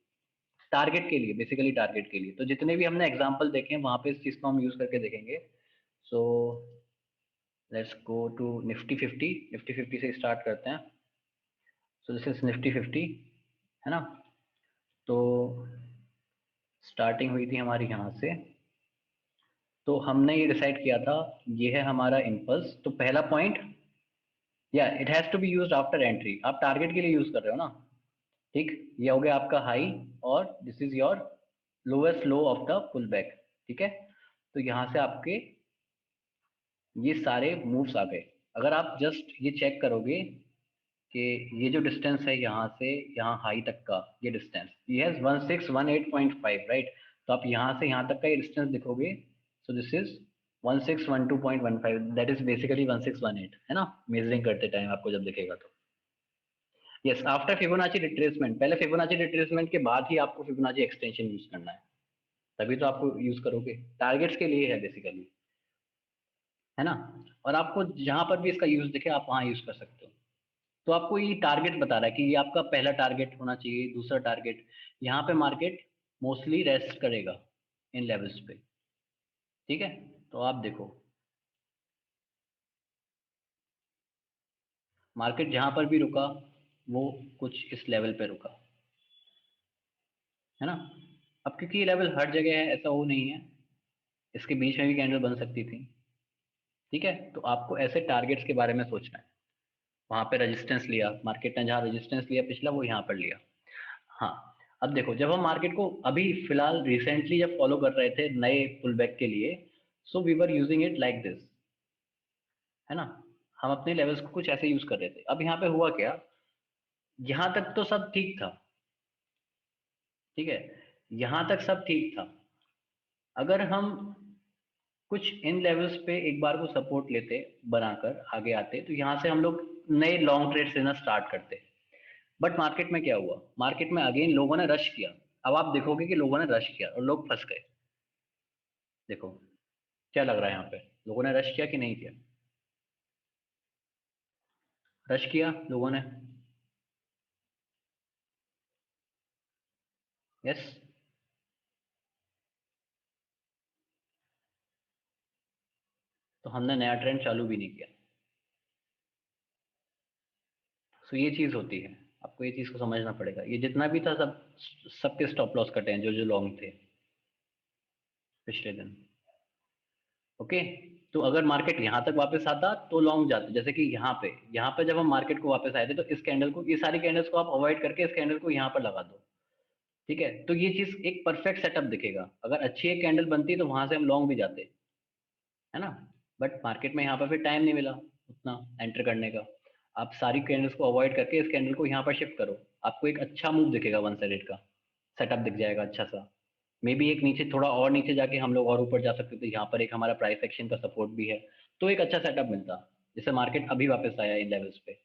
target के लिए, बेसिकली टारगेट के लिए। तो जितने भी हमने एग्जाम्पल देखे हैं वहां पे इस चीज को हम यूज करके देखेंगे। So let's go to Nifty 50, Nifty 50 से स्टार्ट करते हैं। सो दिस इज निफ्टी 50, है ना। तो स्टार्टिंग हुई थी हमारी यहाँ से, तो हमने ये डिसाइड किया था, ये है हमारा इम्पल्स। तो पहला point, yeah it has to be used after entry, आप टारगेट के लिए यूज कर रहे हो ना। ठीक, ये हो गया आपका हाई, और this is your lowest low of the pull back. ठीक है, तो यहाँ से आपके ये सारे मूव्स आ गए। अगर आप जस्ट ये चेक करोगे कि ये जो डिस्टेंस है यहाँ से यहाँ हाई तक का, ये डिस्टेंस, ये है 1618.5, राइट। तो आप यहाँ से यहाँ तक का ये डिस्टेंस देखोगे, सो this is 1612.15, that is basically 1618, है ना, मेजरिंग करते टाइम आपको जब दिखेगा तो। यस, आफ्टर फिबोनाची रिट्रेसमेंट, पहले फिबोनाची रिट्रेसमेंट के बाद ही आपको फिबोनाची एक्सटेंशन यूज करना है, तभी तो आपको यूज करोगे, टारगेट्स के लिए है बेसिकली, है ना। और आपको जहां पर भी इसका यूज दिखे आप वहां यूज कर सकते हो। तो आपको ये टारगेट बता रहा है कि ये आपका पहला टारगेट होना चाहिए, दूसरा टारगेट। यहाँ पे मार्केट मोस्टली रेस्ट करेगा इन लेवल्स पे, ठीक है। तो आप देखो मार्केट जहां पर भी रुका वो कुछ इस लेवल पे रुका, है ना। अब क्योंकि ये लेवल हर जगह है ऐसा वो नहीं है, इसके बीच में भी कैंडल बन सकती थी, ठीक है। तो आपको ऐसे टारगेट्स के बारे में सोचना है। वहां पे रेजिस्टेंस लिया मार्केट ने, जहां रेजिस्टेंस लिया पिछला वो यहाँ पर लिया। हाँ, अब देखो जब हम मार्केट को अभी फिलहाल रिसेंटली जब फॉलो कर रहे थे नए पुल बैक के लिए, so we were using it like this, है ना। हम अपने लेवल्स को कुछ ऐसे यूज कर रहे थे। अब यहाँ पे हुआ क्या, यहाँ तक तो सब ठीक था, ठीक है, यहाँ तक सब ठीक था। अगर हम कुछ इन लेवल्स पे एक बार को सपोर्ट लेते बनाकर आगे आते तो यहाँ से हम लोग नए लॉन्ग ट्रेड्स लेना स्टार्ट करते। बट मार्केट में क्या हुआ, मार्केट में अगेन लोगों ने रश किया। अब आप देखोगे कि लोगों ने रश किया और लोग फंस गए। देखो क्या लग रहा है यहाँ पे, लोगों ने रश किया कि नहीं किया? रश किया लोगों ने, यस। तो हमने नया ट्रेंड चालू भी नहीं किया। सो ये चीज होती है, आपको ये चीज को समझना पड़ेगा। ये जितना भी था सब, सबके स्टॉप लॉस कटे हैं जो जो लॉन्ग थे पिछले दिन। ओके, तो अगर मार्केट यहाँ तक वापस आता तो लॉन्ग जाते, जैसे कि यहाँ पे जब हम मार्केट को वापस आए थे तो इस कैंडल को, ये सारी कैंडल्स को आप अवॉइड करके इस कैंडल को यहाँ पर लगा दो, ठीक है। तो ये चीज एक परफेक्ट सेटअप दिखेगा। अगर अच्छी एक कैंडल बनती तो वहां से हम लॉन्ग भी जाते, है ना। बट मार्केट में यहाँ पर फिर टाइम नहीं मिला उतना एंटर करने का। आप सारी कैंडल्स को अवॉइड करके इस कैंडल को यहाँ पर शिफ्ट करो, आपको एक अच्छा मूव दिखेगा, वन साइडेड का सेटअप दिख जाएगा अच्छा सा। मे बी एक नीचे, थोड़ा और नीचे जाके हम लोग और ऊपर जा सकते थे, यहाँ पर एक हमारा प्राइस एक्शन का सपोर्ट भी है, तो एक अच्छा सेटअप मिलता, जिससे मार्केट अभी वापस आया इन लेवल्स पे।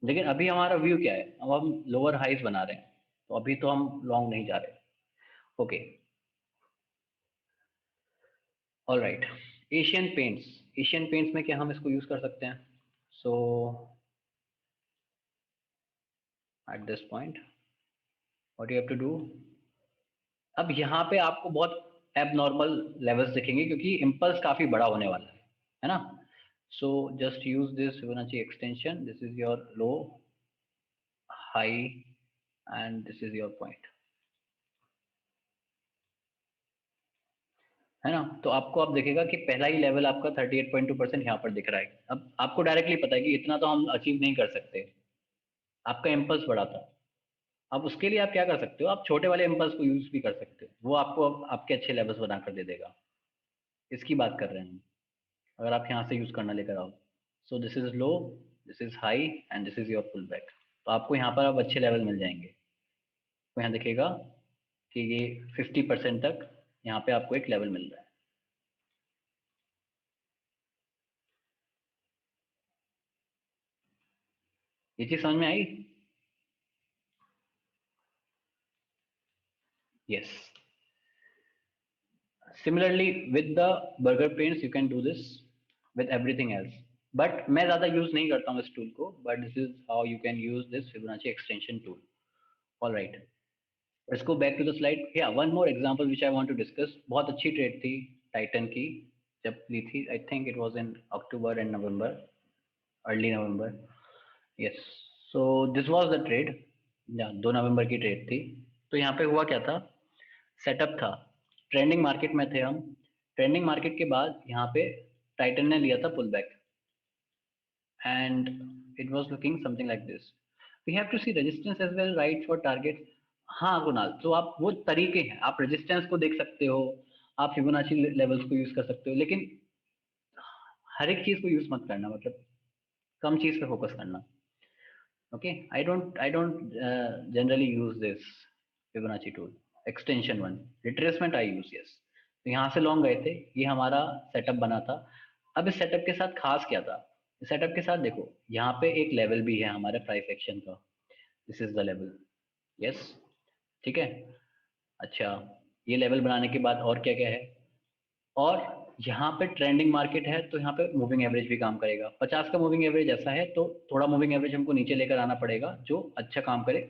लेकिन अभी हमारा व्यू क्या है, अब हम लोअर हाइज बना रहे हैं, तो अभी तो हम लॉन्ग नहीं जा रहे। Okay, all right. Asian Paints, Asian paints में क्या हम इसको यूज कर सकते हैं? So at this point what you have to do, अब यहाँ पे आपको बहुत एबनॉर्मल लेवल्स दिखेंगे क्योंकि इम्पल्स काफी बड़ा होने वाला है ना। So just use this Fibonacci extension, this is your low, high, and this is your point, है ना। तो आपको अब दिखेगा कि पहला ही लेवल आपका 38.2% यहाँ पर दिख रहा है। अब आपको डायरेक्टली पता है कि इतना तो हम अचीव नहीं कर सकते, आपका इम्पल्स बड़ा था। अब उसके लिए आप क्या कर सकते हो, आप छोटे वाले इम्पल्स को यूज भी कर सकते हो, वो आपको अब आपके अच्छे लेवल्स बनाकर दे देगा। इसकी बात कर रहे हैं हम, अगर आप यहाँ से यूज करना लेकर आओ। So this is low, this is high, and this is your pull back. तो आपको यहाँ पर अब अच्छे लेवल मिल जाएंगे। तो यहाँ दिखेगा कि ये 50% तक यहाँ पे आपको एक लेवल मिल रहा है। ये चीज समझ में आई? Yes. Similarly, with the burger paints, you can do this with everything else. But मैं ज़्यादा use नहीं करता हूँ इस tool को, but this is how you can use this Fibonacci extension tool. All right. Let's go back to the slide. Yeah, one more example which I want to discuss. बहुत अच्छी trade थी Titan की, जब ली थी. I think it was in October and November, early November. Yes. So this was the trade. या 2 नवंबर की trade थी। तो यहाँ पे हुआ क्या था, सेटअप था, ट्रेंडिंग मार्केट में थे हम। ट्रेंडिंग मार्केट के बाद यहाँ पे टाइटन ने लिया था pull back, and it was looking something like this. We have to see resistance as well, right, for target. हाँ कुणाल, तो आप वो तरीके हैं, आप रेजिस्टेंस को देख सकते हो, आप फिबोनाची लेवल्स को यूज कर सकते हो, लेकिन हर एक चीज को यूज मत करना, मतलब कम चीज पे फोकस करना। Okay, I don't generally use this Fibonacci tool extension one, retracement I use, yes. तो यहाँ से लॉन्ग गए थे, ये हमारा सेटअप बना था। अब इस सेटअप के साथ खास क्या था, इस सेटअप के साथ देखो यहाँ पे एक लेवल भी है हमारे प्राइस एक्शन का, this is the level, yes, ठीक है। अच्छा, ये लेवल बनाने के बाद और क्या क्या है, और यहाँ पे ट्रेंडिंग मार्केट है तो यहाँ पे मूविंग एवरेज भी काम करेगा। 50 का मूविंग एवरेज ऐसा है तो थोड़ा मूविंग एवरेज हमको नीचे लेकर आना पड़ेगा जो अच्छा काम करे।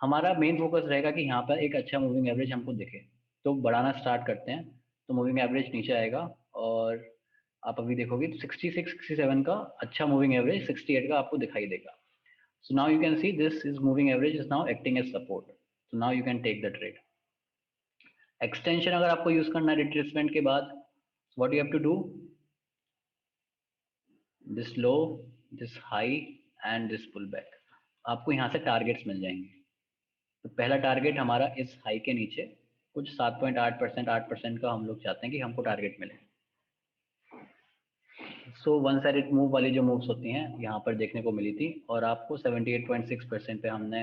हमारा मेन फोकस रहेगा कि यहाँ पर एक अच्छा मूविंग एवरेज हमको दिखे, तो बढ़ाना स्टार्ट करते हैं। तो मूविंग एवरेज नीचे आएगा और आप अभी देखोगे 66 67 का अच्छा मूविंग एवरेज 68 का आपको दिखाई देगा। So now you can see this is moving average is now acting as support, so now you can take the trade. Extension अगर आपको यूज करना है रिट्रेसमेंट के बाद, what you have to do, this low, this high and this pull back, आपको यहाँ से targets मिल जाएंगे। तो पहला टारगेट हमारा इस हाई के नीचे कुछ 7.8% 8% का हम लोग चाहते हैं कि हमको टारगेट मिले। सो वन साइडेड मूव वाली जो मूव्स होती हैं यहाँ पर देखने को मिली थी और आपको 78.6% पे हमने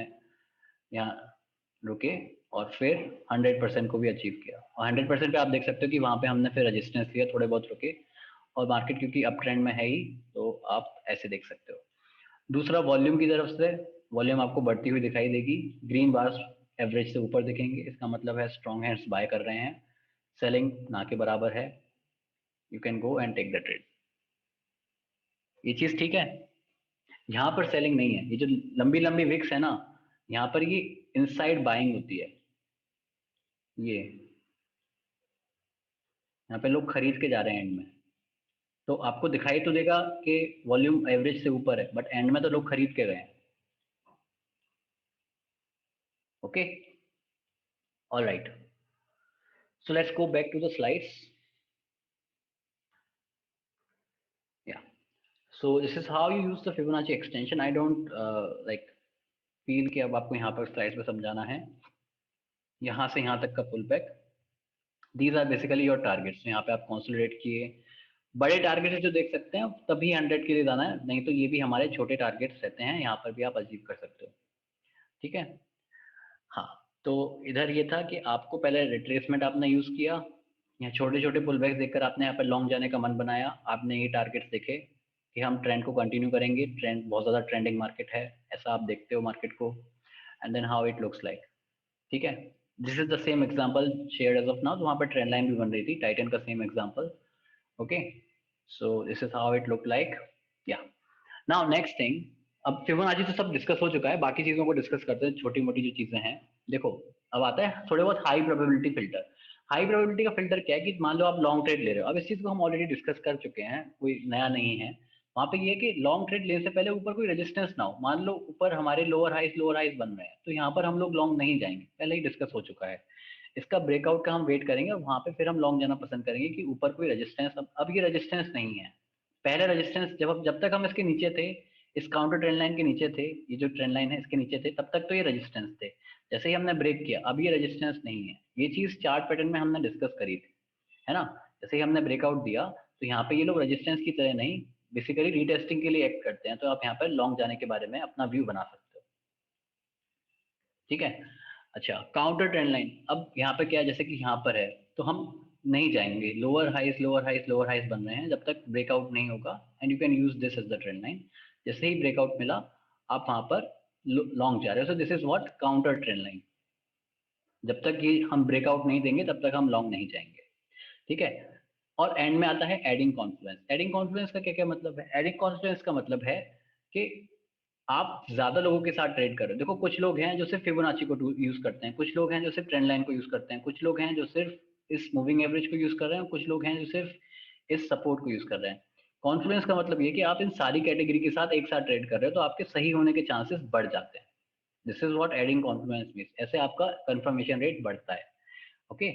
यहाँ रुके और फिर 100% को भी अचीव किया। और 100% पे आप देख सकते हो कि वहाँ पे हमने फिर रेजिस्टेंस लिया, थोड़े बहुत रुके और मार्केट क्योंकि अप ट्रेंड में है ही तो आप ऐसे देख सकते हो। दूसरा वॉल्यूम की तरफ से, वॉल्यूम आपको बढ़ती हुई दिखाई देगी, ग्रीन बार्स एवरेज से ऊपर दिखेंगे, इसका मतलब है स्ट्रॉन्ग हैंड्स बाय कर रहे हैं, सेलिंग ना के बराबर है, you can go and take the trade. ये चीज ठीक है। यहाँ पर सेलिंग नहीं है, ये जो लंबी लंबी विक्स है ना, यहाँ पर ये इनसाइड बाइंग होती है। ये यहाँ पे लोग खरीद के जा रहे हैं एंड में, तो आपको दिखाई तो देगा कि वॉल्यूम एवरेज से ऊपर है बट एंड में तो लोग खरीद के गए हैं। Okay, all right, so let's go back to the slides. Yeah so this is how you use the Fibonacci extension. I don't like feel कि अब आपको यहाँ पर स्लाइड्स पे समझाना है। यहाँ से यहाँ तक का pull back, these are basically your targets. यहाँ पे आप कंसोलिडेट किए, बड़े टारगेट जो देख सकते हैं तभी 100 के लिए जाना है, नहीं तो ये भी हमारे छोटे टारगेट्स रहते हैं, यहाँ पर भी आप अचीव कर सकते हो। ठीक है, हाँ। तो इधर ये था कि आपको पहले रिट्रेसमेंट आपने यूज किया, यहाँ छोटे छोटे पुल बैक देखकर आपने यहाँ पर लॉन्ग जाने का मन बनाया, आपने ये टारगेट्स देखे कि हम ट्रेंड को कंटिन्यू करेंगे, ट्रेंड बहुत ज़्यादा ट्रेंडिंग मार्केट है ऐसा आप देखते हो मार्केट को, and then how it looks like. ठीक है, this is the same example shared as of now, तो वहाँ पर ट्रेंड लाइन भी बन रही थी, टाइटन का same example. Okay, so this is how it look like. या नाउ नेक्स्ट थिंग, अब फिबोनाची तो सब डिस्कस हो चुका है, बाकी चीजों को डिस्कस करते हैं, छोटी मोटी जो चीजें हैं। देखो अब आता है थोड़े बहुत high probability filter. High probability का फिल्टर क्या है कि मान लो आप लॉन्ग ट्रेड ले रहे हो, अब इस चीज को हम ऑलरेडी डिस्कस कर चुके हैं, कोई नया नहीं है। वहां पे ये है कि लॉन्ग ट्रेड लेने से पहले ऊपर कोई रेजिस्टेंस ना हो, मान लो ऊपर हमारे लोअर हाइस बन रहे हैं तो यहाँ पर हम लोग लॉन्ग नहीं जाएंगे, पहले ही डिस्कस हो चुका है। इसका ब्रेकआउट का हम वेट करेंगे और वहां पे फिर हम लॉन्ग जाना पसंद करेंगे कि ऊपर कोई रेजिस्टेंस, अब ये रेजिस्टेंस नहीं है। पहले रेजिस्टेंस जब तक हम इसके नीचे थे, इस काउंटर ट्रेंड लाइन के नीचे थे, ये जो ट्रेंड लाइन है इसके नीचे थे, तब तक तो ये रेजिस्टेंस थे। जैसे ही हमने ब्रेक किया अब ये रेजिस्टेंस नहीं है, ये चीज चार्ट पैटर्न में हमने डिस्कस करी थी, है ना। जैसे ही हमने ब्रेकआउट दिया तो यहाँ पे ये लोग रेजिस्टेंस की तरह नहीं, बेसिकली रीटेस्टिंग के लिए एक्ट करते हैं, तो आप यहाँ पर लॉन्ग जाने के बारे में अपना व्यू बना सकते हो। ठीक है, अच्छा काउंटर ट्रेंड लाइन, अब यहाँ पे क्या है, जैसे कि यहाँ पर है तो हम नहीं जाएंगे, लोअर हाइस लोअर हाइस लोअर हाइस बन रहे हैं जब तक ब्रेकआउट नहीं होगा, and you can use this as the trend line. जैसे ही ब्रेकआउट मिला आप वहां पर लॉन्ग जा रहे हो, सो this is what counter trend line. जब तक ये हम ब्रेकआउट नहीं देंगे तब तक हम लॉन्ग नहीं जाएंगे। ठीक है, और एंड में आता है एडिंग कॉन्फ्लुएंस। एडिंग कॉन्फ्लुएंस का क्या क्या मतलब है, एडिंग कॉन्फ्लुएंस का मतलब है कि आप ज्यादा लोगों के साथ ट्रेड कर रहे हो। देखो कुछ लोग हैं जो सिर्फ फिबोनाची को यूज करते हैं, कुछ लोग हैं जो सिर्फ ट्रेंड लाइन को यूज करते हैं, कुछ लोग हैं जो सिर्फ इस मूविंग एवरेज को यूज कर रहे हैं, कुछ लोग हैं जो सिर्फ इस सपोर्ट को यूज कर रहे हैं। कॉन्फ्लुएंस का मतलब ये कि आप इन सारी कैटेगरी के साथ एक साथ ट्रेड कर रहे हो तो आपके सही होने के चांसेस बढ़ जाते हैं। This is what adding Confluence means, ऐसे आपका कंफर्मेशन रेट बढ़ता है। ओके,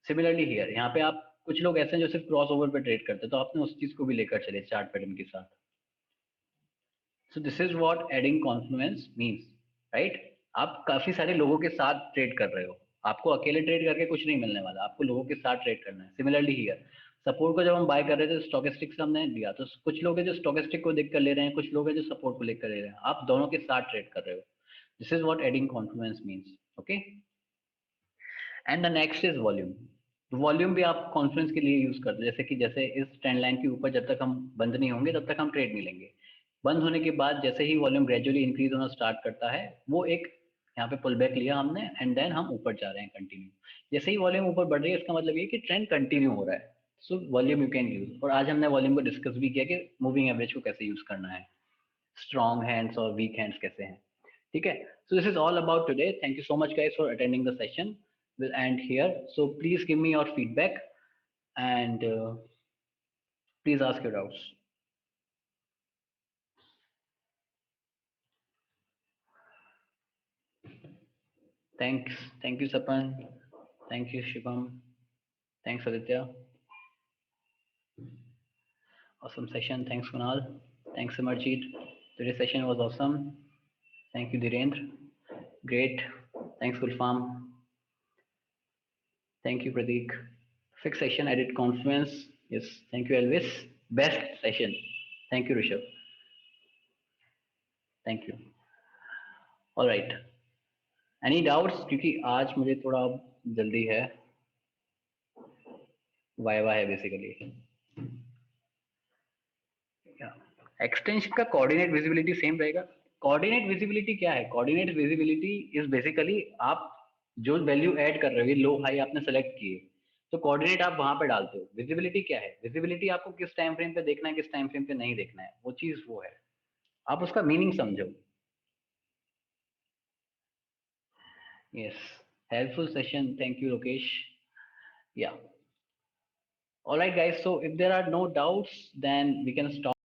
सिमिलरली हियर, यहाँ पे आप कुछ लोग ऐसे हैं जो सिर्फ क्रॉस ओवर पे ट्रेड करते हैं, तो आपने उस चीज को भी लेकर चले चार्ट पैटर्न के साथ। सो this is what adding Confluence means, right. आप काफी सारे लोगों के साथ ट्रेड कर रहे हो, आपको अकेले ट्रेड करके कुछ नहीं मिलने वाला, आपको लोगों के साथ ट्रेड करना है। सिमिलरली हियर, सपोर्ट को जब हम बाय कर रहे थे स्टोकेस्टिक से हमने लिया, तो कुछ लोग हैं जो स्टोकेस्टिक को देख कर ले रहे हैं, कुछ लोग हैं जो सपोर्ट को लेकर ले रहे हैं, आप दोनों के साथ ट्रेड कर रहे हो। This is what adding Confluence means. Okay, and the next is volume. Volume भी आप कॉन्फ्रेंस के लिए यूज करते हैं, जैसे कि जैसे इस ट्रेंड लाइन के ऊपर जब तक हम बंद नहीं होंगे तब तक हम ट्रेड नहीं लेंगे। बंद होने के बाद जैसे ही वॉल्यूम ग्रेजुअली इंक्रीज होना स्टार्ट करता है, वो एक यहाँ पे पुल बैक लिया हमने एंड देन हम ऊपर जा रहे हैं कंटिन्यू। जैसे ही वॉल्यूम ऊपर बढ़ रही है इसका मतलब ये कि ट्रेंड कंटिन्यू हो रहा है। So volume you can use, और आज हमने वॉल्यूम को डिस्कस भी किया कि मूविंग एवरेज को कैसे यूज करना है, स्ट्रॉन्ग हैंड्स और वीक हैंड्स कैसे हैं, ठीक है। सो this is all about today, thank you so much guys for attending the session, will and here, so please give me your feedback and please ask your doubts. Thank you Sapan, thank you Shivam, thanks Aditya, awesome session, thanks Kunal, thanks Samarjeet, today's session was awesome, thank you Dhirendra, great, thanks Gulfam, thank you Pradeek, fixed session edit confluence, yes, thank you Elvis, best session, thank you Rishabh, thank you, all right, any doubts, क्योंकि आज मुझे थोड़ा जल्दी है, viva है basically, extension का coordinate visibility same रहेगा। Coordinate visibility क्या है? कोऑर्डिनेट विजिबिलिटी इज बेसिकली आप जो वैल्यू ऐड कर रहे हो, लो हाई आपने सेलेक्ट किए, तो कोऑर्डिनेट आप वहां पे डालते हो। विजिबिलिटी क्या है? विजिबिलिटी आपको किस टाइम फ्रेम पे देखना है, किस टाइम फ्रेम पे नहीं देखना है, वो चीज वो है, आप उसका मीनिंग समझो। Yes, helpful session, thank you Lokesh, या alright guys, so if there are no doubts then we can stop.